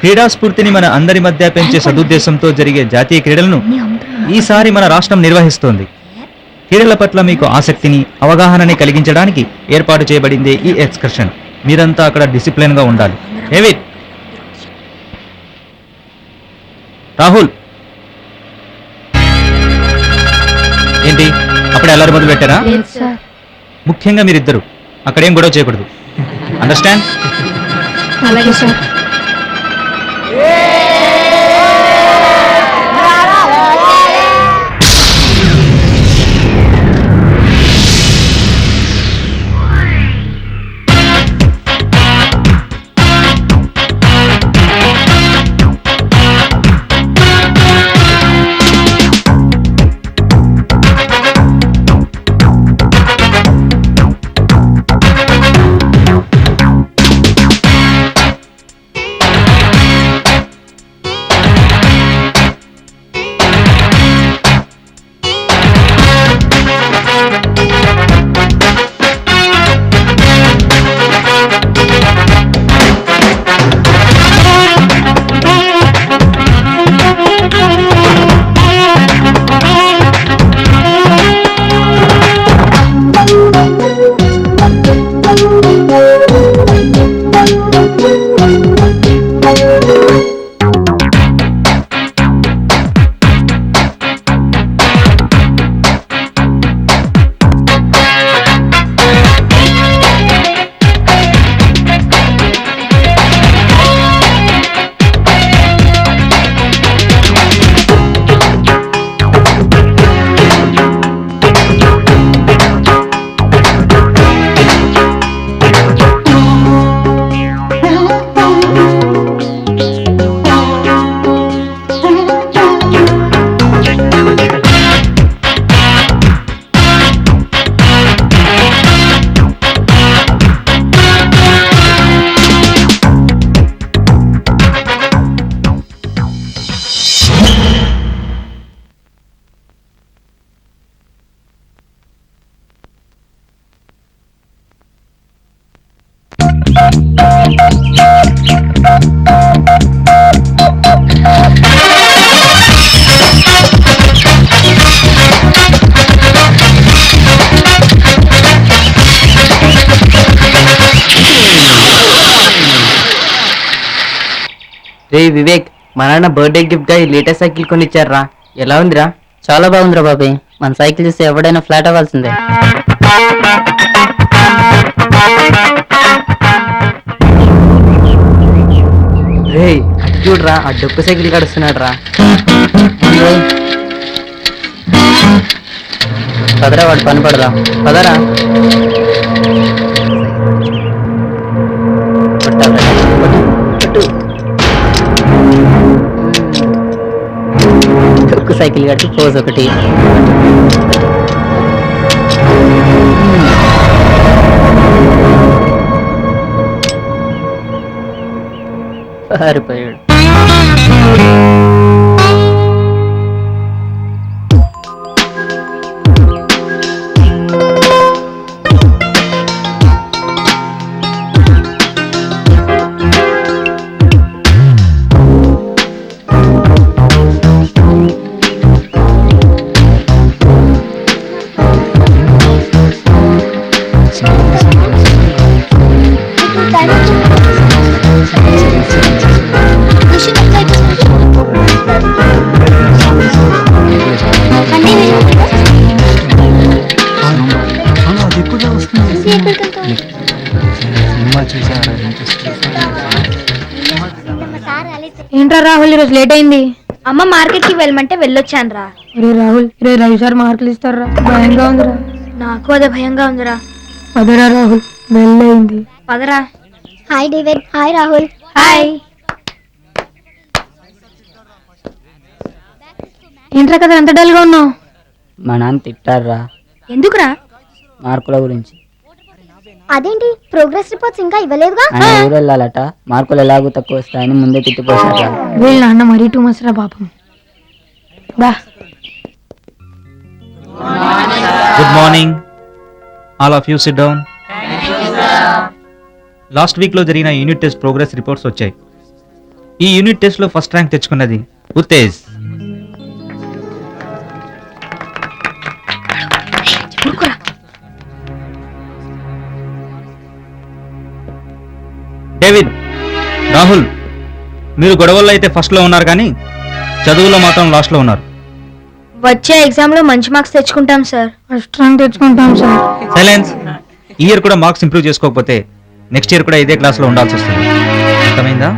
క్రీడా స్ఫూర్తిని మన అందరి మధ్య పెంచే సదుద్దేశంతో జరిగే జాతీయ క్రీడలను ఈసారి మన రాష్ట్రం నిర్వహిస్తోంది. క్రీడల పట్ల మీకు ఆసక్తిని, అవగాహనని కలిగించడానికి ఏర్పాటు చేయబడిందే ఈ ఎక్స్కర్షన్. మీరంతా అక్కడ డిసిప్లిన్ గా ఉండాలి. డేవిడ్, రాహుల్, ఏంటి అప్పుడే అల్లరి మొదలు పెట్టారా? ముఖ్యంగా మీరిద్దరు అక్కడేం గొడవ చేయకూడదు. అండర్స్టాండ్? అలాగే సార్. రే వివేక్, మా నాన్న బర్త్డే గిఫ్ట్ గా ఈ లేటెస్ట్ సైకిల్ కొనిచ్చారా. ఎలా ఉందిరా? చాలా బాగుందిరా బాబాయ్. మన సైకిల్ చూస్తే ఎవడైనా ఫ్లాట్ అవ్వాల్సిందే. రే అటు చూడరా, ఆ డొక్కు సైకిల్ కడుస్తున్నాడు రా. పదరా, వాడు పని పడదా. పదరా. డొక్కు సైకిల్ కట్టి పోజ్ ఒకటి. పారిపోయాడు. ఏంట్రా రాహుల్, ఈరోజు లేట్ అయింది. అమ్మ మార్కెట్ కి వెళ్ళమంటే వెళ్ళొచ్చాను రా. రే రాహుల్, రే రవి సార్ మార్కులు ఇస్తారా? భయంగా ఉందిరా. నాకు అదే భయంగా ఉందిరా. పదరా రాహుల్, వెళ్ళయింది. పదరా. Hi David. Hi Rahul. Hi. ఏంట్రా కదా ఎంత డల్ గా ఉన్నావు? మా నాన్న తిట్టారా ఎందుకురా? మార్కుల గురించి. అదేంటి ప్రోగ్రెస్ రిపోర్ట్స్ ఇంకా ఇవ్వలేదుగా? ఆయన ఊరు వెళ్ళాలట, మార్కులు ఎలాగో తక్కువ వస్తాయని ముందే తిట్టిపోసారా. వీళ్ళ నాన్న మరీ టూ మచ్ రా పాపం. దా. Good morning, all of you sit down. Last week లో జరిగిన యూనిట్ టెస్ట్ ప్రోగ్రెస్ రిపోర్ట్స్ వచ్చాయి. ఈ యూనిట్ టెస్ట్ లో ఫస్ట్ ర్యాంక్ తెచ్చుకున్నది ఉత్తేజ్. డేవిడ్, రాహుల్, మీరు గొడవల్లో అయితే ఫస్ట్ లో ఉన్నారు కానీ చదువులో మాత్రం లాస్ట్ లో ఉన్నారు. వచ్చే ఎగ్జామ్ లో మంచి మార్క్స్ తెచ్చుకుంటాం సార్. ఫస్ట్ ర్యాంక్ తెచ్చుకుంటాం సార్. సైలెన్స్. ఈ ఇయర్ కూడా మార్క్స్ ఇంప్రూవ్ చేసుకోకపోతే నెక్స్ట్ ఇయర్ కూడా ఇదే క్లాస్ లో ఉండాల్సి వస్తుంది. అర్థమైందా?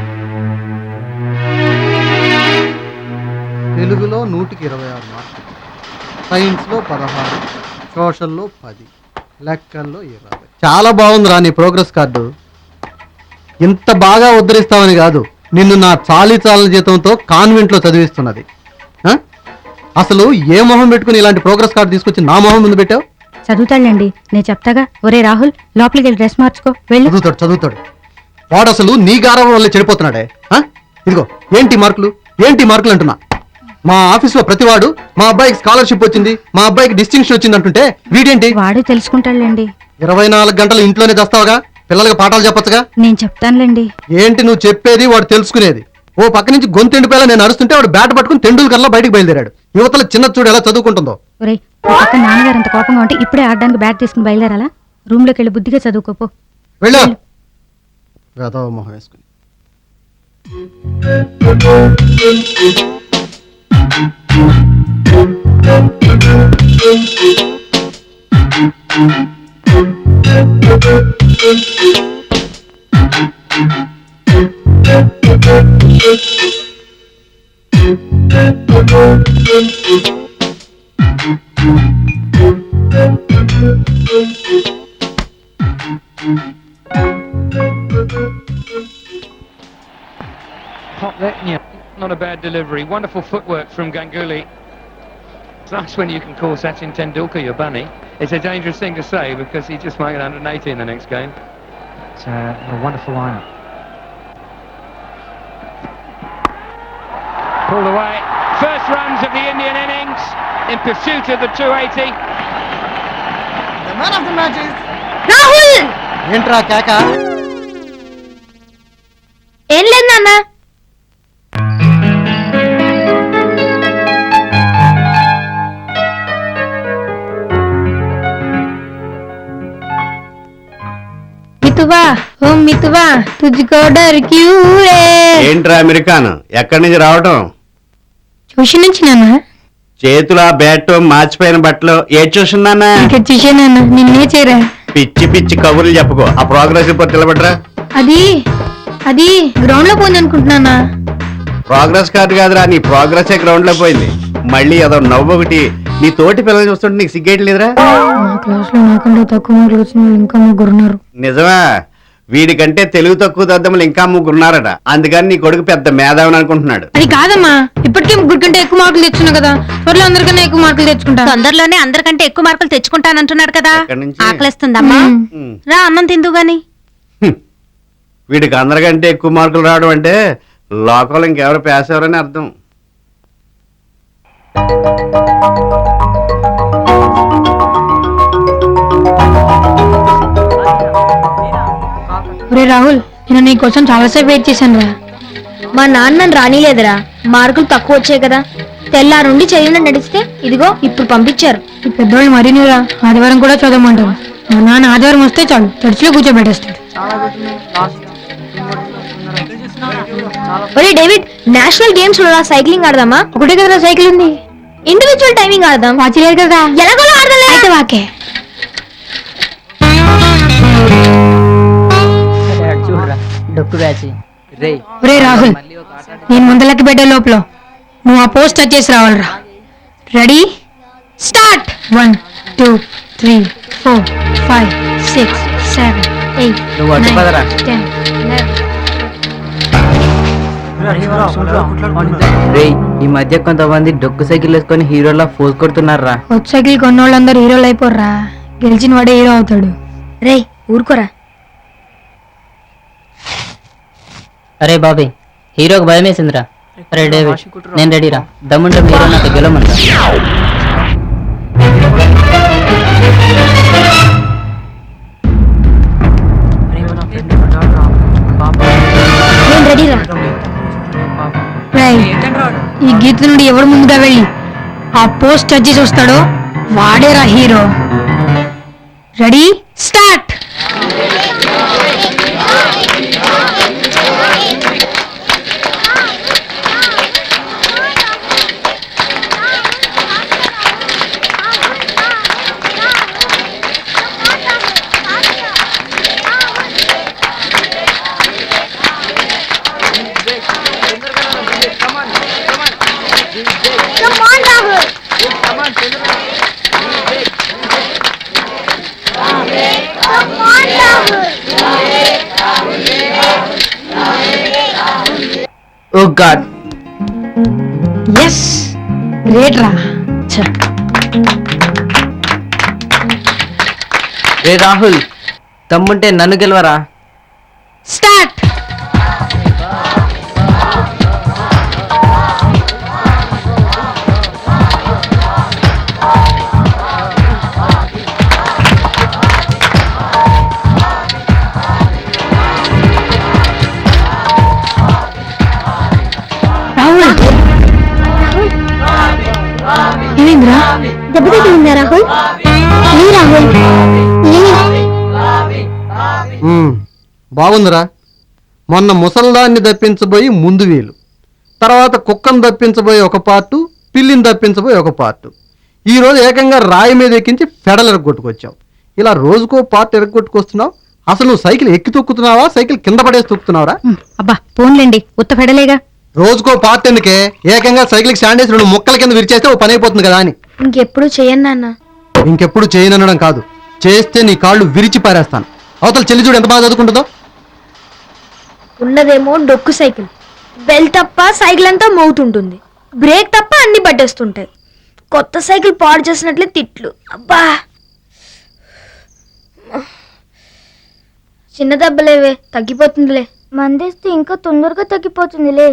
తెలుగులో 126 మార్కులు, సైన్స్లో 16, సోషల్లో 10, లెక్కల్లో 20. చాలా బాగుందిరా నీ ప్రోగ్రెస్ కార్డు. ఇంత బాగా ఉద్ధరిస్తావని కాదు, నిన్ను నా చాలీ జీతంతో కాన్వెంట్లో చదివిస్తున్నది. ఆ? అసలు ఏ మొహం పెట్టుకుని ఇలాంటి ప్రోగ్రెస్ కార్డు తీసుకొచ్చి నా మొహం ముందు పెట్టావు? చదువుతాడండి, నేను చెప్తాగా. ఒరే రాహుల్, లోపలికి వెళ్ళి డ్రెస్ మార్చుకో, వెళ్ళి. చదువుతాడు. వాడు అసలు నీ గారం వల్ల చెడిపోతున్నాడే. ఆ? ఇదిగో ఏంటి మార్కులు అంటున్నా. మా ఆఫీస్లో ప్రతివాడు మా అబ్బాయికి స్కాలర్షిప్ వచ్చింది, మా అబ్బాయికి డిస్టింక్షన్ వచ్చింది అంటుంటే వీడేంటి వాడు తెలుసుకుంటాడులేండి. 24 గంటలు ఇంట్లోనే చేస్తావుగా, పిల్లలకి పాఠాలు చెప్పొచ్చుగా. నేను చెప్తానులేండి. ఏంటి నువ్వు చెప్పేది, వాడు తెలుసుకునేది? ఓ పక్క నుంచి గొంతెండిపోయేలా నేను అరుస్తుంటే వాడు బ్యాట్ పట్టుకుని తెండూల్కర్లా బయటికి బయలుదేరాడు. యువతల చిన్న చూడు ఎలా చదువుకుంటుందో. ఒరే, పక్క నాన్నగారు అంత కోపంగా ఉంటే ఇప్పుడే ఆడడానికి బ్యాట్ తీసుకుని బయలుదేరాలా? రూమ్ లోకి వెళ్ళి బుద్ధిగా చదువుకోపో. వెళ్ళు. వేదవ మొహం వేసుకుని. Hot there, yeah. Not a bad delivery. Wonderful footwork from Ganguly. It's nice when you can call Sachin Tendulkar your bunny. It's a dangerous thing to say because he just made 180 in the next game. It's a wonderful lineup. Pulled away. First runs of the Indian innings in pursuit of the 280. The man of the match is Rahul! ఏంట్రా కేక? ఏం లేదు నాన్న. మితువా ఓ మితువా తుజ్కో డర్ queue రే. ఏంట్రా అమెరికాను ఎక్కడి నుంచి రావటం? ట్యూషన్ నుంచి నాన్న. చేతుల బ్యాట్ మార్చిపోయిన బట్టలు ఏ చూస్తున్నానా? ఇక్కడ చూసానన్న, నిన్నే చేరా. పిచ్చి పిచ్చి కబుర్లు చెప్పుకో. ఆ ప్రోగ్రెస్ రిపోర్ట్ నిలబడరా. అది అది గ్రౌండ్ లో పోయింది అనుకుంటున్నానా. ప్రోగ్రెస్ కార్డు కాదురా, నీ ప్రోగ్రెస్ గ్రౌండ్ లో పోయింది. మళ్ళీ ఏదో నవ్వు ఒకటి. నీ తోటి పిల్లలు చూస్తుంటే నీకు సిగ్గేయట్లేదురా? మా క్లాస్ లో నాకంటే తక్కువ మార్కులు వచ్చిన వాళ్ళు ఇంకా ముగ్గురు ఉన్నారు. నిజమా? వీడికంటే తెలుగు తక్కువ దద్దములు ఇంకా ముగ్గురున్నారట. అందుకని నీ కొడుకు పెద్ద మేధావిని అనుకుంటున్నాడు. అది కాదమ్మా, ఇప్పటికే ముగ్గురు కంటే ఎక్కువ మార్కులు తెచ్చున్నా కదా, త్వరలో అందరికన్నా ఎక్కువ మార్కులు తెచ్చుకుంటా. తొందరలోనే అందరికంటే ఎక్కువ మార్కులు తెచ్చుకుంటానంటున్నాడు కదా. ఎక్కడి నుంచి? ఆకలిస్తుందమ్మా, రా అన్నం తిందు గాని. వీడికి అందరికంటే ఎక్కువ మార్కులు రావడం అంటే లోకంలో ఇంకెవరు పాస్ ఎవరని అర్థం. ఒరే రాహుల్, నేను నీ కోసం చాలాసేపు వెయిట్ చేశాను రా. మా నాన్న నన్ను రానిలేదురా, మార్కులు తక్కువ వచ్చాయి కదా. తెల్లారుండి చదివిన నడిస్తే ఇదిగో ఇప్పుడు పంపించారు. ఈ పెద్దవాళ్ళు మరీ నీరా ఆదివారం కూడా చదవమంటారు. మా నాన్న ఆదివారం వస్తే చాలు చర్చిలో కూర్చోబెట్టేస్తాడు. ఒరే డేవిడ్, నేషనల్ గేమ్స్ లో సైక్లింగ్ ఆడదామా? ఒకటే కదా సైకిల్ ఉంది. ఇండివిజువల్ టైమింగ్ ఆడదాం. వాచి లేదు కదా. ఎలాగోలా ఆడదాం. అయితే వాకే. చూడరా డొక్కు బ్యాచ్. రే ఒరే రాహుల్, నేను ముందలకి పెట్టే లోపల నువ్వు ఆ పోస్ట్ టచ్ చేసి రావాలరా. Ready start. 1 2 3 4 5 6 7 8 నువ్వు అడ్డు పదరా. 10 11. రే ఈ మధ్య కొంతమంది డొక్కు సైకిల్ వేసుకొని హీరోలా ఫోజ్ కొడుతున్నారా. కొత్త సైకిల్ కొన్నోళ్ళందరూ హీరోలు అయిపోర్రా. గెలిచిన వాడే హీరో అవుతాడు. రే ఊరుకోరా. అరే బాబాయ్, హీరోకి భయం వేసిందిరా. అరే డేవిడ్, నేను రెడీరా. దమ్ముంటే హీరో నాకు గెలవమంటా. నేను రెడీరా. రేయ్, ఈ గీత నుండి ఎవడు ముందుగా వెళ్ళి ఆ పోస్ట్ టచ్ చేసి వస్తాడో వాడేరా hero. Ready start. Oh god, yes great రా. ఛ, రే రాహుల్, దమ్ముంటే నన్ను గెలవరా. స్టార్ట్. రాహుల్, ఏమైందిరా? దెబ్బ తగిలిందా రాహుల్? ఏ రాహుల్ బాగుందిరా. మొన్న ముసల్దాన్ని తప్పించబోయి ముందు వీలు, తర్వాత కుక్కను తప్పించబోయి ఒక పార్టు, పిల్లిని తప్పించబోయి ఒక పార్టు, ఈరోజు ఏకంగా రాయి మీద ఎక్కించి ఫెడలు ఎరగొట్టుకొచ్చావు. ఇలా రోజుకో పార్ట్ ఎరగొట్టుకొస్తున్నావు. అసలు నువ్వు సైకిల్ ఎక్కి తొక్కుతున్నావా, సైకిల్ కింద పడేసి తొక్కుతున్నావురా? అబ్బా పోన్లేండి, ఉత్త ఫెడలేగా. రోజుకో పార్ట్ ఎందుకే, ఏకంగా సైకిల్కి స్టాండ్ వేసి 2 ముక్కల కింద విరిచేస్తే ఓ పని అయిపోతుంది కదా అని. ఇంకెప్పుడు చెయ్యను నాన్న. ఇంకెప్పుడు చేయననడం కాదు, చేస్తే నీ కాళ్ళు విరిచి పారేస్తాను. అవతల చెల్లి చూడు ఎంత బాగా చదువుకుంటుందో. ఉన్నదేమో డొక్కు సైకిల్, బెల్ తప్ప సైకిల్ అంతా మౌతుంటుంది, బ్రేక్ తప్ప అన్ని పట్టేస్తుంటాయి. కొత్త సైకిల్ పాడు చేసినట్లే తిట్లు. అబ్బా, చిన్న దెబ్బలేవే, తగ్గిపోతుందిలే. మందేస్తే ఇంకా తొందరగా తగ్గిపోతుందిలే.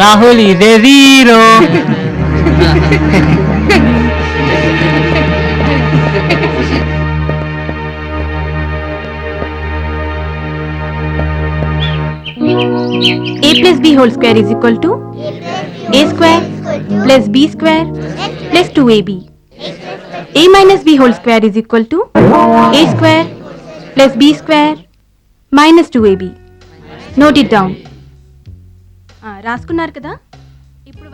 రాహుల్ ఇదే hero. A plus B whole square is equal to A square plus B square plus 2AB. A minus B whole square is equal to A square plus B square minus 2AB. Note it down. రాసుకున్నారు కదా? ఇప్పుడు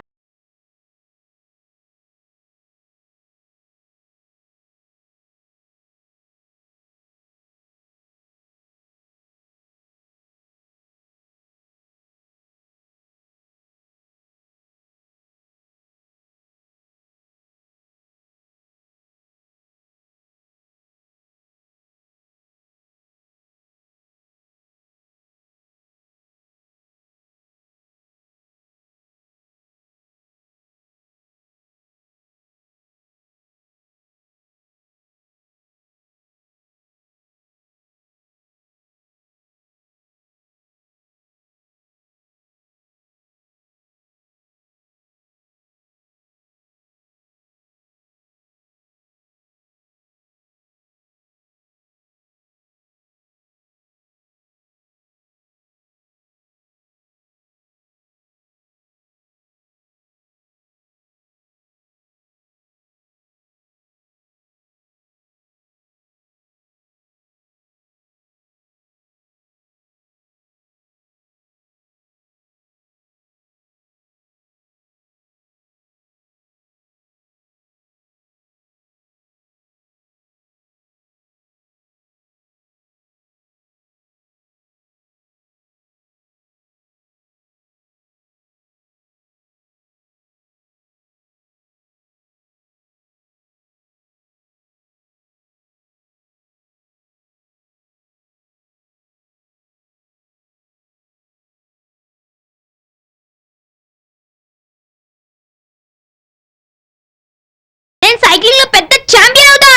నేను cycling లో పెద్ద champion అవుతా.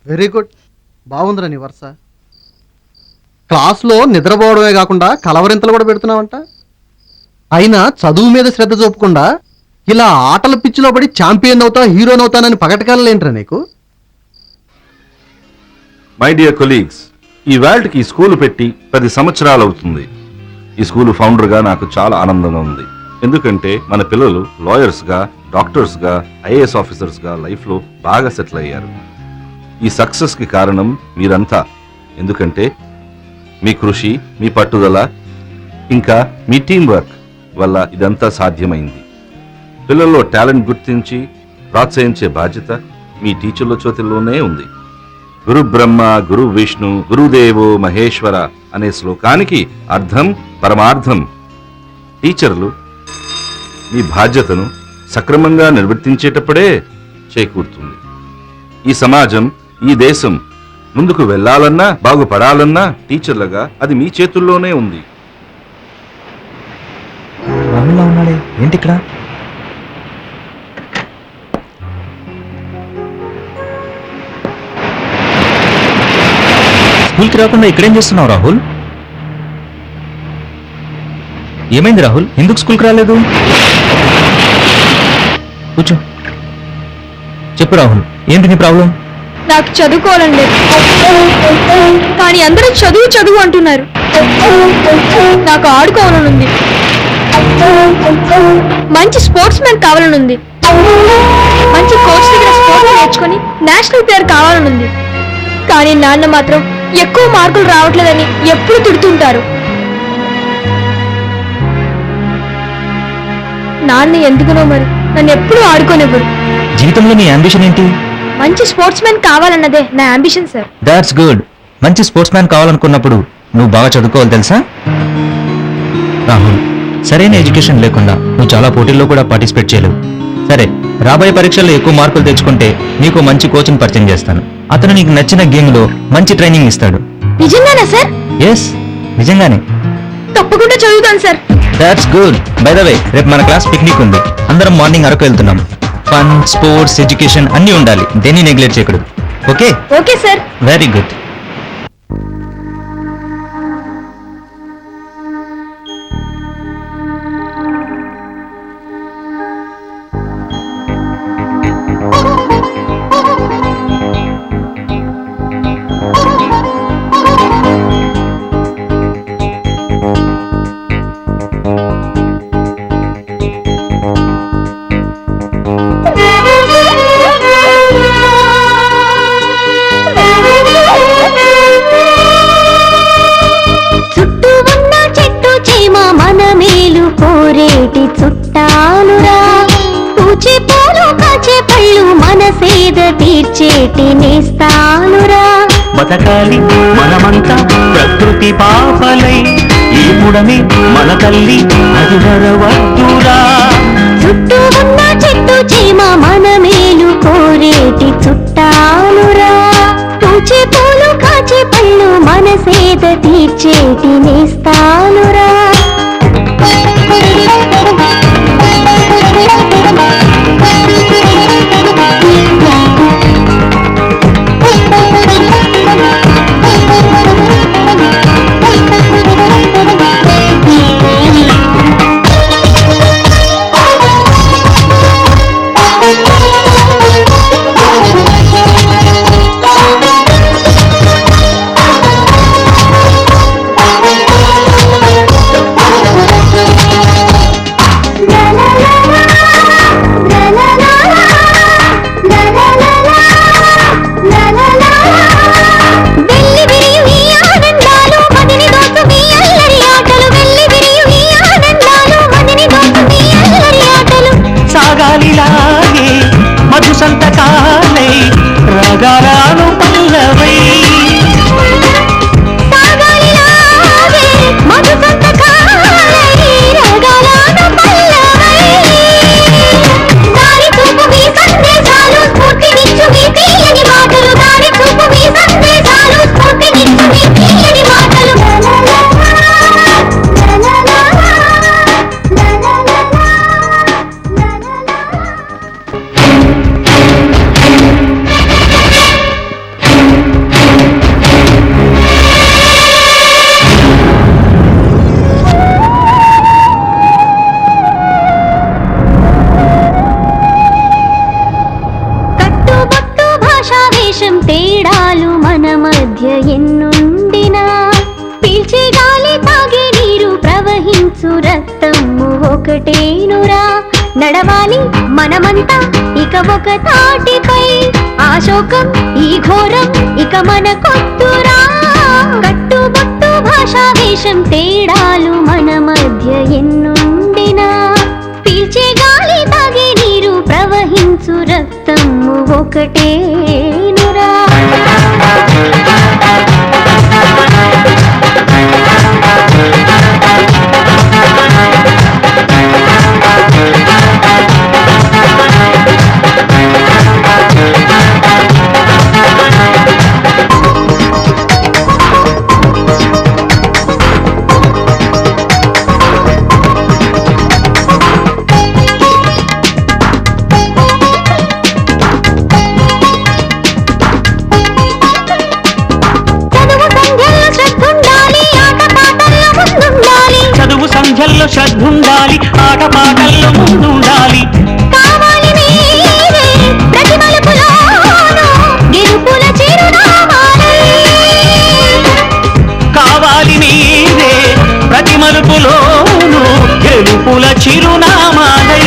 Very good, బాగుందిరా నీ వరుస. క్లాస్లో నిద్రపోవడమే కాకుండా కలవరింతలు కూడా పెడుతున్నావంట. అయినా చదువు మీద శ్రద్ధ చూపకుండా ఇలా ఆటల పిచ్చిలో పడి ఛాంపియన్ అవుతా హీరోన్ అవుతానని పగటకాలేంట్రా నీకు? మై డియర్ కొలీగ్స్, ఈ వేల్ట్కి స్కూల్ పెట్టి 10 సంవత్సరాలు అవుతుంది. ఈ స్కూల్ ఫౌండర్గా నాకు చాలా ఆనందంగా ఉంది. ఎందుకంటే మన పిల్లలు లాయర్స్గా, డాక్టర్స్గా, ఐఏఎస్ ఆఫీసర్స్గా లైఫ్లో బాగా సెటిల్ అయ్యారు. ఈ సక్సెస్కి కారణం మీరంతా. ఎందుకంటే మీ కృషి, మీ పట్టుదల, ఇంకా మీ టీం వర్క్ వల్ల ఇదంతా సాధ్యమైంది. పిల్లల్లో టాలెంట్ గుర్తించి ప్రోత్సహించే బాధ్యత మీ టీచర్ల చేతుల్లోనే ఉంది. గురు బ్రహ్మ, గురు విష్ణు, గురుదేవో మహేశ్వర అనే శ్లోకానికి అర్థం పరమార్థం. టీచర్లు మీ బాధ్యతను సక్రమంగా నిర్వర్తించేటప్పుడే చేకూరుతుంది. ఈ సమాజం, ఈ దేశం ముందుకు వెళ్ళాలన్నా, బాగుపడాలన్నా టీచర్లుగా అది మీ చేతుల్లోనే ఉంది. రాహుల్లా ఉన్నాడే ఏంటి ఇక్కడ? స్కూల్కి రాకుండా ఇక్కడేం చేస్తున్నావు రాహుల్? ఏమైంది రాహుల్, ఎందుకు స్కూల్కి రాలేదు? కూర్చో. చెప్పు రాహుల్, ఏంటి నీ ప్రాబ్లం? నాకు చదువుకోవాలని లేదు, కానీ అందరూ చదువు చదువు అంటున్నారు. నాకు ఆడుకోవాలని ఉంది, మంచి స్పోర్ట్స్ మ్యాన్ కావాలని ఉంది, మంచి కోచ్ దగ్గర స్పోర్ట్స్ నేర్చుకొని నేషనల్ ప్లేయర్ కావాలని ఉంది. కానీ నాన్న మాత్రం ఎక్కువ మార్కులు రావట్లేదని ఎప్పుడు తిడుతుంటారు. నాన్న ఎందుకునో మరి నన్ను ఎప్పుడు ఆడుకోనివ్వరు. జీవితంలో నీ అంబిషన్ ఏంటి? మంచి స్పోర్ట్స్ మ్యాన్ కావాలన్నదే నా అంబిషన్ సార్. That's good. మంచి స్పోర్ట్స్ మ్యాన్ కావాలనుకున్నప్పుడు నువ్వు బాగా చదువుకోవాలి తెలుసా రాహుల్. సరైన ఎడ్యుకేషన్ లేకుండా నువ్వు చాలా పోటీల్లో కూడా పార్టిసిపేట్ చేయలేవు. సరే, రాబోయే పరీక్షల్లో ఎక్కువ మార్కులు తెచ్చుకుంటే నీకు మంచి కోచింగ్ పరిచయం చేస్తాను. అతను నీకు నచ్చిన గేమ్లో మంచి ట్రైనింగ్ ఇస్తాడు. నిజంగానా సార్? ఎస్, నిజంగానే. తప్పకుండా చదువుతాను sir. That's good. By the way, రేపు మన క్లాస్ పిక్నిక్ ఉంది. అందరం మార్నింగ్ అరకు వెళ్తున్నాం. ఫన్, స్పోర్ట్స్, ఎడ్యుకేషన్ అన్నీ ఉండాలి. దేన్ని నెగ్లెక్ట్ చేయకూడదు. Okay? Okay sir. Very good. చుట్టూ ఉన్న చెట్టు చీమ మన మేలు కోరేటి చుట్టాలురా, పూచే పూలు కాచే పళ్ళు మన సేద తీర్చేటి నేస్తాలురా. బతకాలి మనమంతా ప్రకృతి పాపలై, ఈ పుడమే మన తల్లి అది మరవద్దురా. చుట్టూ ఉన్న చెట్టు చీమ మన మేలు కోరేటి చుట్టాలురా, పూచే పూలు కాచే పళ్ళు మన సేద తీర్చేటి నేస్తాలురా. మధ్య ఎన్నుండినా పీల్చే గాలి తాగే నీరు ప్రవహించు రక్తము ఒకటేనురా నడవాలి మనమంతా ఇక ఒక తాటిపై ఆ శోకం ఈ ఘోరం ఇక మనకొద్దురా కట్టుబొట్టు భాషా వేషం తేడాలు మన మధ్య ఎన్నుండినా పీల్చే గాలి తాగే నీరు ప్రవహించు రక్తము ఒకటేనురా చదువు సంధ్యల్లో శ్రద్ధుండాలి ఆట పాటల్లో ముందుండాలి కావాలి మీరే ప్రతి మలుపులోనూ గెలుపుల చిరునామాలై కావాలి మీరే ప్రతి మలుపులోను గెలుపుల చిరునామాలై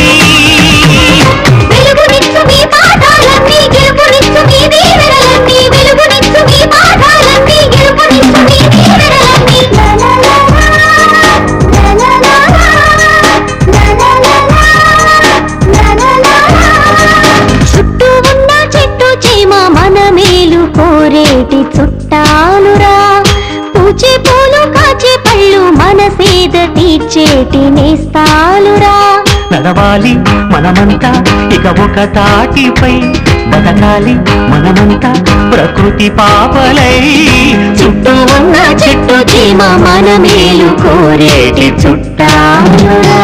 వెలుగునిచ్చు మీ పాఠాలన్నీ గెలుపునిచ్చు మీ దీవెనలన్నీ వెలుగునిచ్చు మీ పాఠాలన్నీ గెలుపునిచ్చు మీ దీవెనలన్నీ చుట్టూ ఉన్న చెట్టు చీమ మన మేలు కోరేటి చుట్టాలురా పూచే పూలు కాచే పళ్ళు మన సేద తీర్చేటి నేస్తాలురా నడవాలి మనమంతా ఇక ఒక తాటిపై బతకాలి మనమంతా ప్రకృతి పాపలై చుట్టూ ఉన్న చెట్టు చీమ మన మేలు కోరేటి చుట్టాలురా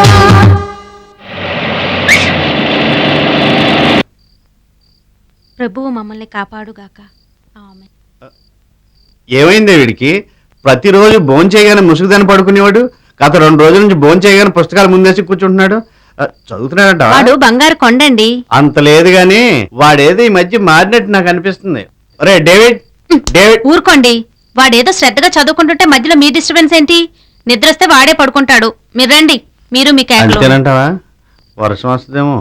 ప్రభువు మమ్మల్ని కాపాడుగాక ఆమేన్. ఏమైంది వీడికి? ప్రతిరోజు భోంచేయగానే ముసుగుదాన్ని పడుకునేవాడు, గత 2 రోజుల నుంచి భోంచేయగానే పుస్తకాలు ముందేసి కూర్చుంటున్నాడు. చదువుతున్నాడంట. వాడు బంగారు కొండండి. అంత లేదు గాని వాడేదో ఈ మధ్య మారినట్టు నాకు అనిపిస్తుంది. ఒరే డేవిడ్, డేవిడ్ ఊరుకోండి, వాడేదో శ్రద్ధగా చదువుకుంటుంటే మధ్యలో మీ డిస్టర్బెన్స్ ఏంటి? నిద్రొస్తే వాడే పడుకుంటాడు. మీరు రండి, మీరు మీ కేకలు. అంతేనంటావా? వర్షం వస్తుందేమో.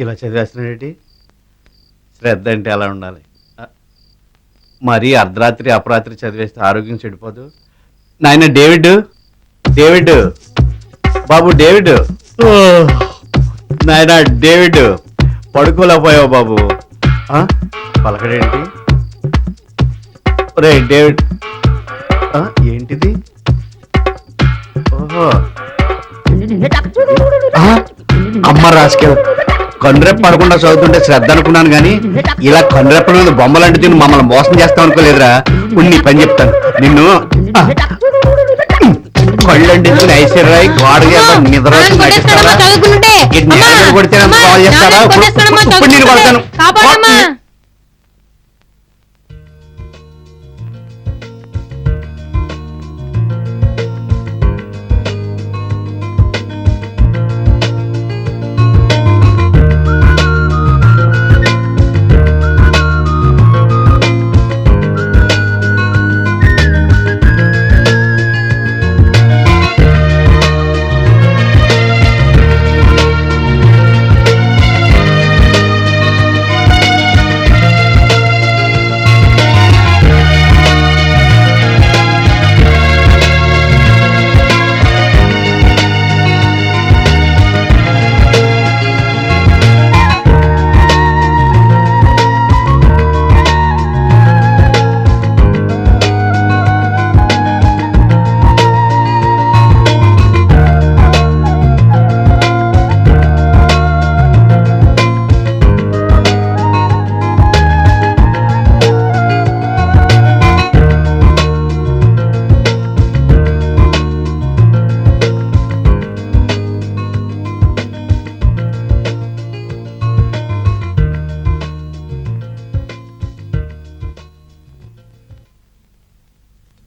ఇలా చదివేస్తున్నాడేంటి? శ్రద్ధ అంటే అలా ఉండాలి. మరీ అర్ధరాత్రి అపరాత్రి చదివేస్తే ఆరోగ్యం చెడిపోదు. నాయన డేవిడ్, డేవిడ్ బాబు, డేవిడ్, నాయన డేవిడ్, పడుకోలేకపోయావు బాబు. పలకడేంటి? రే డేవిడ్, ఏంటిది? ఓహో, అమ్మ రాసుకెళ్. కన్రెప్ప పడకుండా చదువుతుంటే శ్రద్ధ అనుకున్నాను కానీ ఇలా కన్రెప్పల మీద బొమ్మలంటి తిని మమ్మల్ని మోసం చేస్తాం అనుకోలేదురా. ఉన్ని పని చెప్తాను నిన్ను. కళ్ళంటించుకుని ఐశ్వర్యరాయ్ గోడ నిద్ర కొడితే కాల్ చేస్తారా? ఇప్పుడు నేను కొడతాను.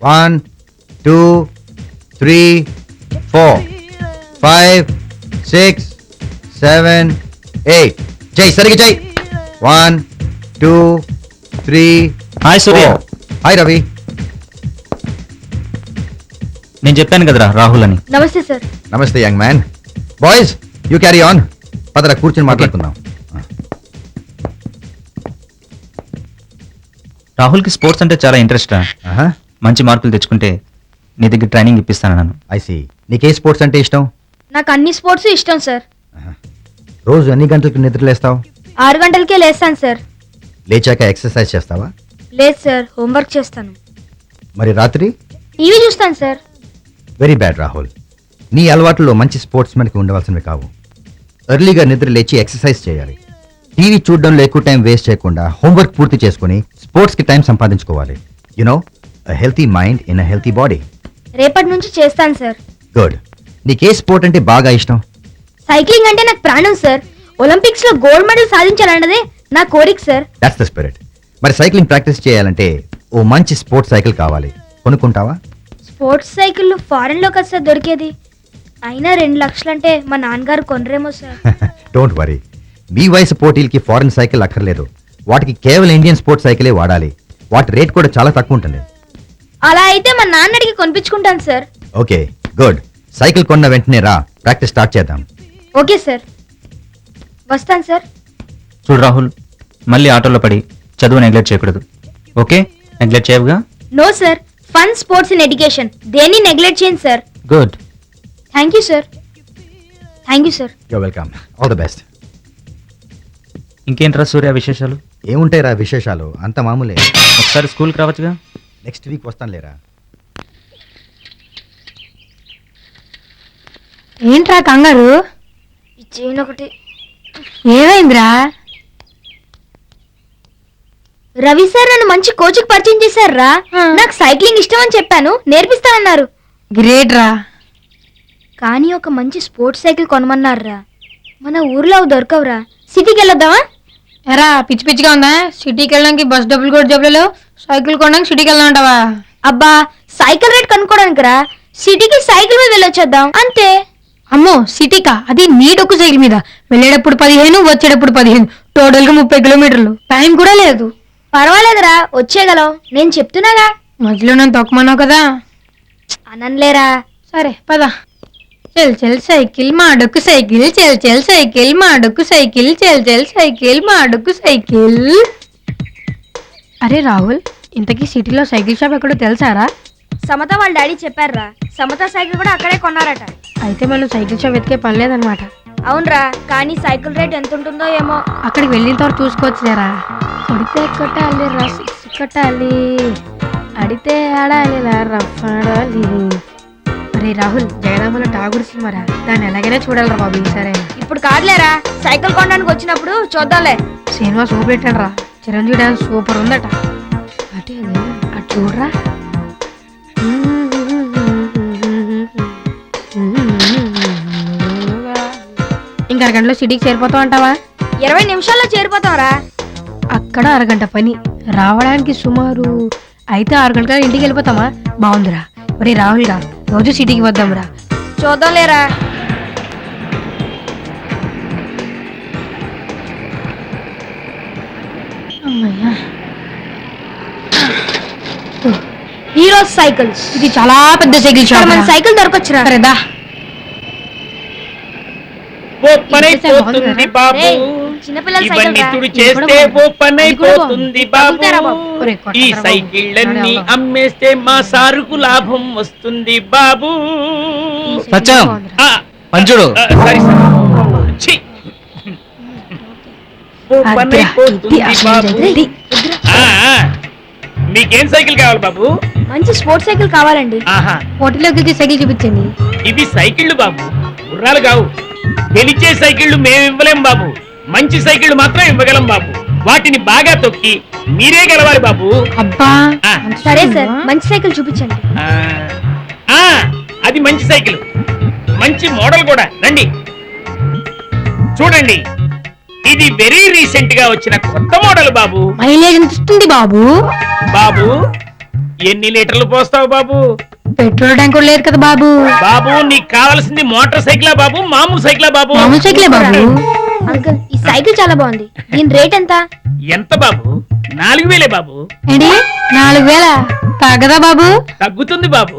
One, 2, 3, 4, 5, 6, 7, 8. చెయ్యి సరిగ్గా చెయ్యి. 1, 2, 3. హాయ్ సూర్య. హాయ్ రవి. నేను చెప్పాను కదరా రాహుల్ అని. నమస్తే సార్. నమస్తే young man. Boys you carry on. పదరా కూర్చొని మాట్లాడుకుందాం. రాహుల్కి స్పోర్ట్స్ అంటే చాలా ఇంట్రెస్ట్ రా. మంచి మార్కులు తెచ్చుకుంటే నీ దగ్గర ట్రైనింగ్ ఇప్పిస్తాను నన్ను. I see. నీకే స్పోర్ట్స్ అంటే ఇష్టం? నాకు అన్ని స్పోర్ట్స్ ఇష్టం సార్. రోజు ఎన్ని గంటలకు నిద్రలేస్తావు? 6 గంటలకే లేస్తాను సార్. లేచాక ఎక్సర్సైజ్ చేస్తావా? లేదు సార్, హోంవర్క్ చేస్తాను. మరి రాత్రి? టీవీ చూస్తాను సార్. Very bad Rahul. నీ అలవాట్లో మంచి స్పోర్ట్స్ మెన్కి ఉండవలసినవి కావు. ఎర్లీగా నిద్ర లేచి ఎక్సర్సైజ్ చేయాలి. టీవీ చూడడంలో ఎక్కువ టైం వేస్ట్ చేయకుండా హోంవర్క్ పూర్తి చేసుకుని స్పోర్ట్స్కి టైం సంపాదించుకోవాలి. You know a healthy mind in a healthy body. రేపటి నుంచి చేస్తాను సార్. గుడ్. నీకే స్పోర్ట్ అంటే బాగా ఇష్టం? సైక్లింగ్ అంటే నాకు ప్రాణం సార్. ఒలింపిక్స్ లో గోల్డ్ మెడల్ సాధించాలన్నదే నా కోరిక సార్. That's the spirit. మరి సైక్లింగ్ ప్రాక్టీస్ చేయాలంటే ఓ మంచి స్పోర్ట్స్ సైకిల్ కావాలి. కొనుక్కుంటావా? స్పోర్ట్స్ సైకిల్ ఫారెన్ లో కదా సార్ దొరికేది. అయినా 2 లక్షలంటే మా నాన్నగారు కొనరేమో సార్. Don't worry. మీ వయసు పోటీలకి ఫారెన్ సైకిల్ అక్కర్లేదు. వాటికి కేవలం ఇండియన్ స్పోర్ట్స్ సైకిలే వాడాలి. వాటి రేట్ కూడా చాలా తక్కువ ఉంటుంది. అలా అయితే మా నాన్న అడిగి కొనిపించుకుంటాను సార్. Okay good. సైకిల్ కొన్న వెంటనే రా, ప్రాక్టీస్ స్టార్ట్ చేద్దాం. ఓకే సార్, వస్తాను సార్. చూడు రాహుల్, మళ్ళీ ఆటోలో పడి చదువు నెగ్లెక్ట్ చేయకూడదు. ఓకే? నెగ్లెక్ట్ చేయవుగా? No sir, fun sports in education. దేన్ని నెగ్లెక్ట్ చేయండి sir. Good. Thank you sir. Thank you sir. You're welcome. All the best. ఇంకేంట్రా సూర్య విశేషాలు? ఏముంటాయి రా విశేషాలు, అంత మామూలే. ఒకసారి స్కూల్కి రావచ్చుగా? నెక్స్ట్ వీక్ వస్తాను లేరా. ఏంట్రా కంగారు? ఈ చైన్ ఒకటి. ఏమైందిరా? రవి సార్ నన్ను మంచి కోచ్కి పరిచయం చేశారా. నాకు సైక్లింగ్ ఇష్టం అని చెప్పాను, నేర్పిస్తానన్నారు. గ్రేట్ రా. కానీ ఒక మంచి స్పోర్ట్స్ సైకిల్ కొనమన్నారా. మన ఊర్లో అవి దొరకవురా. సిటీకి వెళ్ళొద్దామా? ఎరా పిచ్చి పిచ్చిగా ఉందా? సిటీకి వెళ్ళడానికి బస్ డబ్బులు కూడా జబ్బులు, సైకిల్ కొనడానికి సిటీకి వెళ్దామంటావా? అబ్బా, సైకిల్ రేట్ కనుక్కోడానికి రా. సిటీకి సైకిల్ మీద వెళ్ళొచ్చేద్దాం అంతే. అమ్మో సిటీకా? అది నీ డొక్కు సైకిల్ మీద. వెళ్ళేటప్పుడు 15, వచ్చేటప్పుడు 15, టోటల్ గా 30 కిలోమీటర్లు. టైం కూడా లేదు. పర్వాలేదురా, వచ్చేయగలం. నేను చెప్తున్నాగా. మధ్యలో నన్ను తొక్కమన్నావు కదా. అనలేరా. సరే పద. చెల్ చెల్ సైకిల్ మా డొక్కు సైకిల్, చెల్ చెల్ సైకిల్ మా డొక్కు సైకిల్, చెల్ చెల్ సైకిల్ మా డొక్కు సైకిల్. అరే రాహుల్, ఇంతకీ సిటీలో సైకిల్ షాప్ ఎక్కడో తెలుసారా? సమత వాళ్ళ డాడీ చెప్పారా. సమత సైకిల్ కూడా అక్కడే కొన్నారట. అయితే మనం సైకిల్ షాప్ వెతికే పని లేదనమాట. అవునరా, కానీ సైకిల్ రేట్ ఎంత ఉంటుందో ఏమో. అక్కడికి వెళ్ళిన తర్వాత చూసుకోవచ్చులేరా. కొడితే కొట్టాలి రా, సిక్స్ కొట్టాలి, అడితే ఆడాలి రా, రఫ్ ఆడాలి. అరే రాహుల్, జగదాంబలో ఠాగూర్ సినిమారా, దాన్ని ఎలాగైనా చూడాలరా బాబు ఈసారి. ఇప్పుడు కాదులేరా, సైకిల్ కొనడానికి వచ్చినప్పుడు చూద్దాంలే. సినిమా సూపర్ హిట్ రా. చిరంజీవి డాన్స్ సూపర్ ఉందట. అటు అటు చూడరా. ఇంకా అరగంటలో సిటీకి చేరిపోతావు అంటావా? 20 నిమిషాల్లో చేరిపోతాంరా. అక్కడ అరగంట పని, రావడానికి సుమారు. అయితే 6 గంటల ఇంటికి వెళ్ళిపోతామా? బాగుందిరా. ఒరే రాహుల్ రా, రోజు సిటీకి వద్దాంరా. చూద్దాంలేరా. Hero cycles. ఇది చాలా పెద్ద సైకిల్ షాప్. మన సైకిల్ దొరకొచ్చురా. సరేదా. ఓ పనైపోతుంది బాబు, చిన్నపిల్లల ఇవన్నీ సైకిల్ తుడి చేస్తే ఓ పనైపోతుంది బాబు. ఈ సైకిళ్ళన్నీ అమ్మేస్తే మా సారుకు లాభం వస్తుంది బాబు. సత్యం, ఆ, పంచుడు. Sorry sir. ఛీ. ఓ పనైపోతుంది బాబు. ఆ, ఆ. మీకేం సైకిల్ కావాలి బాబు? మంచి స్పోర్ట్స్ సైకిల్ కావాలండి. ఆహా, పోటీలోకి సైకిల్ చూపించండి. ఇవి సైకిళ్ళు బాబు, గుర్రాలు కావు. గెలిచే సైకిళ్ళు మేము ఇవ్వలేం బాబు, మంచి సైకిళ్ళు మాత్రం ఇవ్వగలం బాబు. వాటిని బాగా తొక్కి మీరే గెలవాలి బాబు. అబ్బా ఆ, సరే సార్, మంచి సైకిల్ చూపించండి. ఆ, ఆ, అది మంచి సైకిల్, మంచి మోడల్ కూడా. రండి చూడండి, ఇది వెరీ రీసెంట్ గా వచ్చిన కొత్త మోడల్ బాబు. మైలేజ్ ఎంత ఇస్తుంది బాబు? బాబు ఎన్ని లీటర్లు పోస్తావు బాబు? పెట్రోల్ ట్యాంక్ కూడా లేదు కదా బాబు. బాబు నీకు కావాల్సింది మోటార్ సైకిలా బాబు, మామూలు సైకిలా బాబు? మామూలు సైకిలే బాబు. అంకుల్ ఈ సైకిల్ చాలా బాగుంది. దీని రేట్ ఎంత? ఎంత బాబు? 4000 బాబు. ఏంటి 4000? తగ్గదా బాబు? తగ్గుతుంది బాబు.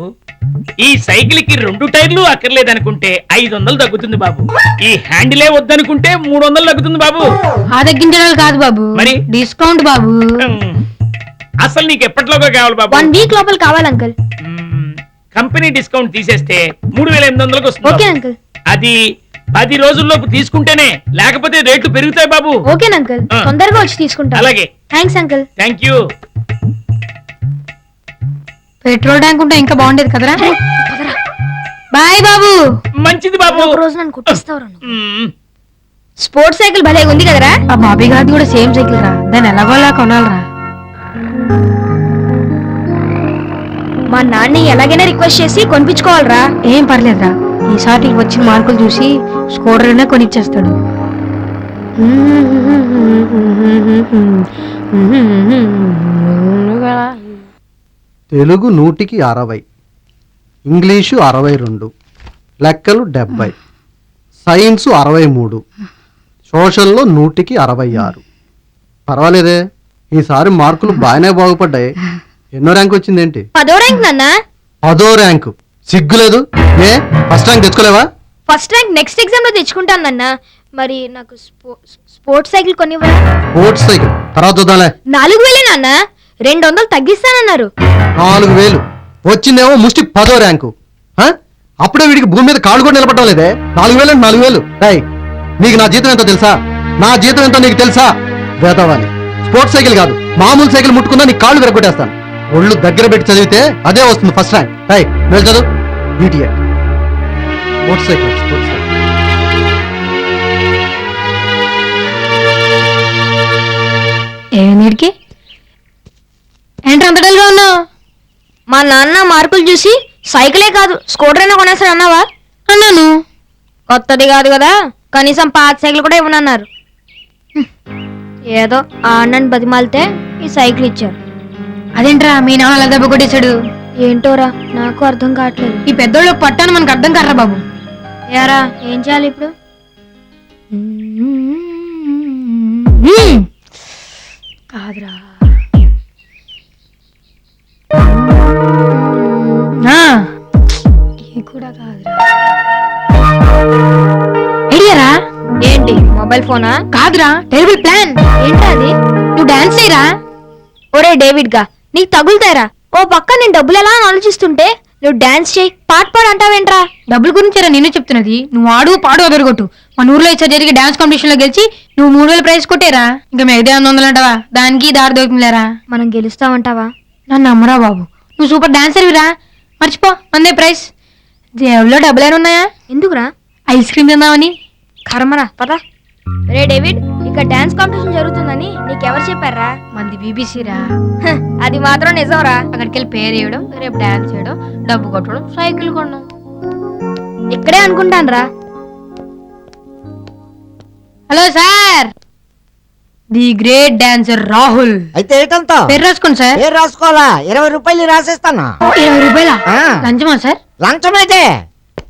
ఈ సైకిల్ కి 2 టైర్లు అక్కర్లేదనుకుంటే 500 తగ్గుతుంది బాబు. ఈ హ్యాండిలే వద్దనుకుంటే 300 తగ్గుతుంది బాబు. ఆ తగ్గించడాలు కాదు బాబు, మరి? డిస్కౌంట్ బాబు. అసలు నీకు ఎప్పటిలోగా కావాలి బాబు? 1 వీక్ లోపల కావాలి అంకుల్. కంపెనీ డిస్కౌంట్ తీసేస్తే 3800 వస్తుంది ఓకే బాబు. అంకుల్. అది 10 రోజుల్లోపు తీసుకుంటేనే, లేకపోతే రేట్లు పెరుగుతాయి బాబు. ఓకే అంకుల్, తొందరగా వచ్చి తీసుకుంటా. అలాగే. Thanks uncle. Thank you. Petrol tank ఉంటే ఇంకా బాగుండేది కదరా. బాయ్ బాబు. మంచిది బాబు. ఒక రోజు నన్ను కుట్టిస్తావురా నువ్వు. మ్మ్. స్పోర్ట్స్ సైకిల్ భలే ఉంది కదరా. ఆ బాబీ గారిది కూడా సేమ్ సైకిల్ రా, దాన్ని ఎలాగోలా కొనాలరా. మా నాన్ని ఎలాగైనా రిక్వెస్ట్ చేసి కొనిపించుకోవాలరా. ఏం పర్లేదురా, ఈసారి వచ్చిన మార్కులు చూసి స్కూటర్నే కొనిచ్చేస్తాడు. తెలుగు 100కి 60, ఇంగ్లీషు 62, లెక్కలు 70, సైన్సు 63, సోషల్లో 100కి 66. పర్వాలేదే, ఈసారి మార్కులు బాగానే బాగుపడ్డాయి. ఎన్నో ర్యాంక్ వచ్చిందేంటి? 10వ ర్యాంక్ నాన్న. 10వ ర్యాంకు. సిగ్గులేదు? ఏ ఫస్ట్ ర్యాంక్ తెచ్చుకోలేవా? ఫస్ట్ ర్యాంక్ నెక్స్ట్ ఎగ్జామ్ లో తెచ్చుకుంటాను నాన్న. మరి నాకు స్పోర్ట్స్ సైకిల్ కొనివ్వరా? స్పోర్ట్స్ సైకిల్ తర్వాత చూద్దాంలే. 4000 నాన్న, 200 తగ్గిస్తానన్నారు. 4000 వచ్చిందేమో ముష్టి 10వ ర్యాంకు. అప్పుడే వీడికి భూమి మీద కాళ్ళు కూడా నిలబడటం లేదే. 4000 అంటే 4000. నీకు నా జీతం ఎంతో తెలుసా? నా జీతం ఎంతో నీకు తెలుసా? వేదవాణి స్పోర్ట్స్ సైకిల్ కాదు, మామూలు సైకిల్ ముట్టుకున్నా నీ కాళ్ళు విరగొట్టేస్తాను. ఒళ్ళు దగ్గర పెట్టి చదివితే అదే వస్తుంది ఫస్ట్ ర్యాంక్. వెళ్ళి చదువు. Idiot. Sports cycle, sports cycle. ఏమిటికి ఏంటి అంత డల్గా ఉన్నావు? మా నాన్న మార్కులు చూసి సైకిలే కాదు స్కూటర్ అయినా కొనేస్తాడు అన్నావా? అన్నాను. కొత్తది కాదు కదా, కనీసం పాత సైకిల్ కూడా ఇవ్వనన్నారు. ఏదో ఆ అన్నని బతిమాలితే ఈ సైకిల్ ఇచ్చారు. అదేంట్రా మీ నాన్న అలా దెబ్బ కొట్టేశాడు? ఏంటోరా నాకు అర్థం కావట్లేదు. ఈ పెద్దోళ్ళు పట్టాను మనకు అర్థం కారా బాబు. యారా ఏం చేయాలి ఇప్పుడు? కాదురా, కూడా కాదురా. ఐడియారా? ఏంటి మొబైల్ ఫోనా? కాదురా, టెరిబుల్ ప్లాన్. ఏంటా అది? నువ్వు డాన్స్ చేయరా? ఒరే డేవిడ్ గా, నీకు తగులుతారా? ఓ పక్క నేను డబ్బులు ఎలా అని ఆలోచిస్తుంటే నువ్వు డాన్స్ చేయి పాట పాడు అంటావేంట్రా? డబ్బుల గురించేరా నిన్ను చెప్తున్నది. నువ్వు ఆడు పాడు అదరగొట్టు. మన ఊర్లో ఇచ్చా జరిగే డాన్స్ కాంపిటీషన్ లో గెలిచి నువ్వు 3000 ప్రైజ్ కొట్టేరా. ఇంకా మిగతా 800 అంటావా? దానికి దారి దొరుకుతుందిలేరా. మనం గెలుస్తామంటావా? నన్ను నమ్మరా బాబు, నువ్వు సూపర్ డాన్సర్విరా. మర్చిపో, అందే ప్రైజ్. జేబులో డబ్బులేనా ఉన్నాయా? ఎందుకురా? ఐస్ క్రీమ్ తిందామని. కర్మరా పదా. రే డేవిడ్, ఇక్కడ డాన్స్ కాంపిటీషన్ జరుగుతుందని నీకెవరు చెప్పారా? మంది బీబీసీ రా. అది మాత్రం నిజంరా. అక్కడికి వెళ్ళి పేరు వేయడం, రేపు డాన్స్ చేయడం, డబ్బు కొట్టడం, సైకిల్ కొనడం. ఇక్కడే అనుకుంటాను రా. Hello sir, the great dancer Rahul. అయితే ఏంటంతా పేరు రాసుకోండి సార్. పేరు రాసుకోవాలా? 20 రూపాయలు రాసేస్తాను. 20 రూపాయలా? లంచమా సార్? లంచమైతే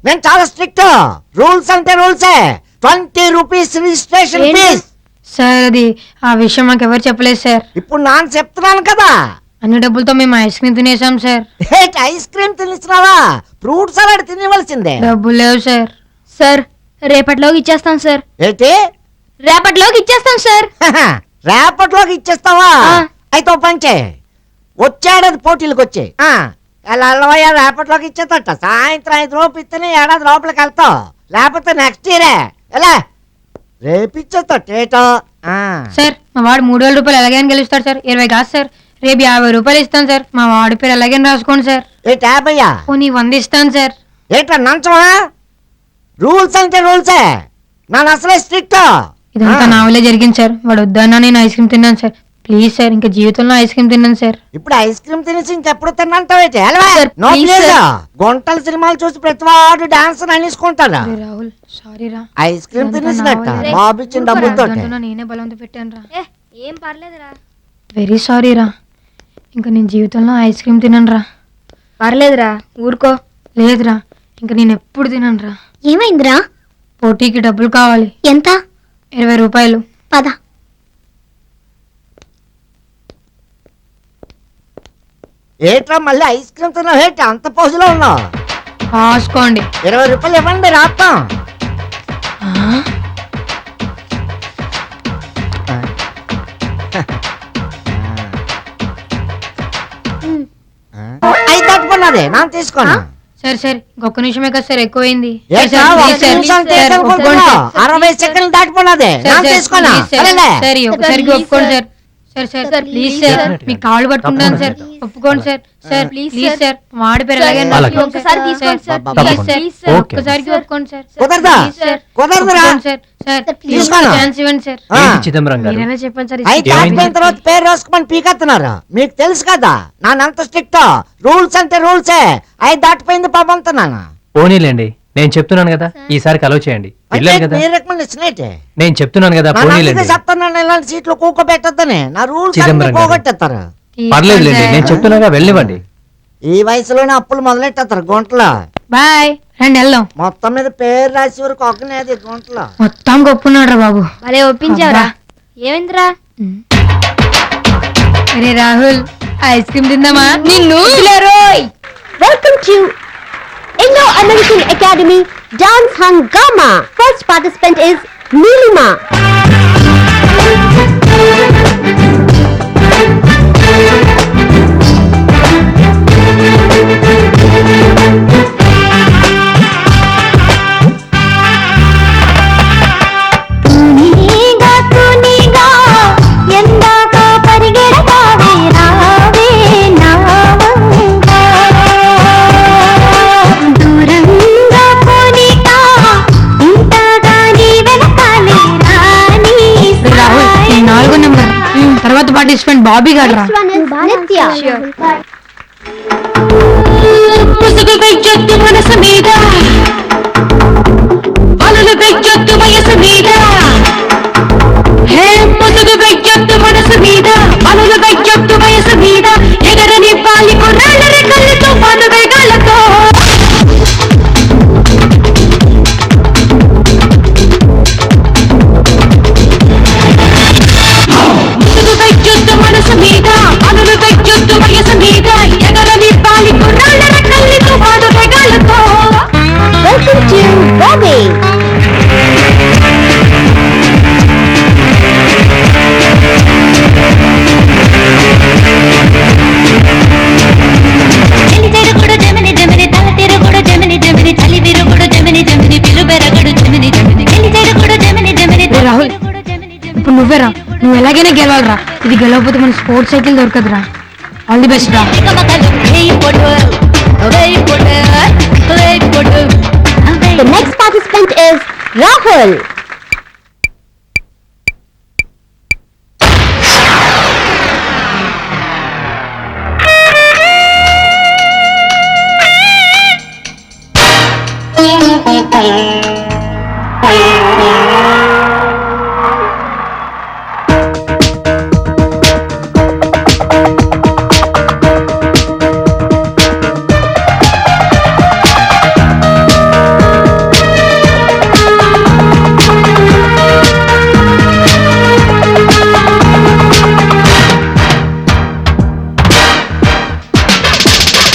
నేను చాలా స్ట్రిక్ట్. రూల్స్ అంటే రూల్సే. 20 రూపీస్ రిజిస్ట్రేషన్ ఫీజ్. సార్ అది ఆ విషయం మాకు ఎవరు చెప్పలేదు సార్. ఇప్పుడు నాన్న చెప్తున్నాను కదా. అన్ని డబ్బులతో మేము ఐస్ క్రీమ్ తినేసాం సార్. ఐస్ క్రీమ్ తినేసినావా? ఫ్రూట్ సలాడ్ తినవలసిందే. డబ్బులు లేవు సార్. సార్ రేపటిలోకి ఇచ్చేస్తాం సార్. ఏంటి? రేపటిలోకి ఇచ్చేస్తాం సార్. రేపటిలోకి ఇచ్చేస్తావా? అయితే పంచే వచ్చేడాది పోటీలకు వచ్చే ఎలా రేపటిలోకి ఇచ్చేదట. సాయంత్రం 5 రూపాయలు ఇస్తేనే ఏడాది లోపలికి వెళ్తావు, లేకపోతే నెక్స్ట్ ఇయరే. ఎలా రేపు ఇచ్చేస్తా. సార్ మా వాడు 3000 రూపాయలు ఎలాగైనా గెలుస్తాడు సార్. 20 కాదు సార్, రేపు 50 రూపాయలు ఇస్తాను సార్. మా వాడి పేరు ఎలాగైనా రాసుకోండి సార్. ఏంటి 50? పోనీ 100 ఇస్తాను సార్. ఏంట్రా నంచమా? రూల్స్ అంటే రూల్సే. నన్ను అసలే స్ట్రిక్ట్. ఇదంతా నా వల్లే జరిగింది సార్. వాడు వద్దన్నా నేను ఐస్ క్రీమ్ తిన్నాను సార్. ప్లీజ్ సార్, ఇంకా జీవితంలో ఐస్ క్రీమ్ తిన్నాను సార్. ఇప్పుడు ఐస్ క్రీమ్ తినేసి ఇంకెప్పుడు తిన్నంటావేంటి? Sir, గుంటల సినిమాలు చూసి ప్రతి వాడు డాన్స్ అనేసుకుంటాడా? రాహుల్ సారీ రా. ఐస్ క్రీమ్ తినేసినట్ట బాబు ఇచ్చిన డబ్బులతో. నేనే బలవంత పెట్టాను రా. ఏం పర్లేదురా. వెరీ సారీ రా. ఇంకా నేను జీవితంలో ఐస్ క్రీమ్ తినను రా. పర్లేదురా ఊరుకో. లేదురా ఇంక నేను ఎప్పుడు తిననురా. ఏమైందిరా? పోటీకి డబ్బులు కావాలి. ఎంత? 20 రూపాయలు. పద. ఏట్రా మళ్ళీ ఐస్ క్రీమ్ తిన్నావు ఏంటి అంత పోజులో ఉన్నావు? కాసుకోండి. 20 రూపాయలు ఇవ్వండి రాస్తాం. ఐదు తట్టుకున్నది నా తీసుకోనా? సరే సరే ఇంకొక నిమిషమే కదా సార్ ఎక్కువైంది. ఏట్రా, ఒక్క నిమిషం తీసుకోకుండా 60 సెకండ్లు దాటిపోయినది నా తీసుకోనా? సరేలే. సరే ఒకసారికి ఒప్పుకోండి sir. Sir sir please sir మీ కాళ్ళు పట్టుకుంటాను సార్. ఒప్పుకోండి సార్. సార్ ప్లీజ్ సార్ మాడి పెరగండి. ఒక్కసారి తీసుకోండి సార్. ప్లీజ్ సార్ ఒక్కసారికి ఒప్పుకోండి సార్. కుదరదా? కుదరదురా. సార్ సార్ ప్లీజ్ తీసుకోనా? ఛాన్స్ ఇవ్వండి సార్. చిదంబరం గారు మీరైనా చెప్పండి సార్. అయితే అయిపోయిన తర్వాత పేరు రాసుకోమని పీకెత్తున్నారు. మీకు తెలుసు కదా నానంత స్ట్రిక్ట్. రూల్స్ అంటే రూల్సే. అయి దాటిపోయింది పాపంతున్నాను. పోనీలేండి నేను చెప్తున్నాను కదా ఈసారికి అలౌ చేయండి. పిల్లలు కదా మీ రికమెండేషన్ ఏంటి? నేను చెప్తున్నాను కదా పోనీలేండి. చెప్తున్నాను ఇలాంటి సీట్లు కూకోబెట్టద్దని. నా రూల్స్ చిదంబరం గారు. పోగొట్టేస్తారు. పర్లేదులేండి నేను చెప్తున్నాగా వెళ్ళివ్వండి. ఈ వయసులోనే అప్పులు మొదలెట్టేస్తారు గుంటలో. బాయ్ రండి వెళ్దాం. మొత్తం మీద పేరు రాసి వరకు ఒక్కనేది గుంటలో. మొత్తం గొప్పున్నాడు రా బాబు. భలే ఒప్పించావురా. ఏమైందిరా? అరే రాహుల్ ఐస్ క్రీమ్ తిందామా? నిన్ను Welcome to Indo-American Academy Dance Hangama. First participant is Nilima. తూనీగా తూనీగా ఎందాక పరిగెడతావే రావే నా వంక. దూరంగా పోనీగా ఇంతగా నీ వెనకాలే రాని రాహుల్ ఈ 4వ నెంబర్ తర్వాత పార్టిసిపెంట్ బాబీ గారు రా. నిత్య. ముసుగు వెయ్యొద్దు మనసు మీద అలలు వెయ్యొద్దు వయసు మీద. హే ముసుగు వెయ్యొద్దు మనసు మీద అలలు వెయ్యొద్దు వయసు మీద. ఎగరని పాలి కొర్రాళ్ళ రెక్కలతో పాలు వేగాలతో. ముసుగు వెయ్యొద్దు మనసు మీద అలలు వెయ్యొద్దు వయసు మీద. ఎగరని పాలి కొర్రాళ్ళ రెక్కలతో పాలు వేగాలతో. Welcome to Bobby. చెలిచెరుగుడు జమిని జమిని తల తిరుగుడు జమిని జమిని చలి విరుగుడు జమిని జమిని పిలుబెరగడు జమిని జమిని చెలిచెరుగుడు జమిని జమిని. రాహుల్ ఇప్పుడు నువ్వేరా. నువ్వు ఎలాగైనా గెలవాలరా. ఇది గెలవకపోతే మన స్పోర్ట్స్ సైకిల్ దొరకదురా. ఆల్ ది బెస్ట్ రా. The next participant is Rahul.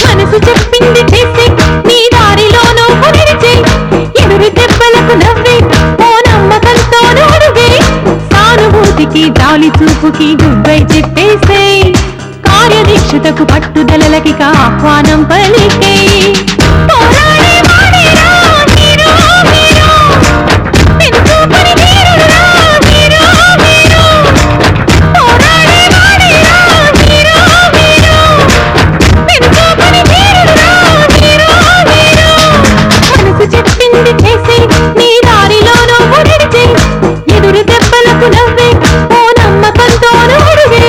మనసు చెప్పింది చేసి నీ దారిలోనూ నడిచి ఎదురు దెబ్బలకు నవ్వి ఓ నమ్మకంతో అడుగే. సానుభూతికి జాలి చూపుకి గుడ్బై చెప్పేసే. కార్యదీక్షతకు పట్టుదలకి ఆహ్వానం పలికే. పోరాడే వాడేరా హీరో హీరో. పెనుచూపని వీరుడురా హీరో హీరో. పోరాడే వాడేరా హీరో హీరో. పెనుచూపని వీరుడురా హీరో హీరో. మనసు చెప్పింది చేసి నీ దారిలోనూ నడిచి ఎదురు దెబ్బలకు నవ్వి ఓ నమ్మకంతో అడుగే.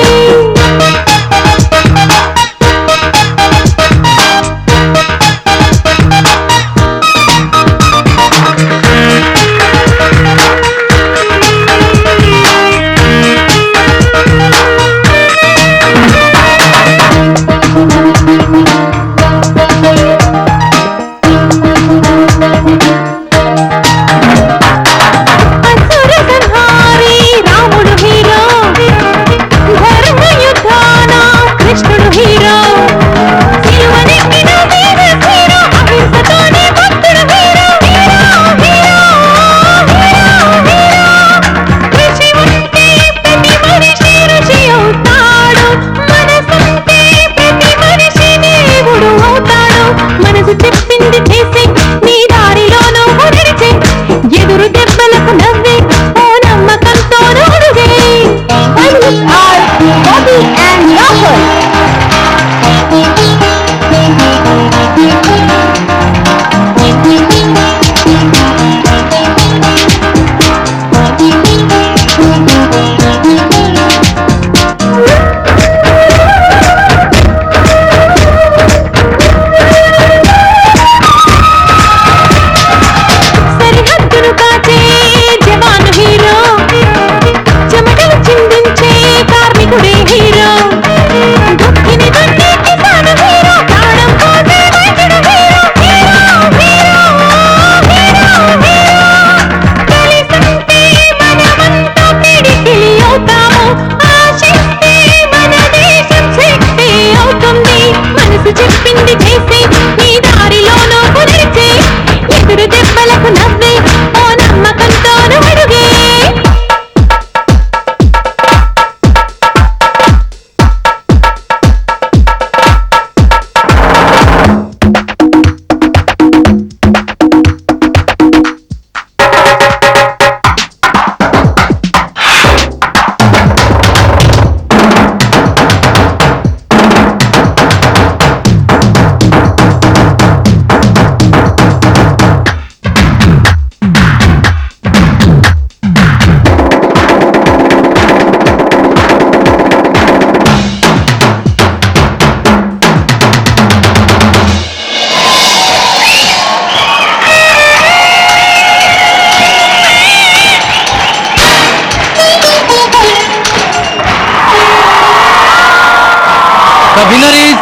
The winner is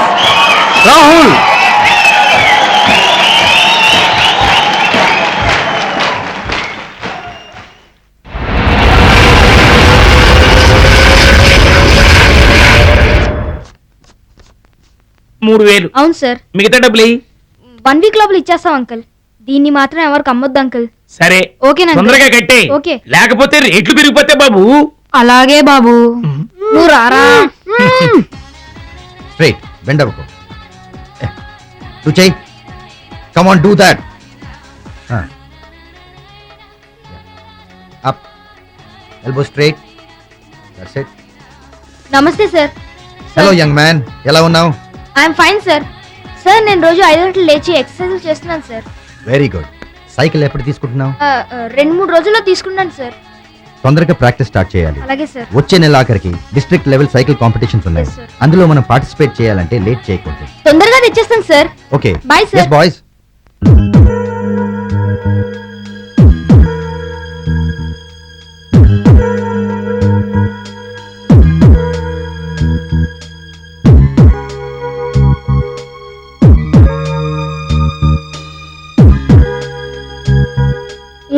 Rahul. మూడు వేలు అవును సార్, మిగతా డబ్బులు 1 వీక్ లోపల ఇచ్చేస్తాం అంకుల్. దీన్ని మాత్రం ఎవరికి అమ్మొద్దు అంకుల్. సరే ఓకేనా అంకుల్? తొందరగా కట్టే, ఓకే. లేకపోతే రేట్లు పెరిగిపోతే బాబు. అలాగే బాబు. నువ్వు రారా. Straight. Bend up. Do Jay. Come on, do that. Yeah. Up. Elbow straight. That's it. నమస్తే సార్. Hello, young man. ఎలా ఉన్నావు? I'm fine sir. సార్ నేను రోజు 5 గంటలు లేచి ఎక్సర్సైజ్ చేస్తున్నాను సార్. Very good. సైకిల్ ఎప్పుడు తీసుకుంటున్నావు? 2-3 రోజుల్లో తీసుకున్నాను సార్. తొందరగా ప్రాక్టీస్ స్టార్ట్ చేయాలి. అలాగే సార్. వచ్చే నెల ఆఖరికి డిస్ట్రిక్ట్ లెవెల్ సైకిల్ కాంపిటీషన్స్ ఉన్నాయి. Yes, sir. అందులో మనం పార్టిసిపేట్ చేయాలంటే లేట్ చేయకూడదు. తొందరగా తెచ్చేస్తాను sir. Okay. Bye, sir. Yes, boys.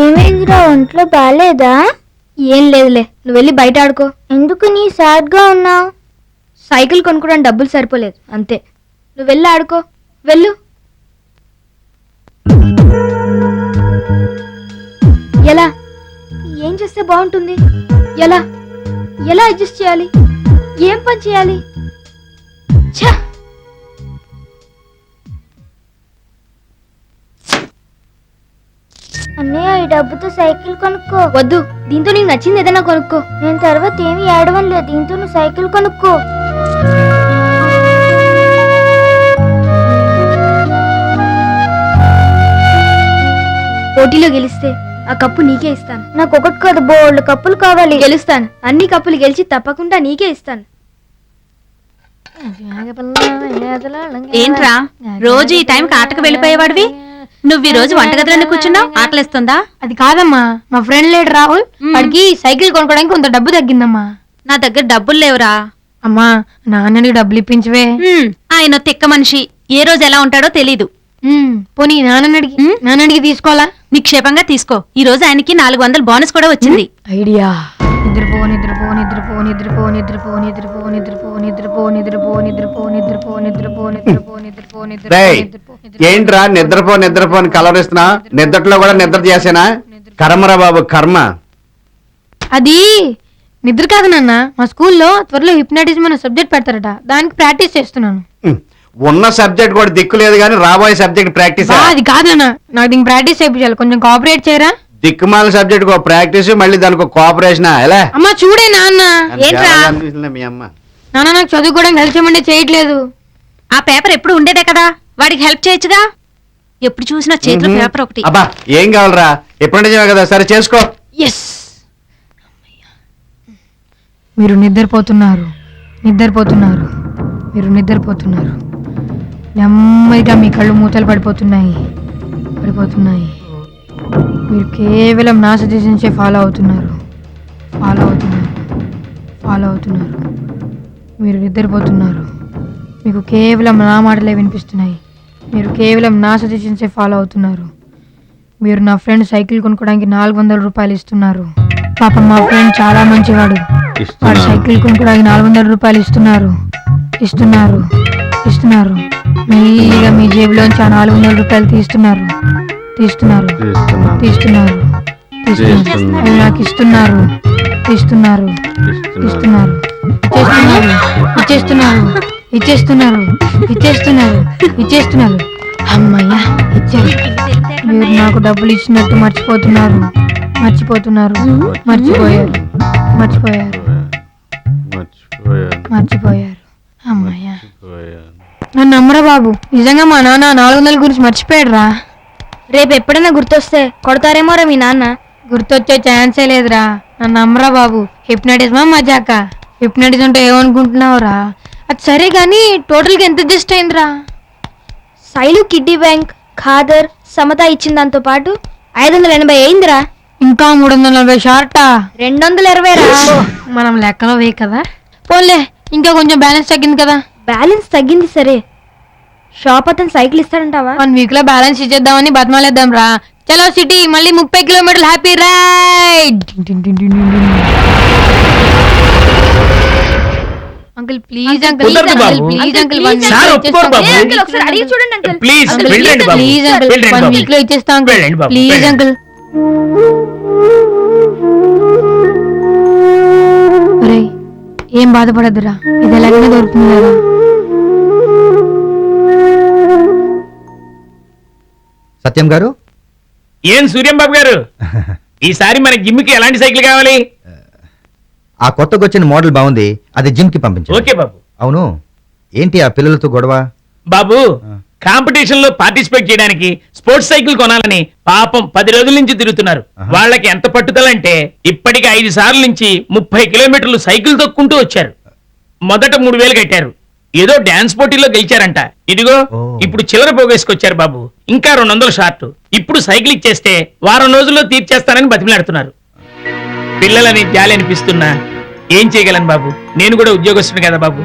ఏమైందిరా, ఒంట్లో బాగాలేదా? ఏం లేదులే, నువ్వు వెళ్ళి బయట ఆడుకో. ఎందుకు నీ సాడ్ గా ఉన్నావు? సైకిల్ కొనుక్కోవడానికి డబ్బులు సరిపోలేదు అంతే. నువ్వు వెళ్ళి ఆడుకో, వెళ్ళు. ఎలా ఏం చేస్తే బాగుంటుంది? ఎలా ఎలా అడ్జస్ట్ చేయాలి? ఏం పని చేయాలి? ఛ! అన్నయ్య, ఈ డబ్బుతో సైకిల్ కొనుక్కో. వద్దు, దీంతో నీకు నచ్చింది ఏదైనా కొనుక్కో. నేను తర్వాత ఏమి ఏడవం లేదు, దీంతో నువ్వు సైకిల్ కొనుక్కో. పోటీలో గెలిస్తే ఆ కప్పు నీకే ఇస్తాను. నాకు ఒకటి కాదు, బోల్డ్ కప్పులు కావాలి. గెలుస్తాను, అన్ని కప్పులు గెలిచి తప్పకుండా నీకే ఇస్తాను. ఏంట్రా రోజు ఈ టైంకి ఆటకు వెళ్ళిపోయేవాడివి? నువ్వు ఈ రోజు వంటగదిలోనే కూర్చున్నావు, ఆకలిస్తుందా? అది కాదమ్మా, మా ఫ్రెండ్ లేడు రాహుల్, వాడికి సైకిల్ కొనుక్కోవడానికి కొంత డబ్బు తగ్గిందమ్మా. నా దగ్గర డబ్బులు లేవురా. అమ్మా, నాన్నని డబ్బులు ఇప్పించవే. ఆయన తిక్క మనిషి, ఏ రోజు ఎలా ఉంటాడో తెలీదు. పోనీ నాన్నడికి తీసుకోవాలా? నిక్షేపంగా తీసుకో. ఈ రోజు ఆయనకి 400 బోనస్ కూడా వచ్చింది. ఐడియా. నిద్రపో నిద్రపో నిద్రపో నిద్రపో నిద్రపో నిద్రపో నిద్రపో నిద్రపో నిద్రపో నిద్రపో నిద్రపో నిద్రపో నిద్రపో నిద్రపో నిద్రపో. ఏంట్రా నిద్రపో నిద్రపో అని కలవరిస్తున్నా? నిద్రలో కూడా నిద్ర చేసేనా? కర్మరా బాబు, కర్మ. అది నిద్ర కాదు నాన్న, మా స్కూల్లో త్వరలో హిప్నాటిజం అనే సబ్జెక్ట్ పెడతారట, దానికి ప్రాక్టీస్ చేస్తున్నాను. ఉన్న సబ్జెక్ట్ కూడా దిక్కు లేదు కానీ రాబోయే సబ్జెక్ట్ ప్రాక్టీస్. అది కాదు నాన్న, నాకు దీనికి ప్రాక్టీస్ చేయించాలి, కొంచెం కోఆపరేట్ చేయరా? దిక్కుమాల సబ్జెక్ట్ ప్రాక్టీస్, మళ్ళీ దానికి కోఆపరేషన్. ఎలా అమ్మా చూడే నాన్న. ఏంట్రా మీ అమ్మ? నాన్న నాకు చదువుకోవడానికి హెల్ప్ చేయమంటే చేయట్లేదు. ఆ పేపర్ ఎప్పుడు ఉండేదే కదా, వాడికి హెల్ప్ చేయొచ్చుగా. ఎప్పుడు చూసినా చేతిలో పేపర్ ఒకటి. అబ్బా ఏం కావాలరా, ఎప్పుడు నిజమే కదా, సరే చేసుకో. ఎస్. మీరు నిద్రపోతున్నారు, నిద్రపోతున్నారు, మీరు నిద్రపోతున్నారు. నెమ్మదిగా మీ కళ్ళు మూతలు పడిపోతున్నాయి, పడిపోతున్నాయి. మీరు కేవలం నా సజెషన్సే ఫాలో అవుతున్నారు, ఫాలో అవుతున్నారు, ఫాలో అవుతున్నారు. మీరు నిద్రపోతున్నారు, మీకు కేవలం నా మాటలే వినిపిస్తున్నాయి. మీరు కేవలం నా సజెషన్సే ఫాలో అవుతున్నారు. మీరు నా ఫ్రెండ్ సైకిల్ కొనుక్కోవడానికి 400 రూపాయలు ఇస్తున్నారు. పాపం మా ఫ్రెండ్ చాలా మంచివాడు, వాడు సైకిల్ కొనుక్కోవడానికి 400 రూపాయలు ఇస్తున్నారు, ఇస్తున్నారు, ఇస్తున్నారు. మెల్లిగా మీ జేబులోంచి ఆ 400 రూపాయలు తీస్తున్నారు, తీస్తున్నారు, తీస్తున్నారు, తీస్తున్నారు. అవి నాకు ఇస్తున్నారు, ఇస్తున్నారు, ఇస్తున్నారు, ఇచ్చేస్తున్నారు, ఇచ్చేస్తున్నారు, ఇచ్చేస్తున్నారు, ఇచ్చేస్తున్నారు. అమ్మయ్యా, ఇచ్చారు. మీరు నాకు డబ్బులు ఇచ్చినట్టు మర్చిపోతున్నారు, మర్చిపోతున్నారు, మర్చిపోయారు, మర్చిపోయారు, మర్చిపోయారు. అమ్మయ్యా, నన్ను నమ్మరా బాబు, నిజంగా మా నాన్న 400 గురించి మర్చిపోయాడురా. రేపు ఎప్పుడైనా గుర్తొస్తే కొడతారేమోరా మీ నాన్న. గుర్తొచ్చే ఛాన్సే లేదురా, నన్ను నమ్మరా బాబు. హిప్నాటిజమా మజాక? హిప్నాటిజం అంటే ఏమనుకుంటున్నావురా? అది సరే కానీ టోటల్గా ఎంత అడ్జస్ట్ అయిందిరా? శైలు కిడ్నీ బ్యాంక్, ఖాదర్, సమత ఇచ్చిన దాంతో పాటు 580 అయిందిరా. ఇంకా 340 షార్టా? 220 రా. మనం లెక్కలో వే కదా. పోన్లే, ఇంకా కొంచెం బ్యాలెన్స్ తగ్గింది కదా. బ్యాలెన్స్ తగ్గింది సరే, షాప్ అతను సైకిల్ ఇస్తాడంటావా? 1 వీక్ లో బ్యాలెన్స్ ఇచ్చేద్దామని బతిమాలేద్దాం రా. చలో సిటీ, మళ్ళీ 30 కిలోమీటర్లు happy ride. Uncle please uncle, కుదరదు బాబు. ప్లీజ్ అంకుల్, సార్ ఒప్పుకోరు బాబు. ఒకసారి అడిగి చూడండి అంకుల్. ప్లీజ్ వెళ్ళండి బాబు, ప్లీజ్ అంకుల్, వెళ్ళండి 1 బాబు. వీక్ లో ఇచ్చేస్తా అంకుల్, వెళ్ళండి బాబు, ప్లీజ్ వెళ్ళండి. అంకుల్. ఒరేయ్, ఏం బాధపడద్దురా, ఇది ఎలాగైనా దొరుకుతుంది కదా. సత్యం గారు, ఏం సూర్యం బాబు గారు, ఈసారి మన జిమ్కి ఎలాంటి సైకిల్ కావాలి? ఆ కొత్తగా వచ్చిన మోడల్ బాగుంది, అది జిమ్ కి పంపించండి. ఓకే బాబు. అవును, ఏంటి ఆ పిల్లలతో గొడవ? బాబు కాంపిటీషన్ లో పార్టిసిపేట్ చేయడానికి స్పోర్ట్స్ సైకిల్ కొనాలని పాపం 10 రోజుల నుంచి తిరుగుతున్నారు. వాళ్ళకి ఎంత పట్టుదల అంటే ఇప్పటికి 5 సార్లు నుంచి 30 కిలోమీటర్లు సైకిల్ తొక్కుంటూ వచ్చారు. మొదట 3000 కట్టారు, ఏదో డాన్స్ పోటీలో గెలిచారంట. ఇదిగో ఇప్పుడు చిల్లర పోగేసుకొచ్చారు బాబు, ఇంకా 200 షార్ట్. ఇప్పుడు సైకిల్ ఇచ్చేస్తే వారం రోజుల్లో తీర్చేస్తానని బతిమలాడుతున్నారు. పిల్లలని జాలి అనిపిస్తున్నా ఏం చేయగలను బాబు, నేను కూడా ఉద్యోగస్తుని కదా బాబు.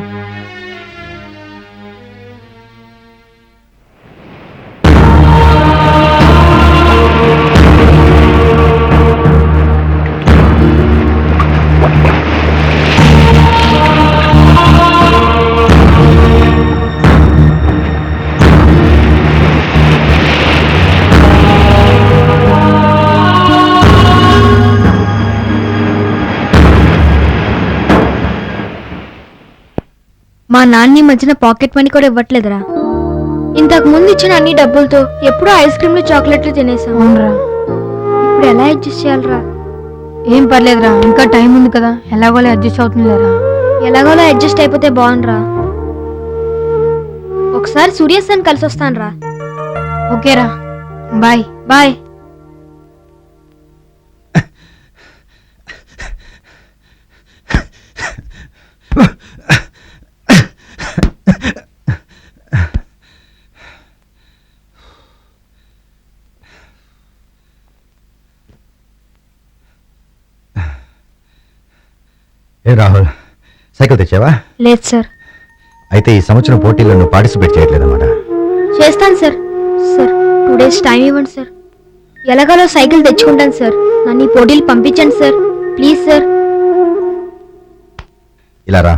మా నాన్న ఈ మధ్యన పాకెట్ మనీ కూడా ఇవ్వట్లేదురా. ఇంతకు ముందు ఇచ్చిన అన్ని డబ్బులతో ఎప్పుడూ ఐస్ క్రీమ్లు చాక్లెట్లు తినేసాం. అవునరా, ఇప్పుడు ఎలా అడ్జస్ట్ చేయాలరా? ఏం పర్లేదురా, ఇంకా టైం ఉంది కదా, ఎలాగోలా అడ్జస్ట్ అవుతుందిరా. ఎలాగోలా అడ్జస్ట్ అయిపోతే బాగుండ్రా. ఒకసారి సూర్యసన్ కలిసి వస్తానురా. ఓకేరా, బాయ్ బాయ్. ఏ రాహుల్, సైకిల్ తెచ్చావా? లేదు సార్. అయితే ఈ సంవత్సరం పోటీల్లో నువ్వు పార్టిసిపేట్ చేయట్లేదన్నమాట. చేస్తాను సార్. సార్ 2 days టైం ఇవ్వండి సార్. ఎలాగోలో సైకిల్ తెచ్చుకుంటాను సార్. నన్ను ఈ పోటీలు పంపించండి సార్, ప్లీజ్ సార్. ఇలా రా.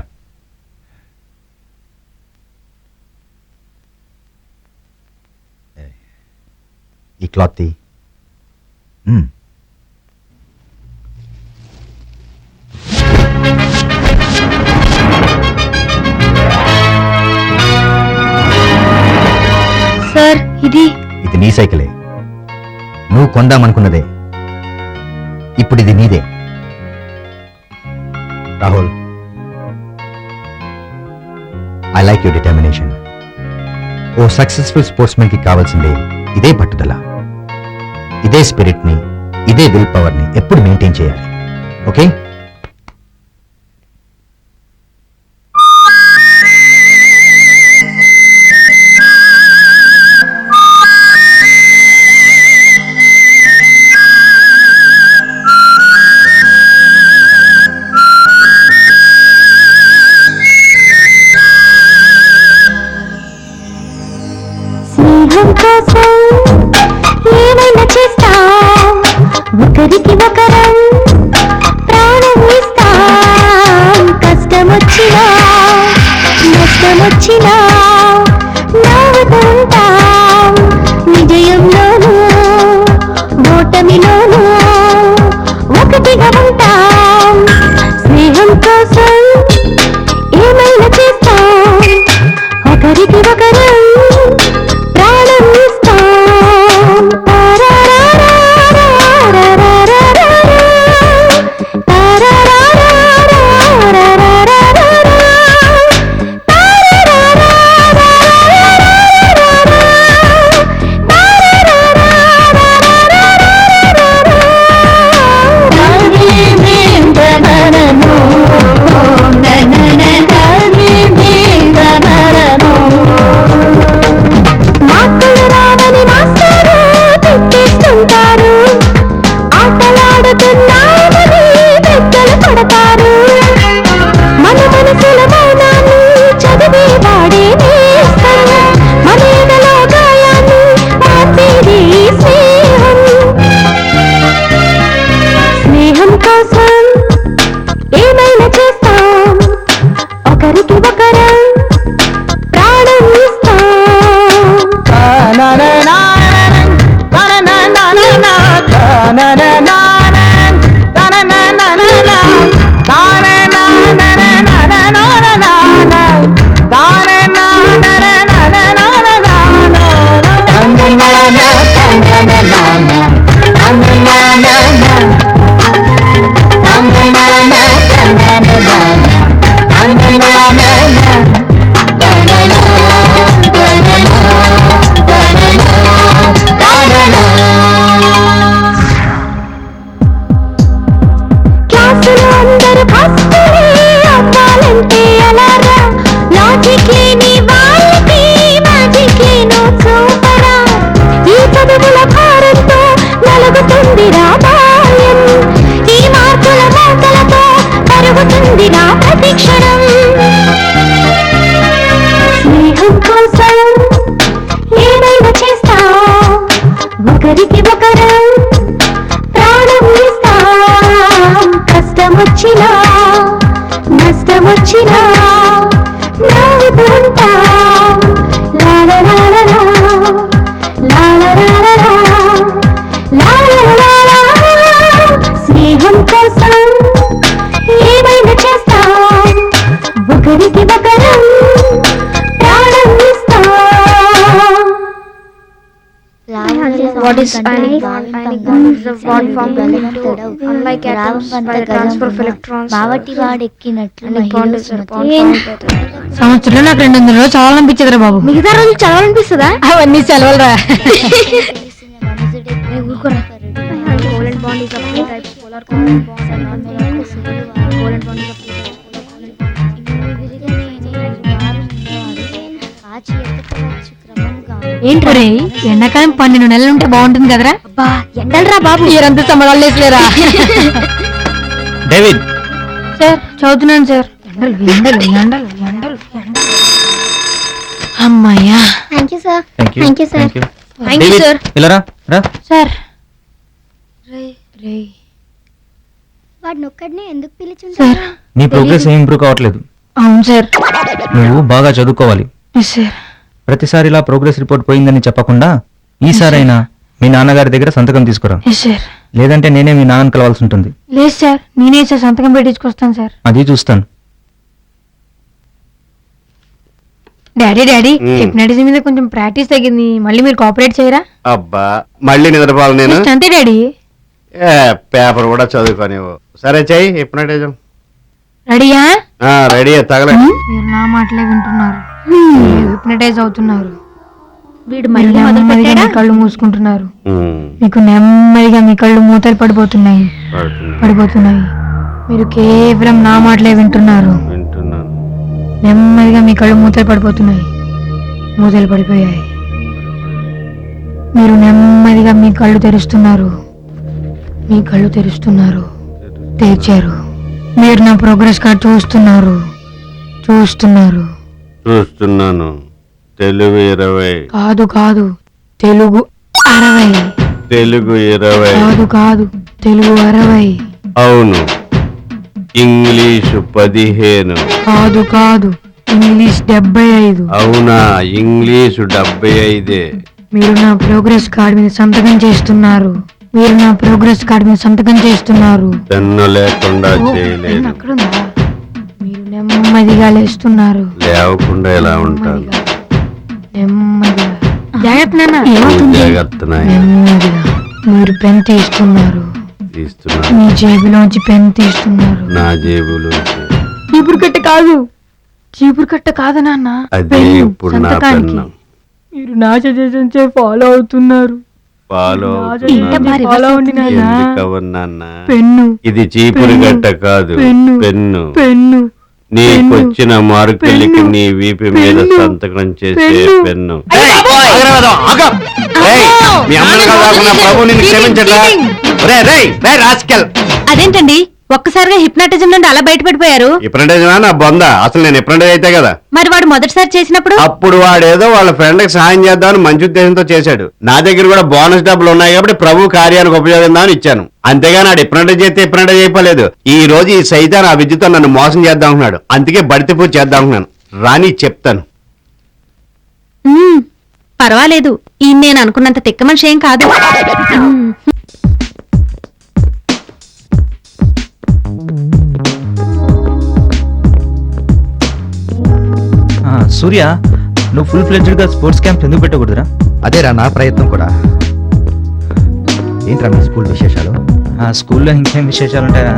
ఈ క్లాత్ తీ. సార్ ఇది నీ సైకిలే, నువ్వు కొందామనుకున్నదే. ఇప్పుడు ఇది నీదే. Rahul, I like your determination. ఓ సక్సెస్ఫుల్ స్పోర్ట్స్మెన్ కి కావాల్సిందే ఇదే పట్టుదల, ఇదే స్పిరిట్ ని, ఇదే విల్ పవర్ ని ఎప్పుడు మెయింటైన్ చేయాలి. ఓకే? స్నేహం కోసం ఏమైనా చేస్తాం, ఒకరికి ఒకరం ప్రాణం ఇస్తాం. కష్టం వచ్చినా నష్టం వచ్చినా నవ్వుతుంటాం. విజయంలోనూ ఓటమిలోనూ ఒకటిగా ఉంటాం. స్నేహం కోసం ఏమైనా చేస్తాం, ఒకరికి ఒకరం ప్రాణం ఇస్తాం. ఒకరికి ఒకరం ప్రాణం ఇస్తాం క్లాసులో అందరూ ఫస్టులే అవ్వాలంటే అలారా లాజిక్ లేని వాళ్ళకి మ్యాజిక్ లేనో చూపరా ఈ చదువుల భారంతో నలుగుతుంది బాల్యం ఈ మార్కుల మోతలతో పరుగుతుంది నా ప్రతి క్షణం స్నేహం కోసం ఏమైనా చేస్తా ఒకరికి ఒకరం ప్రాణం ఇస్తాం కష్టం వచ్చినా నష్టం వచ్చినా నవ్వుతూ ఉంటాం లా లా లా లా లా, లా లా లా లా లా, లా లా లా లా లా. స్నేహం కోసం ఏమైనా చేస్తాం ఒకరికి ఒకరం ప్రాణం ఇస్తాం What is ionic bond? Ionic bond is a bond formed unlike atoms by the transfer of electrons. బావటి వాడెక్కినట్లు Ionic bond is a bond ఏంటి? formed by the సంవత్సరంలో నాకు 200 రోజులు చదవాలనిపించదురా బాబు. మిగతా రోజులు చదవాలనిపిస్తుందా? అవన్నీ సెలవులరా. Covalent bond is a two types, polar covalent bond and non-polar covalent bond. Covalent bond is a two types, polar covalent bond. ఏంటి రే ఎండాకాలం 12 నెలలు ఉంటే బాగుంటుంది కదరా. అబ్బా ఎండలరా బాబు. మీరంతా సమరాలు లేరా. డేవిడ్ సార్ చదువుతున్నాను సార్. ఎండలు ఎండలు ఎండలు ఎండలు ఎండలు. అమ్మాయ్యా. Thank you sir. Thank you Thank you, sir. Thank you Thank you, sir. ఇలా రా రా. సార్ రే రే వాడిని ఒక్కడినే ఎందుకు పిలిచుంటా సార్. నీ ప్రోగ్రెస్ ఏం ఇంప్రూవ్ కావట్లేదు. అవును సార్. నువ్వు బాగా చదువుకోవాలి. Yes sir. ప్రతిసారి ఇలా ప్రోగ్రెస్ రిపోర్ట్ పోయిందని చెప్పకుండా ఈసారైనా మీ నాన్నగారి దగ్గర సంతకం తీసుకురా. Yes sir. లేదంటే నేనే మీ నాన్నని కలవాల్సి ఉంటుంది. లేదు సార్ నేనే సార్ సంతకం పెట్టించుకొస్తాను సార్. అది చూస్తాను. డాడీ డాడీ హిప్నటిజం మీద కొంచెం ప్రాక్టీస్ తగ్గింది, మళ్ళీ మీరు కోఆపరేట్ చేయరా? అబ్బా మళ్ళీ నిద్రపోవాలి నేను. Just అంతే డాడీ. పేపర్ కూడా చదువుకోనివ్వు. సరే చెయ్యి హిప్నటిజం. రెడీయా? రెడీ తగలే. మీరు నా మాటలే వింటున్నారు, హిప్నటైజ్ అవుతున్నారు. వీడు మీరు మళ్ళీ మొదలు నెమ్మదిగా పెట్టాడా? మీ కళ్ళు మూసుకుంటున్నారు. మీకు నెమ్మదిగా మీ కళ్ళు మూతలు పడిపోతున్నాయి పడిపోతున్నాయి. మీరు కేవలం నా మాటలే వింటున్నారు. వింటున్నాను. నెమ్మదిగా మీ కళ్ళు మూతలు పడిపోతున్నాయి, మూతలు పడిపోయాయి. మీరు నెమ్మదిగా మీ కళ్ళు తెరుస్తున్నారు, మీ కళ్ళు తెరుస్తున్నారు, తెరిచారు. మీరు నా ప్రోగ్రెస్ కార్డ్ చూస్తున్నారు చూస్తున్నారు. చూస్తున్నాను. తెలుగు 20. కాదు కాదు తెలుగు 60. తెలుగు 20. కాదు కాదు తెలుగు 60. అవును. ఇంగ్లీషు 15. కాదు కాదు ఇంగ్లీష్ 75. అవునా ఇంగ్లీషు 75. మీరు నా ప్రోగ్రెస్ కార్డ్ మీద సంతకం చేస్తున్నారు, మీరు నా ప్రోగ్రెస్ కార్డ్ మీద సంతకం చేస్తున్నారు. పెన్ను లేకుండా ఓ, చేయలేదు. పెన్ అక్కడుందా? మీరు నెమ్మదిగా లేస్తున్నారు, లేవకుండా ఎలా ఉంటాను. నెమ్మదిగా. జాగ్రత్త నాన్న. ఏమవుతుంది? జాగ్రత్త నాయనా. నెమ్మదిగా మీరు పెన్ తీస్తున్నారు, తీస్తున్నా. మీ జేబులోంచి పెన్ తీస్తున్నారు. నా జేబులో చీపురు కట్ట కాదు, చీపురు కట్ట కాదు నాన్న, అదే పెన్ను, ఇప్పుడు నా సంతకానికి. పెన్ను. మీరు నా సజెషన్స్ ఫాలో అవుతున్నారు. ఫాలో ఫాలో అవ్వండి నాన్న. ఎందుకవన్నా పెన్ను, ఇది చీపురు పెన్ను, గట్ట కాదు. Pen, pen. పెన్ను, నీకొచ్చిన మార్కులకి పెన్ను, నీ వీపు మీద పెన్ను, సంతకం చేసే పెన్ను. పెన్ను. అయ్య బాబోయ్! మీ అమ్మని కాకుండా ప్రభు నిన్ను క్షమించట్లా. రేయ్, రేయ్, రేయ్, రాస్కెల్. అదేంటండి ఒక్కసారిగా హిప్నాటిజం నుండి అలా బయటపడిపోయారు. ఎప్పుడంటే నా బొంద, అసలు నేను ఎప్పుడంటే అయితే కదా. మరి వాడు మొదటిసారి చేసినప్పుడు అప్పుడు వాడేదో వాళ్ళ ఫ్రెండ్ కి సహాయం చేద్దామని మంచి ఉద్దేశంతో చేశాడు. నా దగ్గర కూడా బోనస్ డబ్బులు ఉన్నాయి కాబట్టి ప్రభు కార్యానికి ఉపయోగిద్దామని ఇచ్చాను. అంతేగాని నాడు ఎప్పుడంటే చేస్తే ఎప్పుడంటే చేయలేదు. ఈ రోజు ఈ సైతాన్ ఆ విద్యతో నన్ను మోసం చేద్దాం అనుకున్నాడు. అందుకే బడితే పూజ చేద్దాం అనుకున్నాను. రాని చెప్తాను. పర్వాలేదు, ఈ నేను అనుకున్నంత తిక్క మనిషి ఏం కాదు. సూర్య, నువ్వు ఫుల్ ఫ్లెడ్జ్డ్ గా స్పోర్ట్స్ క్యాంప్ ఎందుకు పెట్టకూడదురా? అదేరా నా ప్రయత్నం కూడా. ఏంట్రా మీ స్కూల్ విశేషాలు? స్కూల్లో ఇంకేం విశేషాలు ఉంటాయా?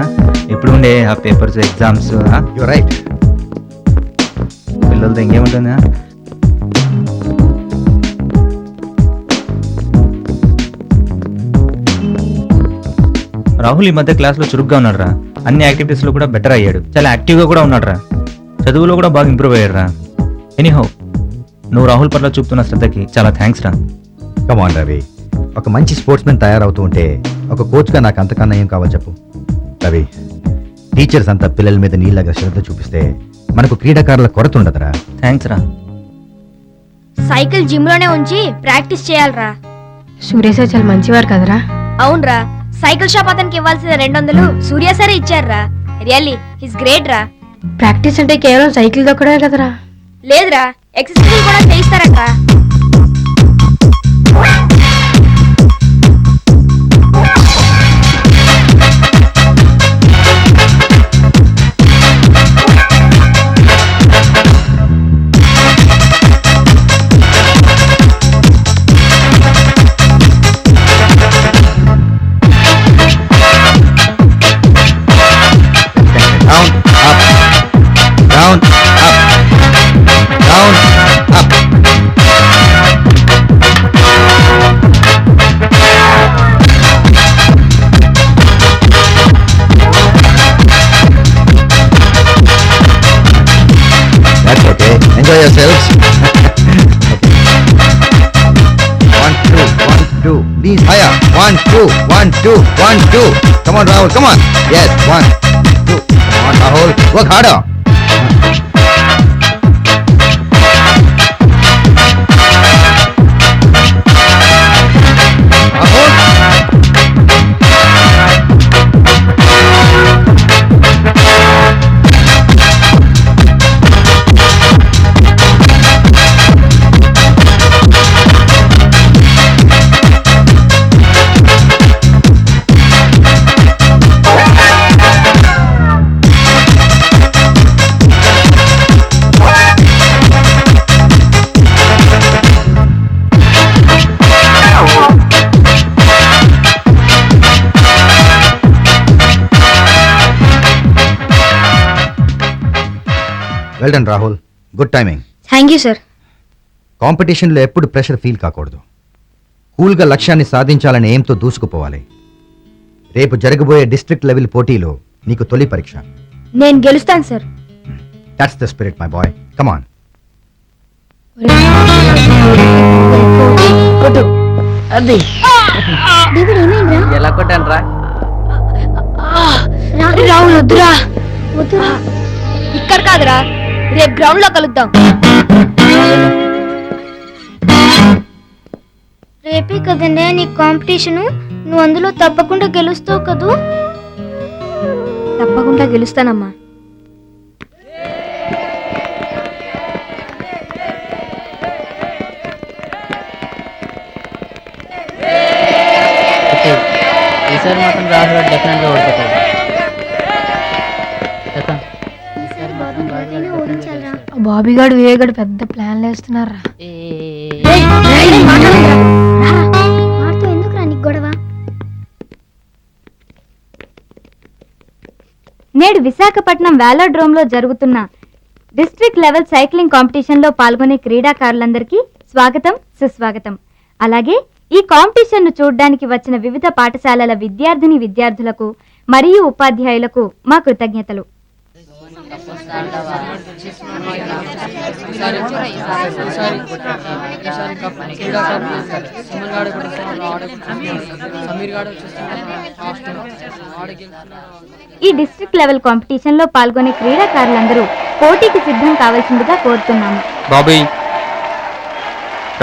ఇప్పుడు ఉండే ఆ పేపర్స్, ఎగ్జామ్స్. You right. పిల్లలతో ఇంకేముంటుందా? రాహుల్ ఈ మధ్య క్లాస్లో చురుగ్గా ఉన్నాడు రా. అన్ని యాక్టివిటీస్లో కూడా బెటర్ అయ్యాడు. చాలా యాక్టివ్గా కూడా ఉన్నాడు రా. చదువులో కూడా బాగా ఇంప్రూవ్ అయ్యాడు రా. ఎనీహౌ, నువ్వు రాహుల్ పట్ల చూపుతున్న శ్రద్ధకి చాలా థ్యాంక్స్ రా. కమాన్ రవి, ఒక మంచి స్పోర్ట్స్ మెన్ తయారవుతూ ఉంటే ఒక కోచ్గా నాకు అంతకన్నా ఏం కావాలి చెప్పు. రవి, టీచర్స్ అంతా పిల్లల మీద నీళ్ళగా శ్రద్ధ చూపిస్తే మనకు క్రీడాకారుల కొరత ఉండదురా. థ్యాంక్స్ రా. సైకిల్ జిమ్ లోనే ఉంచి ప్రాక్టీస్ చేయాలరా. సూర్య సార్ చాలా మంచివారు కదరా. అవునరా, సైకిల్ షాప్ అతనికి ఇవ్వాల్సిన 200 సూర్య సరే ఇచ్చారా. రియల్లీ హిస్ గ్రేట్ రా. ప్రాక్టీస్ అంటే కేవలం సైకిల్ దొక్కడమే కదరా. లేదురా, ఎక్సర్సైజ్ కూడా చేయిస్తారట. Down, up. That's okay. Enjoy yourselves. One, two. Please higher. 1, 2, 1, 2, 1, 2. Come on, Rahul. Come on. Yes, 1, 2. Come on, Rahul. Work harder. Well done Rahul, good timing. Thank you sir. కాంపిటీషన్లో ఎప్పుడు pressure feel కాకూడదు. కూల్గా లక్ష్యాన్ని సాధించాలని ఏంతో దూసుకుపోవాలి. రేపు జరగబోయే డిస్ట్రిక్ట్ లెవెల్ పోటీలో నీకు తొలి పరీక్ష. నేను గెలుస్తాను sir. That's the spirit my boy. Come on. అది ఎలా కొట్టాను రా? రాహుల్ వద్దురా. ఇక్కడ కాదురా, రేపు గ్రౌండ్ లో కలుద్దాం. రేపే కదండి నీ కాంపిటీషను. నువ్వు అందులో తప్పకుండా గెలుస్తావు కదూ? తప్పకుండా గెలుస్తానమ్మా. ఈసారి మాత్రం రాహుల్ డెఫినెట్ గా ఓడిపోతాడు. బాబీగాడు వేగాడు పెద్ద ప్లాన్లు వేస్తున్నారా. నేడు విశాఖపట్నం వేలాడ్రోమ్ లో జరుగుతున్న డిస్ట్రిక్ట్ లెవెల్ సైక్లింగ్ కాంపిటీషన్ లో పాల్గొనే క్రీడాకారులందరికీ స్వాగతం, సుస్వాగతం. అలాగే ఈ కాంపిటీషన్ ను చూడడానికి వచ్చిన వివిధ పాఠశాలల విద్యార్థినులకు మరియు ఉపాధ్యాయులకు మా కృతజ్ఞతలు. ఈ డిస్ట్రిక్ట్ లెవెల్ కాంపిటీషన్ లో పాల్గొనే క్రీడాకారులందరూ పోటీకి సిద్ధం కావాల్సిందిగా కోరుతున్నాము. బాబీ,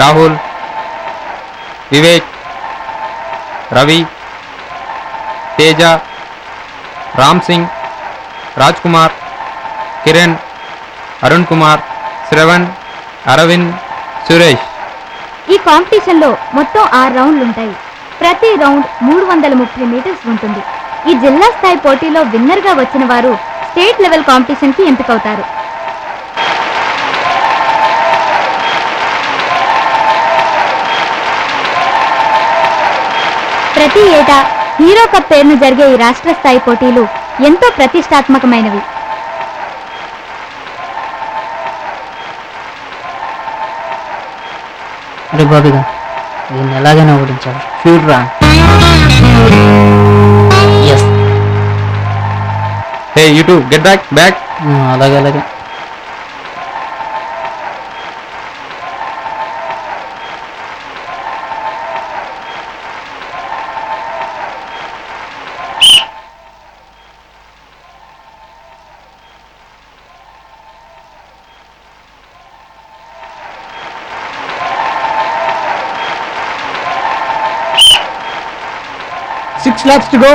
రాహుల్, వివేక్, రవి, తేజ, రామ్ సింగ్, రాజ్ కుమార్, కిరణ్, అరుణ్ కుమార్, శ్రవణ్, అరవింద్, సురేష్. ఈ కాంపిటీషన్ లో మొత్తం 6 రౌండ్లు ఉంటాయి. ప్రతి రౌండ్ 330 మీటర్స్ ఉంటుంది. ఈ జిల్లా స్థాయి పోటీలో విన్నర్ గా వచ్చిన వారు స్టేట్ లెవెల్ కాంపిటీషన్ కి ఎంపికవుతారు. ప్రతి ఏటా హీరో కప్ పేరును జరిగే ఈ రాష్ట్ర స్థాయి పోటీలు ఎంతో ప్రతిష్టాత్మకమైనవి. అరే బాబీగా దీన్ని ఎలాగైనా ఓడించాలి. చూడరా. Yes. Hey you two get back. అలాగే అలాగే. Six laps to go.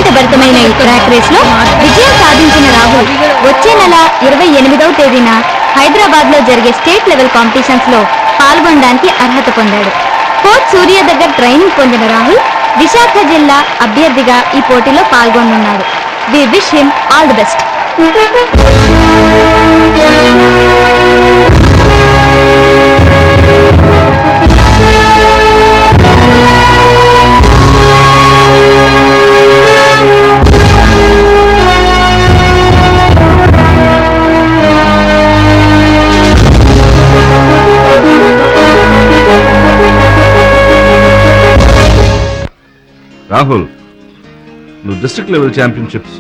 ఉత్కంఠభరితమైన ఈ ట్రాక్ రేస్ లో విజయం సాధించిన రాహుల్ వచ్చే నెల 28వ తేదీన హైదరాబాద్ లో జరిగే స్టేట్ లెవెల్ కాంపిటీషన్స్ లో పాల్గొనడానికి అర్హత పొందాడు. కోచ్ సూర్య దగ్గర ట్రైనింగ్ పొందిన రాహుల్ విశాఖ జిల్లా అభ్యర్థిగా ఈ పోటీలో పాల్గొనున్నాడు. We wish him all the best. Rahul, నువ్వు డిస్ట్రిక్ట్ లెవెల్ ఛాంపియన్షిప్స్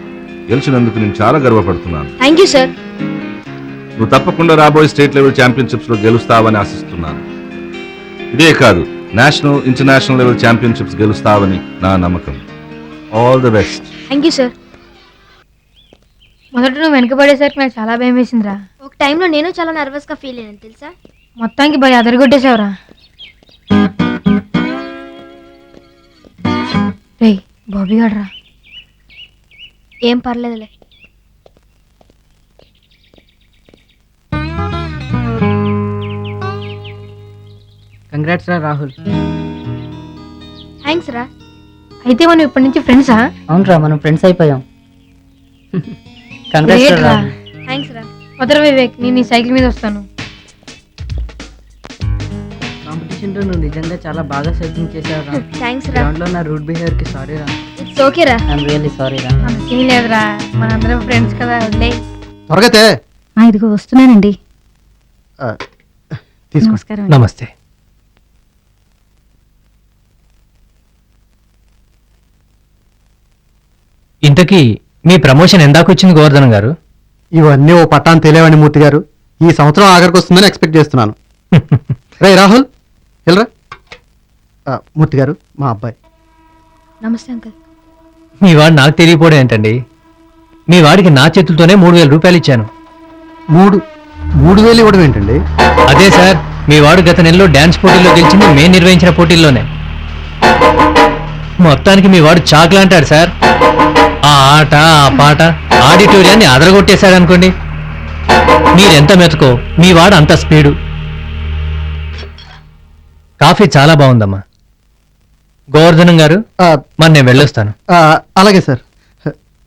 గెలిచినందుకు నేను చాలా గర్వపడుతున్నాను. Thank you sir. నువ్వు తప్పకుండా రాబోయే స్టేట్ లెవెల్ ఛాంపియన్షిప్స్ లో గెలుస్తావని ఆశిస్తున్నాను. ఇదే కాదు, నేషనల్ ఇంటర్నేషనల్ లెవెల్ ఛాంపియన్షిప్స్ గెలుస్తావని నా నమ్మకం. All the best. Thank you sir. మొదట నువ్వు వెనకబడేసరికి నాకు చాలా భయం వేసిందిరా. ఒక టైంలో నేను చాలా నర్వస్ గా ఫీల్ అయ్యాను తెలుసా. మొత్తానికి భయ అదరగొట్టేశావురా. రేయ్ బాబీ గడ్రా. ఏం పర్లేదులే. కంగ్రాట్స్ రా రాహుల్. థ్యాంక్స్ రా. అయితే మనం ఇప్పటి నుంచి ఫ్రెండ్సా? అవునరా, మనం ఫ్రెండ్స్ అయిపోయాం. కంగ్రాట్స్ Great రా. థ్యాంక్స్ రా. వదర వివేక్, నేను ఈ సైకిల్ మీద వస్తాను. కాంపిటీషన్ లో నువ్వు నిజంగా చాలా బాగా సైక్లింగ్ చేసావురా. థ్యాంక్స్ రా. గ్రౌండ్ లో నా రూట్ బిహేవియర్ కి సారీ రా. ఇట్స్ ఓకే రా. ఐఎమ్ రియల్లీ సారీ రా. అంత సీన్ లేదురా, మనందరం ఫ్రెండ్స్ కదా, వదిలే. త్వరగతే. ఇదిగో వస్తున్నానండి. తీసుకో. నమస్కారం. నమస్తే. ఇంతకీ మీ ప్రమోషన్ ఎందాక వచ్చింది గోవర్ధన్ గారు? ఇవన్నీ ఓ పట్టాన్ని తెలియవండి మూర్తి గారు. ఈ సంవత్సరం ఆఖరికి వస్తుందని ఎక్స్పెక్ట్ చేస్తున్నాను. రే రాహుల్, వెళ్ళరా. మూర్తి గారు, మా అబ్బాయి. నమస్తే అంకుల్. మీ వాడు నాకు తెలియపోవడం ఏంటండి? మీ వాడికి నా చేతులతోనే 3,000 రూపాయలు ఇచ్చాను. 3,000 ఇవ్వడం ఏంటండి? అదే సార్, మీ వాడు గత నెలలో డ్యాన్స్ పోటీల్లో గెలిచింది మేము నిర్వహించిన పోటీల్లోనే. మొత్తానికి మీ వాడు చాకులు అంటాడు సార్. ఆ ఆట ఆ పాట ఆడిటోరియాన్ని అదరగొట్టేశాడు అనుకోండి. మీరెంత మెతుకో మీ వాడు అంత స్పీడు. కాఫీ చాలా బాగుందమ్మా. గోవర్ధనం గారు, మరి నేను వెళ్ళొస్తాను. అలాగే సార్.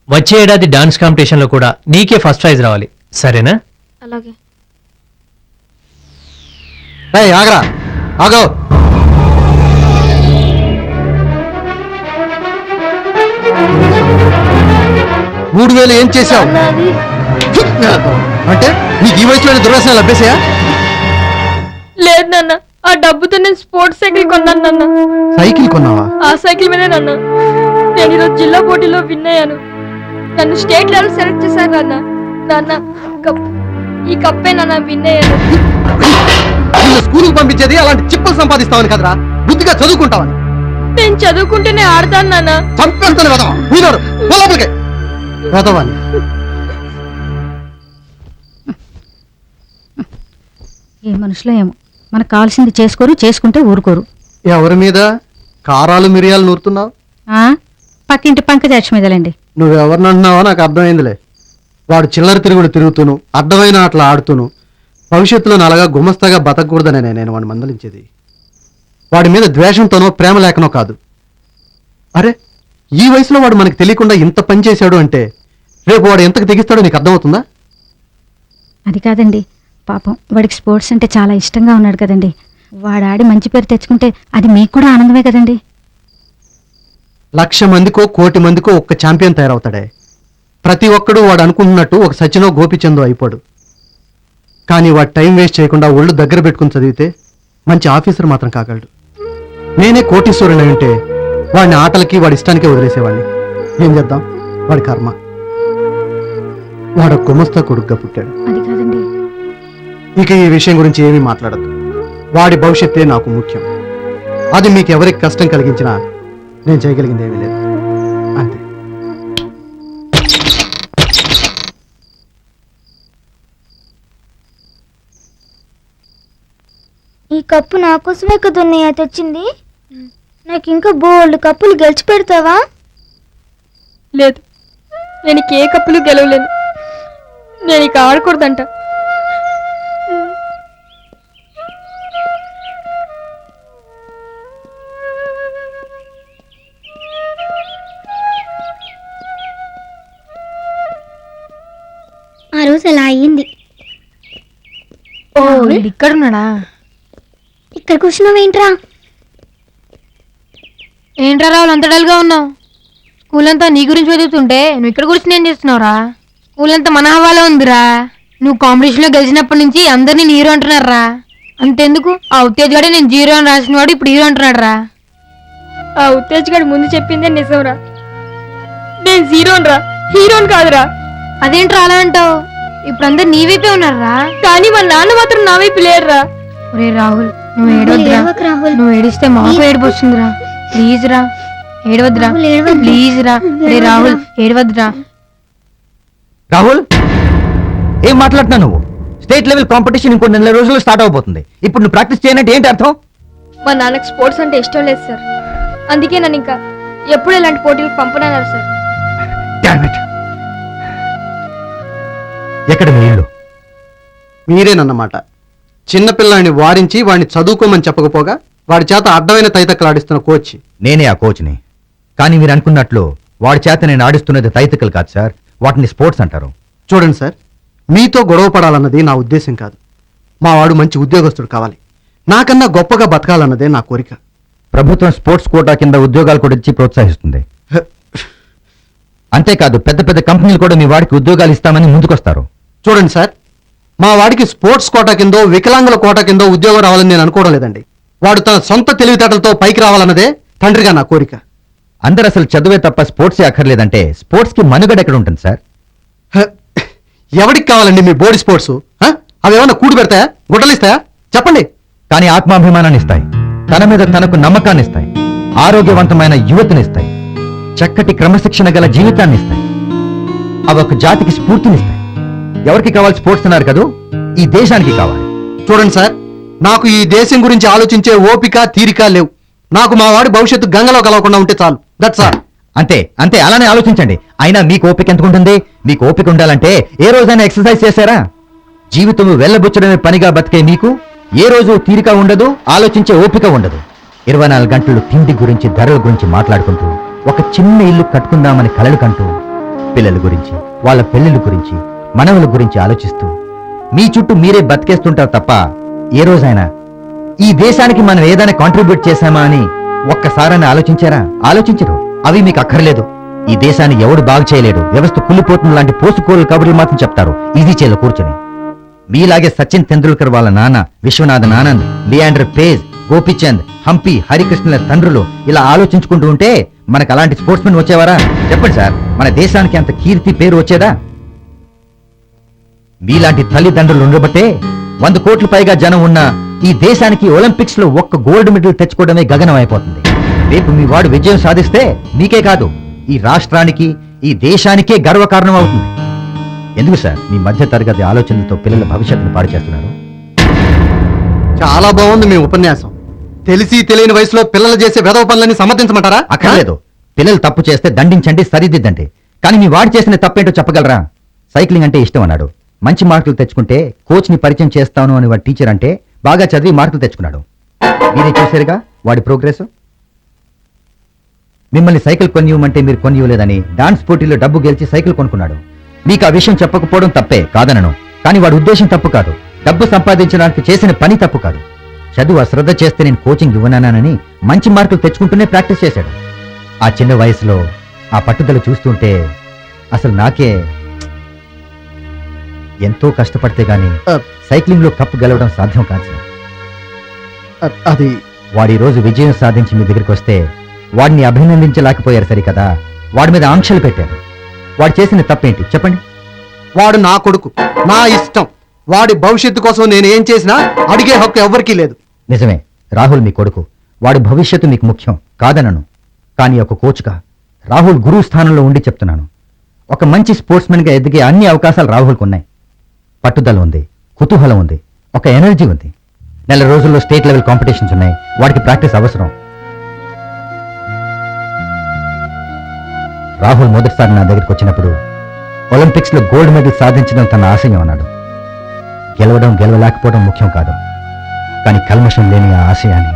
వచ్చే ఏడాది డాన్స్ కాంపిటీషన్ లో కూడా నీకే ఫస్ట్ ప్రైజ్ రావాలి, సరేనా? అలాగే. ఆగరా, ఆగో. మూడు వేలు ఏం చేశావు అంటే నీకు ఈ వయసులో దుర్వ్యసనాలు అభ్యసయా? లేదు నాన్న, ఆ డబ్బుతో నేను స్పోర్ట్స్ సైకిల్ కొన్నాను నాన్న. సైకిల్ కొన్నావా? ఆ సైకిల్ మీదే నాన్న నేను ఈరోజు జిల్లా పోటీలో విన్ అయ్యాను. నన్ను స్టేట్ లెవెల్ సెలెక్ట్ చేశారు నాన్న. నాన్న ఈ కప్పే నాన్న విన్ అయ్యాను. స్కూల్కి పంపించేది అలాంటి చిప్పలు సంపాదిస్తావని కదరా, బుద్ధిగా చదువుకుంటావని. నేను చదువుకుంటేనే ఆడతాను నాన్న. చంపేస్తాను వెదవా. వెదవాని ఏ మనుషులో ఏమో, మనకు కావాల్సింది చేసుకోరు, చేసుకుంటే ఊరుకోరు. ఎవరి మీద కారాలు మిరియాలు నూరుతున్నావు? పక్కింటి పంకజాక్షి మీదలేండి. నువ్వెవరిని అంటున్నావో నాకు అర్థమైందిలే. వాడు చిల్లర తిరుగుడు తిరుగుతూను, అడ్డమైన ఆటలు ఆడుతూను భవిష్యత్తులో నలగా గుమస్తాగా బతకూడదనే నేను వాడిని మందలించేది. వాడి మీద ద్వేషంతోనో ప్రేమ లేకనో కాదు. అరే, ఈ వయసులో వాడు మనకు తెలియకుండా ఇంత పని చేశాడు అంటే రేపు వాడు ఎంతకు తెగిస్తాడో నీకు అర్థమవుతుందా? అది కాదండి, పాపం వాడికి స్పోర్ట్స్ అంటే చాలా ఇష్టంగా ఉన్నాడు కదండి. వాడు ఆడి మంచి పేరు తెచ్చుకుంటే అది మీకు కూడా ఆనందమే కదండి. 1,00,000 మందికో 1,00,00,000 మందికో ఒక్క ఛాంపియన్ తయారవుతాడే. ప్రతి ఒక్కడు వాడు అనుకుంటున్నట్టు ఒక సచినో గోపిచందో అయిపోడు. కానీ వాడు టైం వేస్ట్ చేయకుండా ఒళ్ళు దగ్గర పెట్టుకుని చదివితే మంచి ఆఫీసర్ మాత్రం కాగలడు. నేనే కోటీశ్వరుని ఉంటే వాడిని ఆటలకి వాడి ఇష్టానికే వదిలేసేవాడిని. ఏం చేద్దాం, వాడి కర్మ. వాడు గుమస్తా కొడుకుగా పుట్టాడు. అది కాదండి. ఇక ఈ విషయం గురించి ఏమీ మాట్లాడద్దు. వాడి భవిష్యత్తే నాకు ముఖ్యం. అది మీకు ఎవరికి కష్టం కలిగించినా నేను చేయగలిగింది ఏమీ లేదు, అంతే. ఈ కప్పు నా కోసమే కదన్నయ్య తెచ్చింది. నాకు ఇంకా బోల్డ్ కప్పులు గెలిచి పెడతావా? లేదు, నేను ఇక ఏ కప్పులు గెలవలేను. నేను ఇక ఆడకూడదంట. ఆ రోజు అలా అయ్యింది. ఓ ఇక్కడ ఉన్నాడా? ఇక్కడ కూర్చున్నావేంట్రా? ఏంట్రా రావులు అంత డల్గా ఉన్నావు? స్కూల్ అంతా నీ గురించి చదువుతుంటే నువ్వు ఇక్కడ కూర్చుని ఏం చేస్తున్నావురా? స్కూల్ అంతా మన హవాలో ఉందిరా. నువ్వు కాంపిటీషన్లో గెలిచినప్పటి నుంచి అందరినీ హీరో అంటున్నారా. అంతెందుకు, ఆ ఉత్తేజ్ గడే నేను జీరో అని రాసిన వాడు ఇప్పుడు హీరో అంటున్నాడు రా. ఆ ఉత్తేజ్ గడు ముందు చెప్పిందే నిజంరా. నేను జీరోని రా, హీరోని కాదురా. అదేంట్రా అలా అంటావు? ఇప్పుడు అందరు నీ వైపే ఉన్నారా, కానీ మా నాన్న మాత్రం నా వైపు లేరురా. ఒరే రాహుల్, నువ్వు ఏడవద్దురా. నువ్వు ఏడిస్తే మాకు ఏడుపు వస్తుందిరా. ప్లీజ్ రా, ఏడవద్దురా. ప్లీజ్ రా. రే రాహుల్, ఏడవద్దురా. రాహుల్, ఏం మాట్లాడుతున్నావు నువ్వు? స్టేట్ లెవెల్ కాంపిటీషన్ ఇంకో నెల రోజుల్లో స్టార్ట్ అవబోతుంది. ఇప్పుడు నువ్వు ప్రాక్టీస్ చేయనంటే ఏంటి అర్థం? మా నాన్నకు స్పోర్ట్స్ అంటే ఇష్టం లేదు సార్. అందుకే నన్ను ఇంకా ఎప్పుడు ఇలాంటి పోటీలకు పంపనన్నారు సార్. Damn it. ఎక్కడ మీ ఇల్లు? మీరేనన్నమాట. చిన్నపిల్లాడిని వారించి వాడిని చదువుకోమని చెప్పకపోగా వాడి చేత అడ్డమైన తైతక్కలాడిస్తున్న కోచ్. నేనే ఆ కోచ్ని. కానీ మీరు అనుకున్నట్లు వాడి చేత నేను ఆడిస్తున్నది తైతకలు కాదు సార్, వాటిని స్పోర్ట్స్ అంటారు. చూడండి సార్, మీతో గొడవ పడాలన్నది నా ఉద్దేశం కాదు. మా వాడు మంచి ఉద్యోగస్తుడు కావాలి, నాకన్నా గొప్పగా బతకాలన్నదే నా కోరిక. ప్రభుత్వం స్పోర్ట్స్ కోటా కింద ఉద్యోగాలు కూడా ఇచ్చి ప్రోత్సహిస్తుంది. అంతేకాదు పెద్ద పెద్ద కంపెనీలు కూడా మీ వాడికి ఉద్యోగాలు ఇస్తామని ముందుకొస్తారు. చూడండి సార్, మా వాడికి స్పోర్ట్స్ కోటా కిందో వికలాంగుల కోటా కిందో ఉద్యోగం రావాలని నేను అనుకోవడం లేదండి. వాడు తన సొంత తెలివితేటలతో పైకి రావాలన్నదే తండ్రిగా నా కోరిక. అందరు అసలు చదువే తప్ప స్పోర్ట్సే అక్కర్లేదంటే స్పోర్ట్స్కి మనుగడ ఎక్కడ ఉంటుంది సార్? ఎవరికి కావాలండి మీ బోడీ స్పోర్ట్స్? అవి ఏమన్నా కూడి పెడతాయా, గుడ్డలిస్తాయా? చెప్పండి. కానీ ఆత్మాభిమానాన్ని ఇస్తాయి, తన మీద తనకు నమ్మకాన్ని ఇస్తాయి, ఆరోగ్యవంతమైన యువతనిస్తాయి, చక్కటి క్రమశిక్షణ గల జీవితాన్ని ఇస్తాయి. అవి ఒక జాతికి స్ఫూర్తినిస్తాయి. ఎవరికి కావాలి స్పోర్ట్స్ అన్నారు కదా, ఈ దేశానికి కావాలి. చూడండి సార్, నాకు ఈ దేశం గురించి ఆలోచించే ఓపిక తీరిక లేవు. నాకు మా వాడి భవిష్యత్తు గంగలో కలవకుండా ఉంటే చాలు. That's all. అంతే అంతే, అలానే ఆలోచించండి. అయినా మీకు ఓపిక ఎందుకుంటుంది? మీకు ఓపిక ఉండాలంటే ఏ రోజైనా ఎక్సర్సైజ్ చేశారా? జీవితం వెళ్ళబుచ్చడమే పనిగా బతికే మీకు ఏ రోజు తీరిక ఉండదు, ఆలోచించే ఓపిక ఉండదు. 24 గంటలు తిండి గురించి, ధరల గురించి మాట్లాడుకుంటూ, ఒక చిన్న ఇల్లు కట్టుకుందామని కలలు కంటూ, పిల్లల గురించి, వాళ్ళ పెళ్లిళ్ళ గురించి, మనవల గురించి ఆలోచిస్తూ మీ చుట్టూ మీరే బతికేస్తుంటారు తప్ప ఏ రోజైనా ఈ దేశానికి మనం ఏదైనా కాంట్రిబ్యూట్ చేశామా అని ఒక్కసారైనా ఆలోచించారా? ఆలోచించరు. అవి మీకు అక్కర్లేదు. ఈ దేశాన్ని ఎవడు బాగు చేయలేడు, వ్యవస్థ కుళ్ళిపోతున్న లాంటి పోసుకోలు కబుర్లు మాత్రం చెప్తారు ఈజీ చేలో కూర్చొని. మీలాగే సచిన్ తెందుల్కర్ వాళ్ళ నాన్న, విశ్వనాథన్ ఆనంద్, లియాండర్ పేజ్, గోపీచంద్, హంపి, హరికృష్ణల తండ్రులు ఇలా ఆలోచించుకుంటూ ఉంటే మనకు అలాంటి స్పోర్ట్స్ మెన్ వచ్చేవారా? చెప్పండి సార్, మన దేశానికి అంత కీర్తి పేరు వచ్చేదా? మీలాంటి తల్లిదండ్రులు ఉండబట్టే 100 కోట్ల పైగా జనం ఉన్న ఈ దేశానికి ఒలింపిక్స్ లో ఒక్క గోల్డ్ మెడల్ తెచ్చుకోవడమే గగనం అయిపోతుంది. రేపు మీ వాడు విజయం సాధిస్తే మీకే కాదు, ఈ రాష్ట్రానికి, ఈ దేశానికే గర్వకారణం అవుతుంది. ఎందుకు సార్ మీ మధ్య తరగతి ఆలోచనలతో పిల్లల భవిష్యత్తును పాడు చేస్తున్నారు? చాలా బాగుంది మీ ఉపన్యాసం. తెలిసి తెలియని వయసులో పిల్లలు చేసే వెధవ పనులని సమర్థించమంటారా? అక్కర్లేదు. పిల్లలు తప్పు చేస్తే దండించండి, సరిదిద్దండి. కానీ మీ వాడు చేసిన తప్పేంటో చెప్పగలరా? సైక్లింగ్ అంటే ఇష్టం అన్నాడు, మంచి మార్కులు తెచ్చుకుంటే కోచ్ని పరిచయం చేస్తాను అని వాడి టీచర్ అంటే బాగా చదివి మార్కులు తెచ్చుకున్నాడు. మీరే చూశారుగా వాడి ప్రోగ్రెస్. మిమ్మల్ని సైకిల్ కొనివ్వమంటే మీరు కొనివ్వలేదని డాన్స్ పోటీలో డబ్బు గెలిచి సైకిల్ కొనుక్కున్నాడు. మీకు ఆ విషయం చెప్పకపోవడం తప్పే కాదనను, కానీ వాడి ఉద్దేశం తప్పు కాదు. డబ్బు సంపాదించడానికి చేసిన పని తప్పు కాదు. చదువు అశ్రద్ధ చేస్తే నేను కోచింగ్ ఇవ్వనానని మంచి మార్కులు తెచ్చుకుంటూనే ప్రాక్టీస్ చేశాడు. ఆ చిన్న వయసులో ఆ పట్టుదల చూస్తుంటే అసలు నాకే ఎంతో కష్టపడితే గాని సైక్లింగ్ లో కప్పు గెలవడం సాధ్యం కాదు సార్. అది వాడి రోజు విజయం సాధించి మీ దగ్గరికి వస్తే వాడిని అభినందించలేకపోయారు సరికదా, వాడి మీద ఆంక్షలు పెట్టారు. వాడు చేసిన తప్పేంటి చెప్పండి? వాడు నా కొడుకు, నా ఇష్టం. వాడి భవిష్యత్తు కోసం నేను ఏం చేసినా అడిగే హక్కు ఎవరికీ లేదు. నిజమే, రాహుల్ మీ కొడుకు, వాడి భవిష్యత్తు మీకు ముఖ్యం కాదనను. కానీ ఒక కోచ్గా రాహుల్ గురువు స్థానంలో ఉండి చెప్తున్నాను, ఒక మంచి స్పోర్ట్స్మెన్గా ఎదిగే అన్ని అవకాశాలు రాహుల్కు ఉన్నాయి. పట్టుదల ఉంది, కుతూహలం ఉంది, ఒక ఎనర్జీ ఉంది. నెల రోజుల్లో స్టేట్ లెవెల్ కాంపిటీషన్స్ ఉన్నాయి, వాడికి ప్రాక్టీస్ అవసరం. రాహుల్ మొదటిసారి నా దగ్గరికి వచ్చినప్పుడు ఒలింపిక్స్లో గోల్డ్ మెడల్ సాధించడం తన ఆశయం అన్నాడు. గెలవడం గెలవలేకపోవడం ముఖ్యం కాదు, కానీ కల్మషం లేని ఆ ఆశయాన్ని,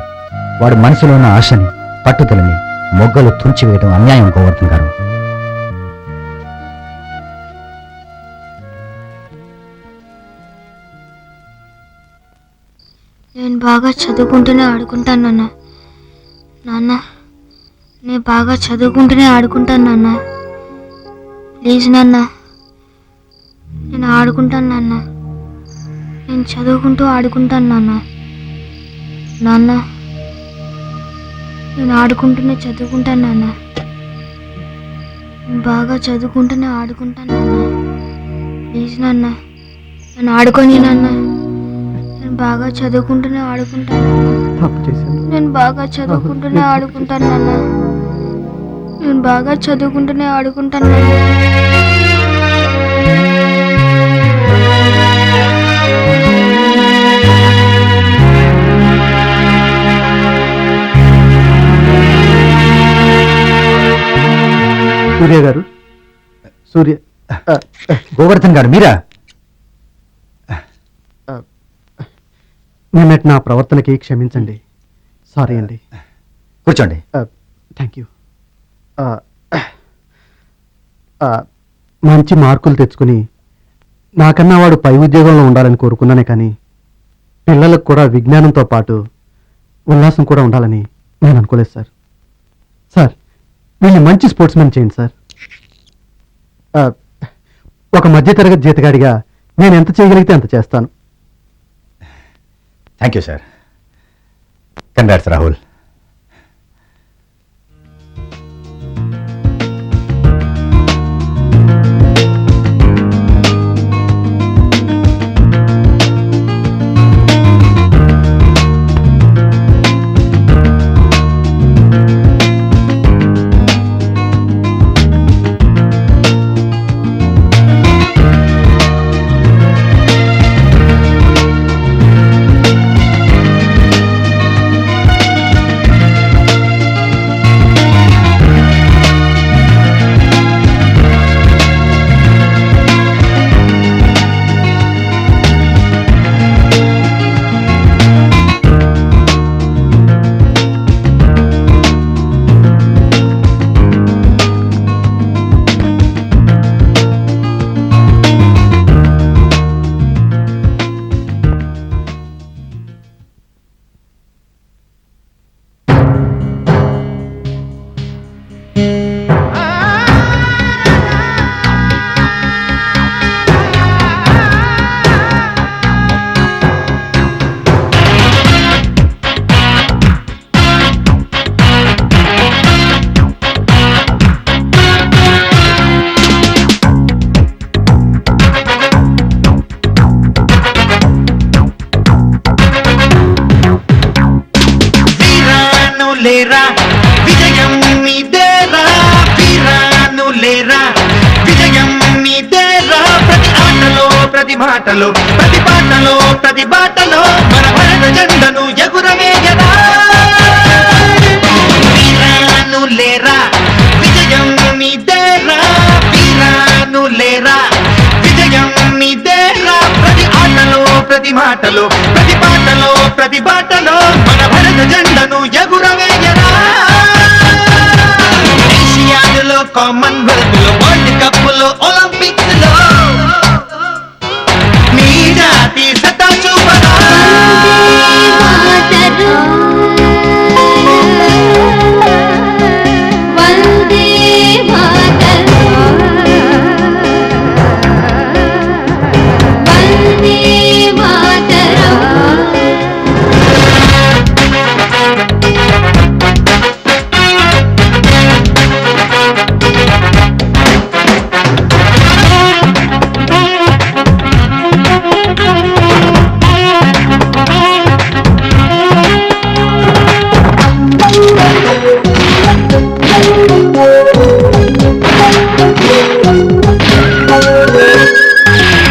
వాడి మనసులో ఉన్న ఆశని, పట్టుదలని మొగ్గలు తుంచివేయడం అన్యాయం గోవర్ధన్ గారు. నేను బాగా చదువుకుంటూనే ఆడుకుంటాను నాన్న. నాన్న, నేను బాగా చదువుకుంటూనే ఆడుకుంటాను నాన్న. ప్లీజ్ నాన్న, నేను ఆడుకుంటాను నాన్న. నేను చదువుకుంటూ ఆడుకుంటాను నాన్న. నాన్న, నేను ఆడుకుంటూనే చదువుకుంటాను నాన్న. నేను బాగా చదువుకుంటూనే ఆడుకుంటాను నాన్న. ప్లీజ్ నాన్న, నన్ను ఆడుకొని నాన్న. నేను బాగా చదువుకుంటూనే ఆడుకుంటాను నాన్న. నేను బాగా చదువుకుంటూనే ఆడుకుంటాను నాన్న. నేను బాగా చదువుకుంటూనే ఆడుకుంటాను నాన్న. సూర్య గారు, సూర్య గోవర్ధన్ గారు మీరా? నిన్నటి నా ప్రవర్తనకి క్షమించండి. సారీ అండి. కూర్చోండి. Thank you. మంచి మార్కులు తెచ్చుకుని నాకన్నా వాడు పై ఉద్యోగంలో ఉండాలని కోరుకున్నానే, కానీ పిల్లలకు కూడా విజ్ఞానంతో పాటు ఉల్లాసం కూడా ఉండాలని నేను అనుకోలేదు సార్. సార్, వీళ్ళు మంచి స్పోర్ట్స్మెన్ చేయండి సార్. ఒక మధ్యతరగతి జీతగాడిగా నేను ఎంత చేయగలిగితే అంత చేస్తాను. Thank you sir. Congrats Rahul. లేరా విజయం మీదేరా, వీరాను లేరా విజయం మీదేరా. ప్రతి ఆటలో ప్రతి మాటలో ప్రతి పాటలో ప్రతి బాటలో మన భారత జెండను ఎగురవేయరా. వీరాను లేరా విజయం మీదేరా, వీరాను లేరా విజయం మీదేరా. ప్రతి ఆటలో ప్రతి మాటలో ప్రతి పాటలో ప్రతి బాటలో మన భారత జెండను ఎగురవేయరా. ఏషియాలో, కామన్వెల్త్ లో, వరల్డ్ కప్ లో, ఒలింపిక్స్ లో నీ జాతి సత్తా చూపరా. వందే మాతరం, వందే మాతరం.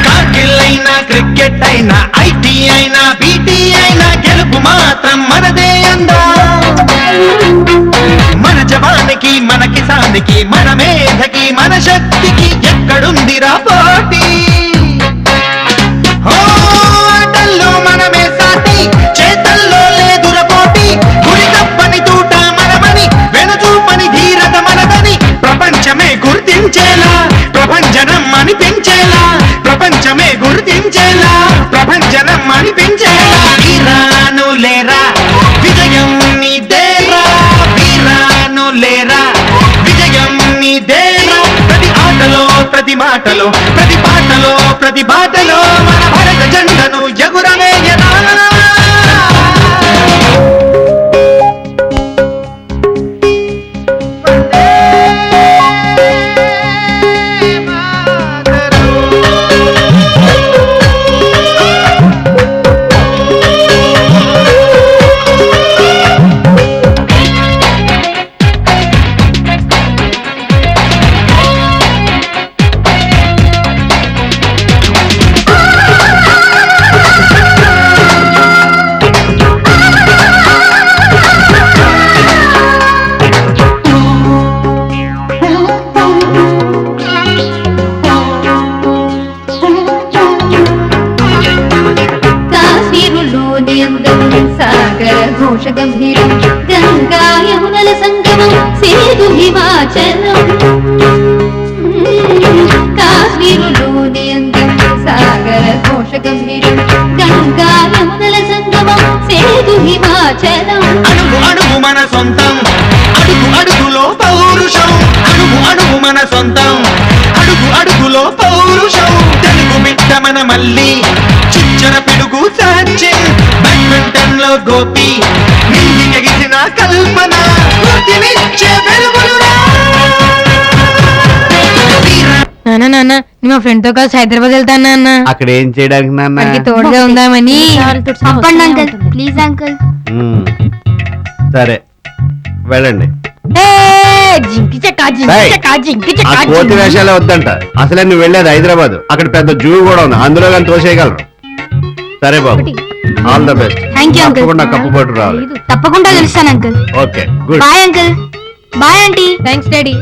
కార్గిల్ అయినా, క్రికెట్ అయినా, ఐటీ అయినా, బీటీ అయినా గెలుపు మాత్రం మనదే అందా. మన జవానికి మన కిసానికి మనమే మేధకి మన శక్తికి ఎక్కడుందిరా పోటీ ఓ, ఆటల్లో మనమే సాటి చేతల్లో లేదుర పోటీ గురి తప్పని తూట మనమని వెనుచూపని ధీరత మనదని ప్రపంచమే గుర్తించేలా ప్రభంజనం అనిపించేలా ప్రపంచమే గుర్తించేలా ప్రభంజనం అనిపించేలా వీరాను లేరా విజయం నీదేరా వీరాను లేరా విజయం నీదేరా ప్రతి ఆటలో ప్రతి మాటలో ప్రతి పాటలో ప్రతి బాటలో మన భారత జెండను ఎగురవేయరా కాశీరులోని అందం సాగర ఘోష గంభీరం గంగా యమునల సంగమం సేతు హిమాచలం కాశ్మీరులోని అందం సాగర ఘోష గంభీరం గంగా యమునల సంగమం సేతు హిమాచలం అడుగు అడుగు మన సొంతం అడుగు అడుగులో పౌరుషం అడుగు అడుగు మన సొంతం అడుగు అడుగులో పౌరుషం తెలుగు బిడ్డ మన మళ్ళీ చిచ్చర పిడుగు సచిన్ బ్యాడ్మింటన్ లో గోపి నింగి ఎగిసిన కల్పన గుర్తినిచ్చే వెలుగులురా నాన్న నాన్న నేను మా ఫ్రెండ్ తో కలిసి హైదరాబాద్ వెళ్తాను నాన్న అక్కడ ఏం చేయడానికి నాన్న వాడికి తోడుగా ఉందామని పంపండి అంకుల్ ప్లీజ్ అంకుల్. ఉమ్, సరే వెళ్ళండి జింకి చెక్క ఏయ్, ఆ కోతి వేషాలే వద్దంట అసలే నువ్వు వెళ్ళేది హైదరాబాద్ అక్కడ పెద్ద జూ కూడా ఉంది అందులో కానీ తోసేయగలరు సరే బాబు all the best Thank you, uncle. తప్పకుండా కప్పు పట్టు రావాలి తప్పకుండా తెలుస్తాను uncle. Okay goodbye uncle. Bye aunty. Thanks daddy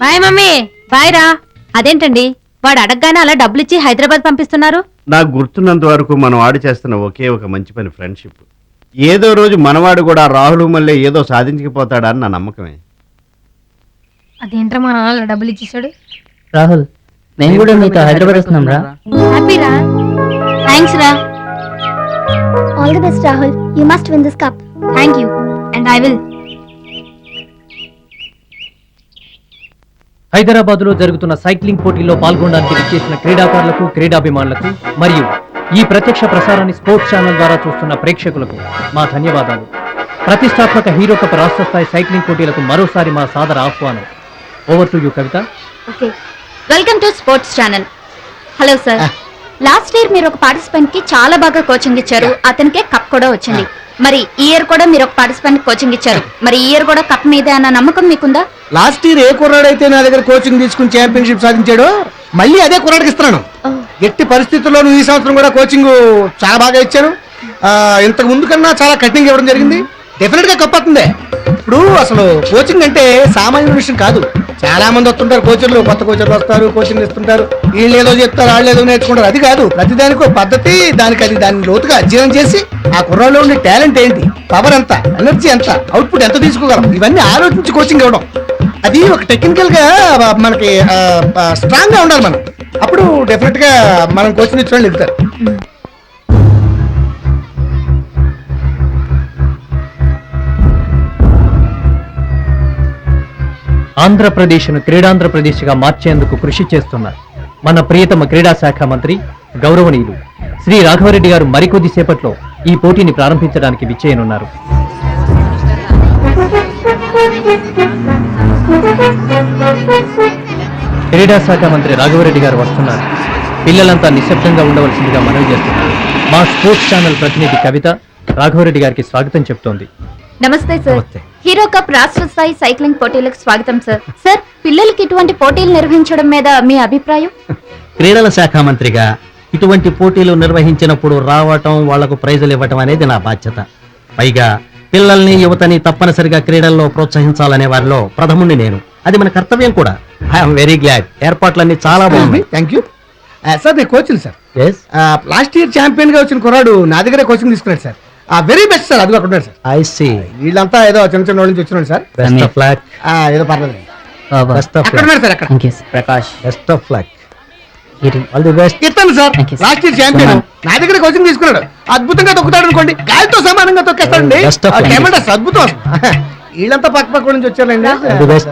bye mummy bye రా అదేంటండి వాడు అడగగానే అలా డబ్బులు ఇచ్చి హైదరాబాద్ పంపిస్తున్నారు నాకు గుర్తున్నంత వరకు మనం ఆడి చేస్తున్న ఒకే ఒక మంచి పని ఫ్రెండ్షిప్ ఏదో రోజు మనవాడు కూడా రాహుల్ మళ్ళీ ఏదో సాధించకపోతాడా అని నా నమ్మకమే అదేంట్రా మా నాన్న డబ్బులు ఇచ్చేసాడు రాహుల్ మేము కూడా మీతో హైదరాబాద్ వస్తున్నాం రా హ్యాపీ రా. థ్యాంక్స్ రా. All the best Rahul. You must win this cup. Thank you and I will. Hyderabad లో జరుగుతున్న సైక్లింగ్ పోటీల్లో పాల్గొనడానికి విచ్చేసిన క్రీడాకారులకు క్రీడాభిమానులకు మరియు ఈ ప్రత్యక్ష ప్రసారాన్ని స్పోర్ట్స్ ఛానల్ ద్వారా చూస్తున్న ప్రేక్షకులకు మా ధన్యవాదాలు. ప్రతిష్టాత్మక హీరో కప్ రాష్ట్ర స్థాయి సైక్లింగ్ పోటీలకు మరోసారి మా సాదర ఆహ్వానం. Over to you Kavitha. Okay. Welcome to sports channel. Hello sir. Last year మీరు ఒక పార్టిసిపెంట్ కి చాలా బాగా కోచింగ్ ఇచ్చారు. అతనికే కప్ కూడా వచ్చింది. మరి ఈ ఇయర్ కూడా మీరు ఒక పార్టిసిపెంట్ కోచింగ్ ఇచ్చారు. మరి ఈ ఇయర్ కూడా కప్ మీదే అన్న నమ్మకం మీకుందా? లాస్ట్ ఇయర్ ఏ కుర్రాడైతే నా దగ్గర కోచింగ్ తీసుకుని ఛాంపియన్షిప్ సాధించాడో మళ్ళీ అదే కుర్రాడికి ఇస్తున్నాను. ఎట్టి పరిస్థితుల్లోనూ ఈ సంవత్సరం కూడా కోచింగ్ చాలా బాగా ఇచ్చాను. ఇంతకు ముందు కన్నా చాలా కఠినంగా ఇవ్వడం జరిగింది. డెఫినెట్ గా కప్పవుతుంది. ఇప్పుడు అసలు కోచింగ్ అంటే సామాన్య విషయం కాదు. చాలా మంది వస్తుంటారు కోచర్లు, కొత్త కోచర్లు వస్తారు, కోచింగ్ ఇస్తుంటారు. వీళ్ళు ఏదో చెప్తారు, వాళ్ళు ఏదో నేర్చుకుంటారు. అది కాదు, ప్రతిదానికి ఒక పద్ధతి, దాన్ని లోతుగా అధ్యయనం చేసి ఆ కుర్రాల్లో ఉండే టాలెంట్ ఏంటి, పవర్ ఎంత, ఎనర్జీ ఎంత, అవుట్పుట్ ఎంత తీసుకోగలం, ఇవన్నీ ఆలోచించి కోచింగ్ ఇవ్వడం. అది ఒక టెక్నికల్ గా మనకి స్ట్రాంగ్ గా ఉండాలి మనం. అప్పుడు డెఫినెట్ గా మనం కోచింగ్ ఇచ్చిన వాళ్ళు ఎదుగుతారు. ఆంధ్రప్రదేశ్ను క్రీడాంధ్రప్రదేశ్గా మార్చేందుకు కృషి చేస్తున్న మన ప్రియతమ క్రీడా శాఖ మంత్రి గౌరవనీయులు శ్రీ రాఘవరెడ్డి గారు మరికొద్ది సేపట్లో ఈ పోటీని ప్రారంభించడానికి విచ్చేయనున్నారు. క్రీడా శాఖ మంత్రి రాఘవరెడ్డి గారు వస్తున్నారు. పిల్లలంతా నిశ్శబ్దంగా ఉండవలసిందిగా మనవి చేస్తున్నారు. మా స్పోర్ట్స్ ఛానల్ ప్రతినిధి కవిత రాఘవరెడ్డి గారికి స్వాగతం చెప్తోంది. నమస్తే సార్. హీరో కప్ రాష్ట్ర స్థాయి సైక్లింగ్ పోటీలకు స్వాగతం సార్. సార్, పిల్లలకి ఇటువంటి పోటీలు నిర్వహించడం మీద మీ అభిప్రాయం? క్రీడల శాఖ మంత్రిగా ఇటువంటి పోటీలు నిర్వహించినప్పుడు రావటం, వాళ్లకు ప్రైజులు ఇవ్వటం అనేది నా బాధ్యత. పైగా పిల్లల్ని, యువతని తప్పనిసరిగా క్రీడల్లో ప్రోత్సహించాలనే వారిలో ప్రథముణ్ణి నేను. అది మన కర్తవ్యం కూడా. I'm very glad. ఏర్పాట్లన్నీ చాలా బాగున్నాయి. Thank you sir. నేను coaching sir. Yes, last year champion గా వచ్చిన కుర్రాడు నా దగ్గరే కోచింగ్ తీసుకున్నాడు సార్. Very best sir. అది అక్కడ ఉన్నాడు సార్. I see. వీళ్ళంతా ఏదో చిన్న చిన్న వాళ్ళ నుంచి వచ్చినాడు సార్. Best of luck. ఏదో పర్లేదు. బెస్ట్ ఆఫ్ అక్కడ ఉన్నాడు సార్. అక్కడ Prakash, best of luck. All the best. ఇస్తాను సార్. లాస్ట్ ఇయర్ ఛాంపియన్ నా దగ్గర కోచింగ్ తీసుకున్నాడు. అద్భుతంగా తొక్కుతాడు అనుకోండి. గాలితో సమానంగా తొక్కేస్తాడండి. Best of luck. ఏమంటారు? అద్భుతం. వీళ్ళంతా పక్క పక్క నుంచి వచ్చారండి. All the best.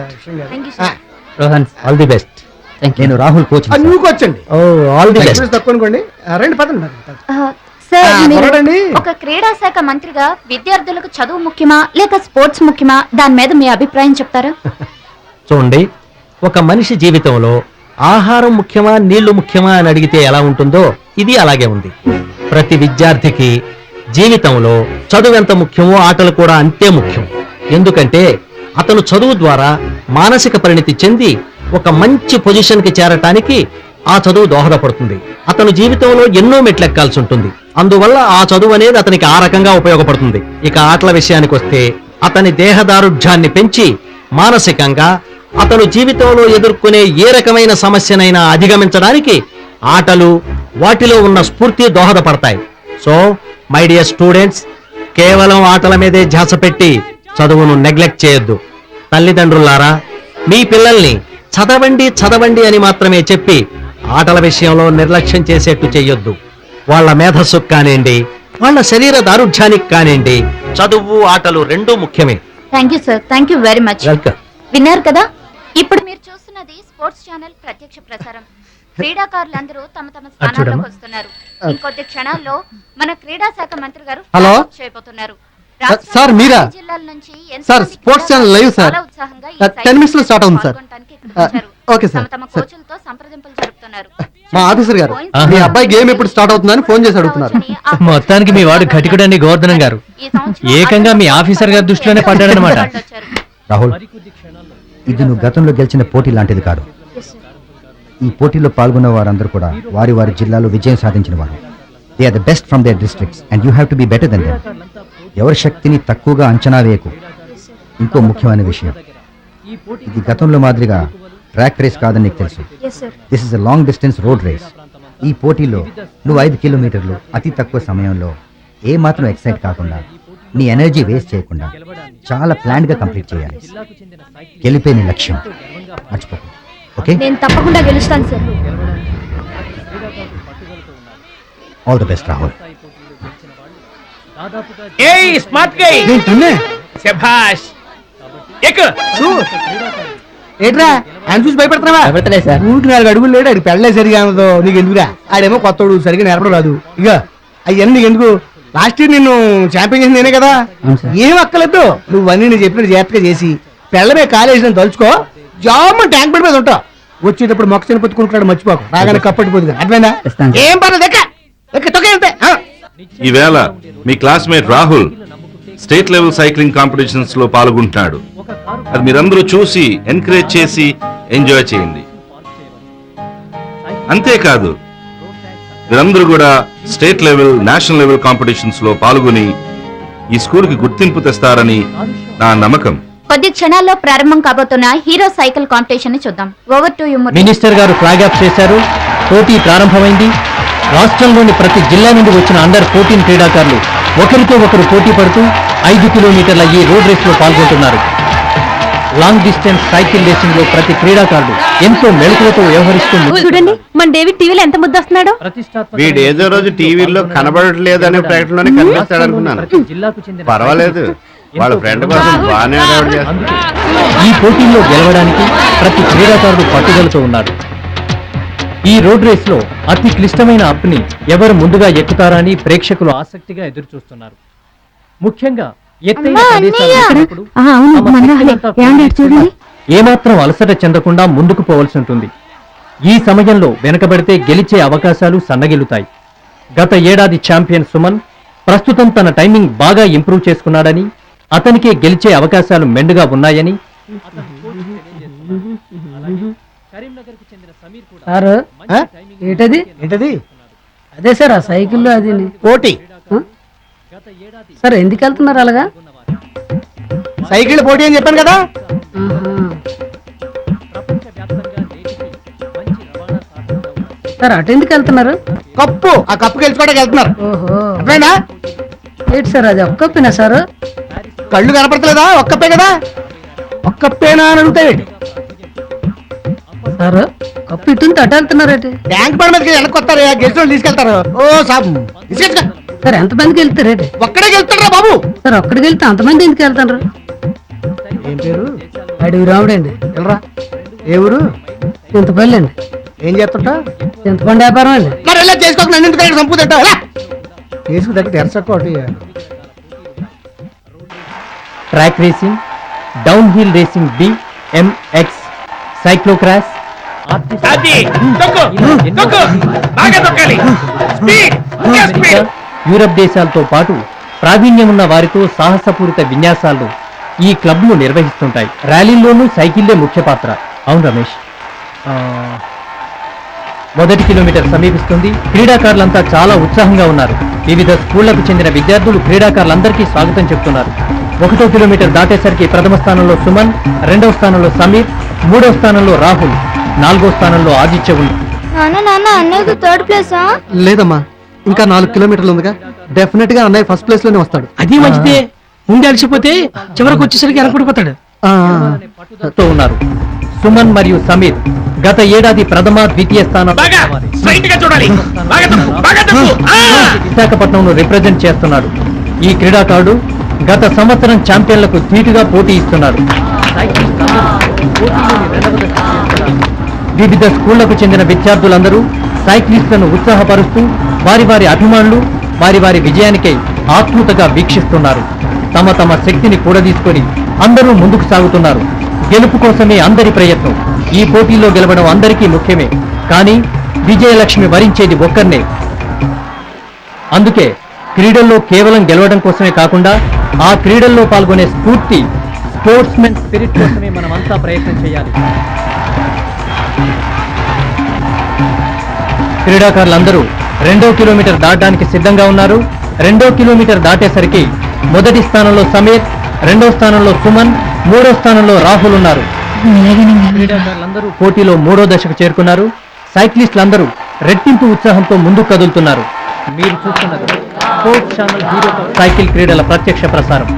Rohan, all the best. నేను రాహుల్ కోచ్. నువ్వు కోచండి. ఓ, ఆల్ ది బెస్ట్. తక్కువ అనుకోండి. రండి పదండి. సార్ మీరు త్వరడండి. ఒక క్రీడా శాఖ మంత్రిగా విద్యార్థులకు చదువు ముఖ్యమా లేక స్పోర్ట్స్ ముఖ్యమా, దాని మీద మీ అభిప్రాయం చెప్తారా? చూడండి, ఒక మనిషి జీవితంలో ఆహారం ముఖ్యమా నీళ్లు ముఖ్యమా అని అడిగితే ఎలా ఉంటుందో ఇది అలాగే ఉంది. ప్రతి విద్యార్థికి జీవితంలో చదువు ఎంత ముఖ్యమో ఆటలు కూడా అంతే ముఖ్యం. ఎందుకంటే అతను చదువు ద్వారా మానసిక పరిణితి చెంది ఒక మంచి పొజిషన్ కి చేరటానికి ఆ చదువు దోహదపడుతుంది. అతను జీవితంలో ఎన్నో మెట్లెక్కాల్సి ఉంటుంది. అందువల్ల ఆ చదువు అనేది అతనికి ఆ రకంగా ఉపయోగపడుతుంది. ఇక ఆటల విషయానికి వస్తే అతని దేహదారుఢ్యాన్ని పెంచి మానసికంగా అతను జీవితంలో ఎదుర్కొనే ఏ రకమైన సమస్యనైనా అధిగమించడానికి ఆటలు వాటిలో ఉన్న స్ఫూర్తి దోహదపడతాయి. సో మై డియర్ స్టూడెంట్స్, కేవలం ఆటల మీదే ధ్యాస పెట్టి చదువును నెగ్లెక్ట్ చేయొద్దు. తల్లిదండ్రులారా, మీ పిల్లల్ని చదవండి చదవండి అని మాత్రమే చెప్పి ఆటల విషయంలో నిర్లక్ష్యం చేసేట్టు చెయ్యొద్దు. వాళ్ళ మేధస్సుకు కానివ్వండి, వాళ్ళ శరీర దారుఢ్యానికి కానివ్వండి, చదువు ఆటలు రెండూ ముఖ్యమే. Thank you sir. Thank you very much. Welcome. విన్నారు కదా, ఇప్పుడు మీరు చూస్తున్నది స్పోర్ట్స్ ఛానల్ ప్రత్యక్ష ప్రసారం. క్రీడాకారులందరూ తమ తమ స్థానాల్లోకి వస్తున్నారు. ఇంకొద్ది క్షణాల్లో మన క్రీడా శాఖ మంత్రి గారు హలో. ఫ్లాగ్ ఆఫ్ చేయబోతున్నారు. సార్ మీరా? రాష్ట్రంలోని జిల్లాల నుంచి ఎంతో సార్ మంది స్పోర్ట్స్ ఛానల్ లైవ్ సార్. చాలా ఉత్సాహంగా ఈ 10 minutes లో స్టార్ట్ అవుతుంది సార్. పాల్గొనడానికి ఇక్కడికి వచ్చారు. Okay sir. తమ తమ కోచ్లతో సంప్రదింపులు జరుపుతున్నారు. మా ఆఫీసర్ గారు మీ అబ్బాయి గేమ్ ఎప్పుడు స్టార్ట్ అవుతుందని ఫోన్ చేసి అడుగుతున్నారు. మొత్తానికి మీ వాడు ఘటికుడని గోవర్ధనం గారు ఏకంగా మీ ఆఫీసర్ గారి దృష్టిలోనే పడ్డాడనమాట. రాహుల్, ఇది నువ్వు గతంలో గెలిచిన పోటీ లాంటిది కాదు. ఈ పోటీలో పాల్గొన్న వారందరూ కూడా వారి వారి జిల్లాలో విజయం సాధించిన వారు. They are the best from their districts and you have to be better than them. ఎవరి శక్తిని తక్కువగా అంచనా వేయకు. ఇంకో ముఖ్యమైన విషయం, ఇది గతంలో మాదిరిగా ట్రాక్ రేస్ కాదని నీకు తెలుసు. This is a long distance road race. ఈ పోటీలో నువ్వు 5 కిలోమీటర్లు అతి తక్కువ సమయంలో ఏ మాత్రం ఎక్సైట్ కాకుండా, నీ ఎనర్జీ వేస్ట్ చేయకుండా చాలా ప్లాన్ గా కంప్లీట్ చేయాలి. గెలిపే నీ లక్ష్యం, మర్చిపోకు. ఓకే? నేను తప్పకుండా గెలుస్తాను sir. All the best Rahul. Hey smart గై, శభాష్. ఎక్కు. ఏంట్రా ఆయన చూసి భయపడుతున్నావా? ఊరికి 4 అడుగులు లేడు. ఆడికి పెళ్ళే సరిగా అనదో నీకు ఎందుకురా? ఆడేమో కొత్తోడు, సరిగా నేర్పడం రాదు. ఇక అవన్నీ నీకు ఎందుకు? లాస్ట్ ఇయర్ నిన్ను ఛాంపియన్ చేసింది నేనే కదా. ఏం అక్కలేదు. నువ్వు అన్ని నేను చెప్పినట్టు జాగ్రత్తగా చేసి పెళ్ళమే కాలేజీ తలుచుకో. జామ ట్యాంక్ బెడ్ మీద ఉంటావు. వచ్చేటప్పుడు మొక్క చిన్న పొత్తుకుంటున్నాడు, మర్చిపోకు. రాగానే కప్పటిపోతుంది. అర్థమైనా? ఏం పర్లేదు. ఈవేళ మీ classmate Rahul state level cycling competitions లో పాల్గొంటున్నాడు. అది మీరందరూ చూసి ఎంకరేజ్ చేసి ఎంజాయ్ చేయండి. అంతేకాదు, మీరందరూ కూడా state level, national level competitions లో పాల్గొని ఈ స్కూల్ కి గుర్తింపు తెస్తారని నా నమ్మకం. కొద్ది క్షణాల్లో ప్రారంభం కాబోతున్న హీరో సైకిల్ కాంపిటీషన్ ని చూద్దాం. Over to you. మినిస్టర్ గారు ఫ్లాగ్ ఆఫ్ చేశారు. పోటీ ప్రారంభమైంది. రాష్ట్రంలోని ప్రతి జిల్లా నుండి వచ్చిన అండర్ 14 క్రీడాకారులు ఒకరితో ఒకరు పోటీ పడుతూ 5 కిలోమీటర్ల ఈ రోడ్ రేస్ లో పాల్గొంటున్నారు. లాంగ్ డిస్టెన్స్ సైకిల్ రేసింగ్ లో ప్రతి క్రీడాకారుడు ఎంతో మెళకువతో వ్యవహరిస్తుంది. చూడండి, మన డేవిడ్ టీవీలో ఎంత ముద్దొస్తున్నాడు. వీడు ఏదో రోజు టీవీలో కనబడట్లేదనే ప్రకటనలోనే కనిపిస్తాడు అనుకున్నాను. పర్వాలేదు, వాళ్ళ ఫ్రెండ్ కోసం బాగానే అలవాటు చేస్తాడు. ఈ పోటీల్లో గెలవడానికి ప్రతి క్రీడాకారుడు పట్టుదలతో ఉన్నాడు. ఈ రోడ్ రేస్ లో అతి క్లిష్టమైన అప్ని ఎవరు ముందుగా ఎక్కుతారా అని ప్రేక్షకులు ఆసక్తిగా ఎదురు చూస్తున్నారు. ముఖ్యంగా ఎత్తైన ప్రదేశాల్లో ఉన్నప్పుడు ఏమాత్రం అలసట చెందకుండా ముందుకు పోవలసి ఉంటుంది. ఈ సమయంలో వెనకబడితే గెలిచే అవకాశాలు సన్నగిలుతాయి. గత ఏడాది ఛాంపియన్ సుమన్ ప్రస్తుతం తన టైమింగ్ బాగా ఇంప్రూవ్ చేసుకున్నాడని, అతనికే గెలిచే అవకాశాలు మెండుగా ఉన్నాయని సార్ ఏంటది? ఏంటది? అదే సార్ ఆ సైకిల్లో అది పోటీ. సార్ ఎందుకు వెళ్తున్నారు అలాగా? సైకిల్ పోటీ అని చెప్పాను కదా. సార్ అటు ఎందుకు వెళ్తున్నారు? కప్పు ఆ కప్పు గెలుచుకోవడానికి వెళ్తున్నారు. ఓహో అర్థమైందా? ఏంటి సార్ అది ఒక్క కప్పినా సార్? కళ్ళు కనపడతలేదా? ఒక్కప్పే కదా, ఒక్కప్పేనా అని అడుగుతావేంటి? సార్ కప్పు ఇటుంటే అటు వెళ్తున్నారేంటి? ట్యాంక్ బండ్ మీదకి వెనక్కి వస్తారు, గెలిచిన వాళ్ళు తీసుకెళ్తారు. ఓ సాబ్ తీసుకెళ్ళుగా. సార్ ఎంతమందికి వెళ్తారేంటి? ఒక్కడే గెలుస్తారా బాబు? సార్ ఒక్కడికి వెళ్తే అంతమంది ఎందుకు వెళ్తారు? ఏం పేరు? అడవి రాముడండి. వెళ్ళరా. ఏ ఊరు? చింతపల్లి అండి. ఏం చేస్తుంటా? చింతపండు వ్యాపారం అండి. మరి ఎలా చేసుకోక నన్ను ఎందుకు దగ్గర సంపూతుంటా? చేసుకు దగ్గర తెరసక్కోటి. Track racing, downhill racing BMX, cyclocross, అది తొక్కు తొక్కు బాగా తొక్కాలి. స్పీడ్ ఇంకా స్పీడ్. యూరప్ దేశాలతో పాటు ప్రావీణ్యం ఉన్న వారితో సాహసపూరిత విన్యాసాలు ఈ క్లబ్లు నిర్వహిస్తుంటాయి. ర్యాలీల్లోనూ సైకిల్లే ముఖ్య పాత్ర. అవును రమేష్. మొదటి కిలోమీటర్ సమీపిస్తుంది. క్రీడాకారులంతా చాలా ఉత్సాహంగా ఉన్నారు. వివిధ స్కూళ్లకు చెందిన విద్యార్థులు క్రీడాకారులందరికీ స్వాగతం చెప్తున్నారు. 1వ కిలోమీటర్ దాటేసరికి ప్రథమ స్థానంలో సుమన్, 2వ స్థానంలో సమీర్, 3వ స్థానంలో రాహుల్, 4వ స్థానంలో ఆదిత్య ఉంది. నాన్న అన్నయ్యకు థర్డ్ ప్లేసా? లేదమ్మా, ఇంకా 4 కిలోమీటర్లు ఉందిగా. డెఫినెట్ గా అన్నయ్య ఫస్ట్ ప్లేస్ లోనే వస్తాడు. అది మంచిదే, ముందు అలసిపోతే చివరికి వచ్చేసరికి వెనకబడిపోతాడు. తో ఉన్నారు సుమన్ మరియు సమీర్. గత ఏడాది ప్రథమ, ద్వితీయ స్థానం విశాఖపట్నంను రిప్రజెంట్ చేస్తున్నాడు. ఈ క్రీడాకారుడు గత సంవత్సరం ఛాంపియన్లకు ధీటుగా పోటీ ఇస్తున్నాడు. వివిధ స్కూళ్లకు చెందిన విద్యార్థులందరూ సైక్లిస్టులను ఉత్సాహపరుస్తూ వారి వారి అభిమానులు వారి వారి విజయానికై ఆత్రుతగా వీక్షిస్తున్నారు. తమ తమ శక్తిని కూడదీసుకొని అందరూ ముందుకు సాగుతున్నారు. గెలుపు కోసమే అందరి ప్రయత్నం. ఈ పోటీలో గెలవడం అందరికీ ముఖ్యమే, కానీ విజయలక్ష్మి వరించేది ఒక్కరినే. అందుకే క్రీడల్లో కేవలం గెలవడం కోసమే కాకుండా ఆ క్రీడల్లో పాల్గొనే స్ఫూర్తి, స్పోర్ట్స్మెన్ స్పిరిట్ కోసమే మనమంతా ప్రయత్నం చేయాలి. క్రీడాకారులందరూ 2వ కిలోమీటర్ దాటడానికి సిద్ధంగా ఉన్నారు. 2వ కిలోమీటర్ దాటేసరికి మొదటి స్థానంలో సమీర్, 2వ స్థానంలో సుమన్, 3వ స్థానంలో రాహుల్ ఉన్నారు. క్రీడాకారులందరూ పోటీలో 3వ దశకు చేరుకున్నారు. సైక్లిస్టులందరూ రెట్టింపు ఉత్సాహంతో ముందుకు కదులుతున్నారు. మీరు చూస్తున్నది స్పోర్ట్స్ ఛానల్ హీరో సైకిల్ క్రీడల ప్రత్యక్ష ప్రసారం.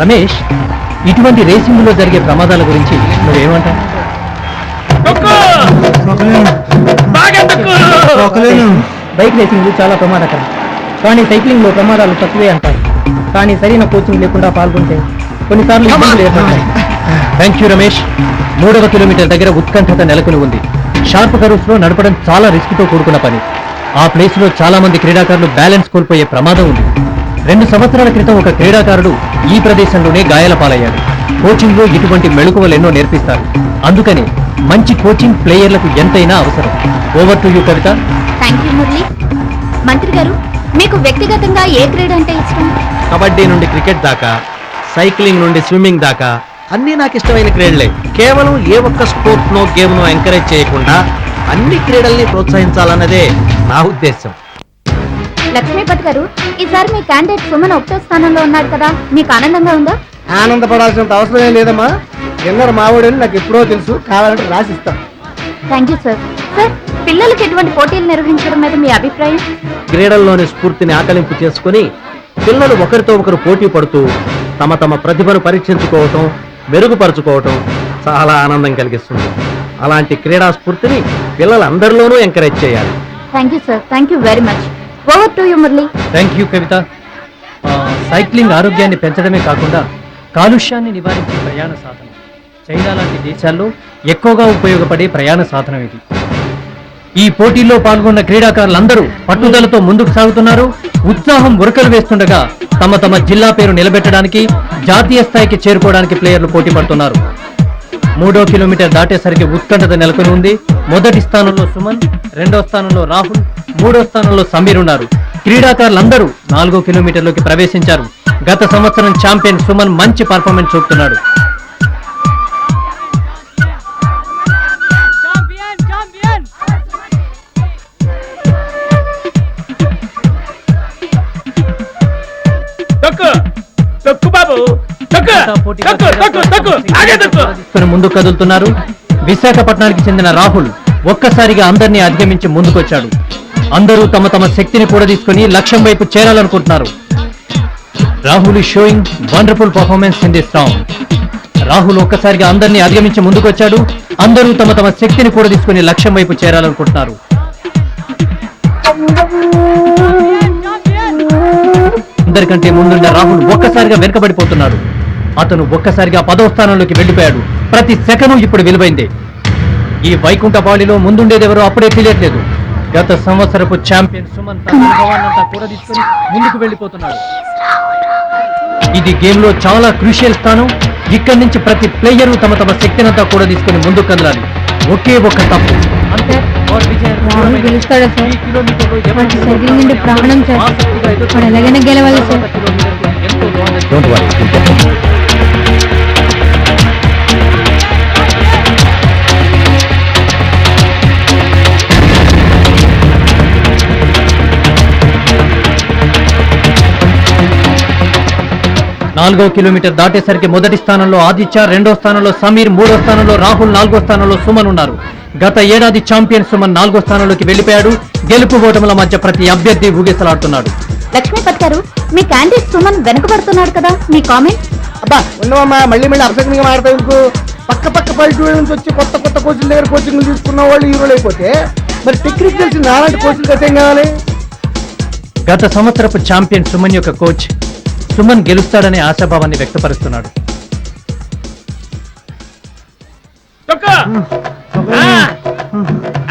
రమేష్, ఇటువంటి రేసింగ్లో జరిగే ప్రమాదాల గురించి నువ్వేమంటావు? బైక్ రేసింగ్ చాలా ప్రమాదకరం, కానీ సైక్లింగ్ లో ప్రమాదాలు తక్కువే అంటారు. కానీ సరైన కోచింగ్ లేకుండా పాల్గొంటే కొన్నిసార్లు ఇబ్బందులు ఏర్పడతాయి. Thank you Ramesh. 3వ కిలోమీటర్ దగ్గర ఉత్కంఠత నెలకొని ఉంది. షార్ప్ కర్వ్స్ లో నడపడం చాలా రిస్క్ తో కూడుకున్న పని. ఆ ప్లేస్ లో చాలా మంది క్రీడాకారులు బ్యాలెన్స్ కోల్పోయే ప్రమాదం ఉంది. 2 సంవత్సరాల క్రితం ఒక క్రీడాకారుడు ఈ ప్రదేశంలోనే గాయాల పాలయ్యాడు. కోచింగ్ లో ఇటువంటి మెళుకువలు ఎన్నో నేర్పిస్తారు. అందుకని మంచి కోచింగ్ ప్లేయర్లకు ఎంతైనా అవసరం. Over to you Kavitha. Thank you Murali. మంత్రి గారు, మీకు వ్యక్తిగతంగా ఏ క్రీడ అంటే ఇష్టం? కబడ్డీ నుండి క్రికెట్ దాకా, సైక్లింగ్ నుండి స్విమ్మింగ్ దాకా అన్నీ నాకు ఇష్టమైన క్రీడలే. కేవలం ఏ ఒక్క స్పోర్ట్ నో గేమ్ ను ఎంకరేజ్ చేయకుండా అన్ని క్రీడల్ని ప్రోత్సహించాలన్నదే నా ఉద్దేశం. లక్ష్మీపతి గారు, ఈసారి మీ క్యాండిడేట్ సుమన్ 1వ స్థానంలో ఉన్నాడు కదా, మీకు ఆనందంగా ఉందా? ఆనందపడాల్సినంత అవసరం ఏం లేదమ్మా. ఎన్నర మావోడని నాకు ఎప్పుడో తెలుసు, కావాలంటే రాసిస్తాను. Thank you sir. సార్, పిల్లలకి ఎటువంటి పోటీలు నిర్వహించడం మీద మీ అభిప్రాయం? క్రీడల్లోని స్ఫూర్తిని ఆకలింపు చేసుకుని పిల్లలు ఒకరితో ఒకరు పోటీ పడుతూ తమ తమ ప్రతిభను పరీక్షించుకోవటం, మెరుగుపరుచుకోవటం చాలా ఆనందం కలిగిస్తుంది. అలాంటి క్రీడా స్ఫూర్తిని పిల్లలందరిలోనూ ఎంకరేజ్ చేయాలి. Thank you sir. Thank you very much. Over to you Murali. Thank you Kavitha. Cycling ఆరోగ్యాన్ని పెంచడమే కాకుండా కాలుష్యాన్ని నివారించే ప్రయాణ సాధనం. చైనా లాంటి దేశాల్లో ఎక్కువగా ఉపయోగపడే ప్రయాణ సాధనం ఇది. ఈ పోటీల్లో పాల్గొన్న క్రీడాకారులందరూ పట్టుదలతో ముందుకు సాగుతున్నారు. ఉత్సాహం ఉరకలు వేస్తుండగా తమ తమ జిల్లా పేరు నిలబెట్టడానికి, జాతీయ స్థాయికి చేరుకోవడానికి ప్లేయర్లు పోటీ పడుతున్నారు. 3వ కిలోమీటర్ దాటేసరికి ఉత్కంఠత నెలకొని ఉంది. మొదటి స్థానంలో సుమన్, 2వ స్థానంలో రాహుల్, 3వ స్థానంలో సమీర్ ఉన్నారు. క్రీడాకారులందరూ 4వ కిలోమీటర్లోకి ప్రవేశించారు. గత సంవత్సరం ఛాంపియన్ సుమన్ మంచి పర్ఫార్మెన్స్ చూపుతున్నాడు. ముందుకు కదులుతున్నారు. విశాఖపట్నానికి చెందిన రాహుల్ ఒక్కసారిగా అందరినీ అధిగమించి ముందుకొచ్చాడు. అందరూ తమ తమ శక్తిని కూడా తీసుకుని లక్ష్యం వైపు చేరాలనుకుంటున్నారు. Rahul showing wonderful performance in this round. Rahul ఒక్కసారిగా అందరినీ అధిగమించి ముందుకొచ్చాడు. అందరూ తమ తమ శక్తిని కూడా తీసుకుని లక్ష్యం వైపు చేరాలనుకుంటున్నారు. అందరికంటే ముందున్న రాహుల్ ఒక్కసారిగా వెనుకబడిపోతున్నాడు. అతను ఒక్కసారిగా 10వ స్థానంలోకి వెళ్ళిపోయాడు. ప్రతి సెకను ఇప్పుడు విలువైందే. ఈ వైకుంఠ బాలిలో ముందుండేదెవరో అప్పుడే తెలియట్లేదు. గత సంవత్సరపు ఛాంపియన్ సుమన్ తన అనుభవాన్నంతా కూడా తీసుకుని ముందుకు వెళ్ళిపోతున్నాడు. ఇది గేమ్ లో చాలా క్రూషియల్ స్థానం. ఇక్కడి నుంచి ప్రతి ప్లేయర్ తమ తమ శక్తినంతా కూడా తీసుకుని ముందుకు కదలాలి. ఒకే ఒక్క తప్పు అంతే గెలుస్తాడా సార్? సైకిల్ నుండి ప్రాణం సార్. వాడు ఎలాగైనా గెలవాలి సార్. Don't worry. 4వ కిలోమీటర్ దాటేసరికి మొదటి స్థానంలో ఆదిత్య, 2వ స్థానంలో సమీర్, 3వ స్థానంలో రాహుల్, 4వ స్థానంలో సుమన్ ఉన్నారు. గత ఏడాది ఛాంపియన్ సుమన్ 4వ స్థానంలోకి వెళ్ళిపోయాడు. గెలుపు ఓటముల మధ్య ప్రతి అభ్యర్థి ఊగిసలాడుతున్నాడు. లక్ష్మీపతి గారు, మీ క్యాండిడేట్ సుమన్ వెనుకబడుతున్నాడు కదా, మీ కామెంట్? అబ్బా ఉండవమ్మా, మళ్ళీ అపశకునిగా మాడతావు. ఇంకో పక్క పల్లెటూరు నుంచి వచ్చి కొత్త కోచ్ల దగ్గర కోచింగ్ తీసుకున్న వాళ్ళు హీరోలు అయిపోతే మరి టెక్నిక్ తెలిసి నాలాంటి కోచ్లు గతేం కావాలి? గత సంవత్సరపు ఛాంపియన్ సుమన్ యొక్క కోచ్ సుమన్ గెలుస్తాడనే ఆశాభావాన్ని వ్యక్తపరుస్తున్నాడు.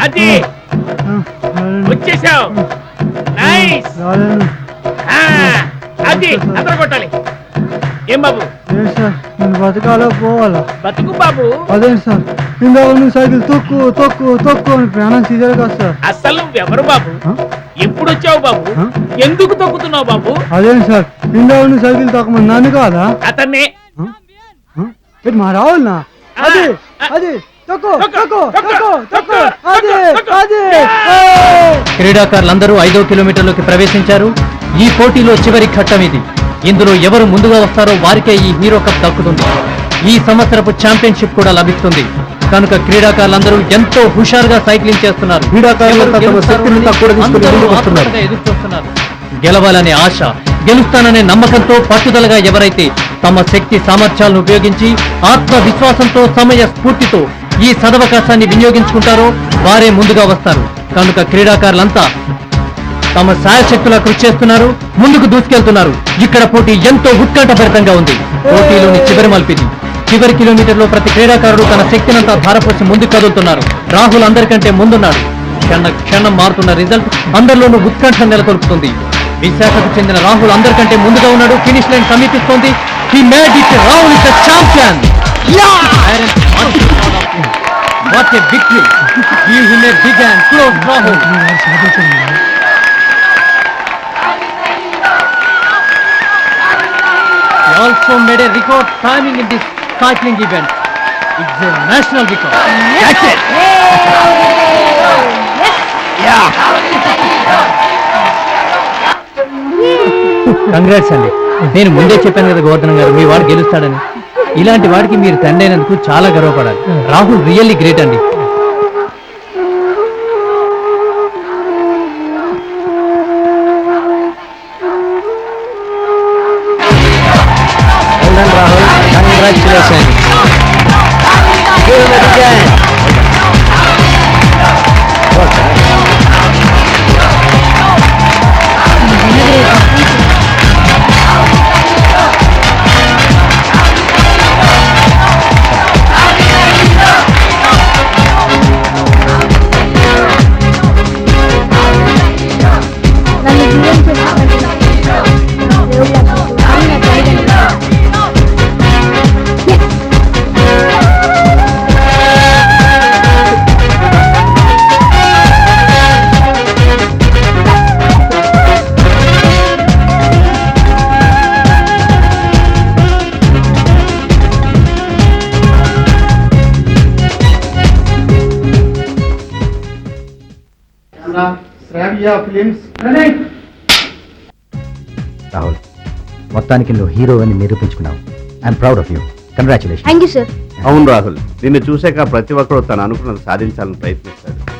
అది వచ్చేసావు. నైస్. అది అదర కొట్టాలి. ఏం బాబు నేను బతకాలో పోవాలా? బతుకు బాబు. అదే సార్, ఇందాక నువ్వు సైకిల్ తొక్కు తొక్కు తొక్కు అని ప్రాణం సీజర్ కదా సార్. అసలు నువ్వెవరు బాబు? ఎప్పుడు వచ్చావు బాబు? ఎందుకు తొక్కుతున్నావు బాబు? అదే సార్, ఇందాక నువ్వు సైకిల్ తొక్కమని నన్ను కాదా? అతన్ని మా రావులనా? అదే అదే తొక్కు తొక్కు తొక్కు తొక్కు అదే అదే. క్రీడాకారులందరూ 5వ కిలోమీటర్లోకి ప్రవేశించారు. ఈ పోటీలో చివరి ఘట్టం ఇది. ఇందులో ఎవరు ముందుగా వస్తారో వారికే ఈ హీరో కప్ దక్కుతుంది. ఈ సంవత్సరపు ఛాంపియన్షిప్ కూడా లభిస్తుంది. కనుక క్రీడాకారులందరూ ఎంతో హుషారుగా సైక్లింగ్ చేస్తున్నారు. ఎదురు చూస్తున్నారు. గెలవాలనే ఆశ, గెలుస్తాననే నమ్మకంతో పట్టుదలగా ఎవరైతే తమ శక్తి సామర్థ్యాలను ఉపయోగించి ఆత్మవిశ్వాసంతో సమయ స్ఫూర్తితో ఈ సదవకాశాన్ని వినియోగించుకుంటారో వారే ముందుగా వస్తారు. కనుక క్రీడాకారులంతా తమ సాయశక్తులా కృషి చేస్తున్నారు, ముందుకు దూసుకెళ్తున్నారు. ఇక్కడ పోటీ ఎంతో ఉత్కంఠభరితంగా ఉంది. పోటీలోని చివరి మల్పిది. చివరి కిలోమీటర్లో ప్రతి క్రీడాకారుడు తన శక్తినంతా ధారపోసి ముందుకు కదులుతున్నారు. రాహుల్ అందరికంటే ముందున్నాడు. క్షణం మారుతున్న రిజల్ట్ అందరిలోనూ ఉత్కంఠ నెలకొల్పుతుంది. విశాఖకు చెందిన రాహుల్ అందరికంటే ముందుగా ఉన్నాడు. ఫినిష్ లైన్ సమీపిస్తోంది. He made it. Rahul is the champion. What a victory. Give him a big hand. Close Rahul. He also made a record timing in this cycling event. It's a national record. That's it. Congrats అండి. నేను ముందే చెప్పాను కదా గోవర్ధన్ గారు, మీ వాడు గెలుస్తాడని. ఇలాంటి వాడికి మీరు తండ్రి అయినందుకు చాలా గర్వపడాలి. రాహుల్ రియల్లీ గ్రేట్ అండి. రాహుల్, కంగ్రాచులేషన్. రాహుల్, మొత్తానికి నువ్వు హీరో అని నిరూపించుకున్నావు. I'm proud of you. Congratulation. Thank you sir. అవును రాహుల్, నిన్ను చూసాక ప్రతి ఒక్కరు తను అనుకున్నది సాధించాలని ప్రయత్నిస్తాడు.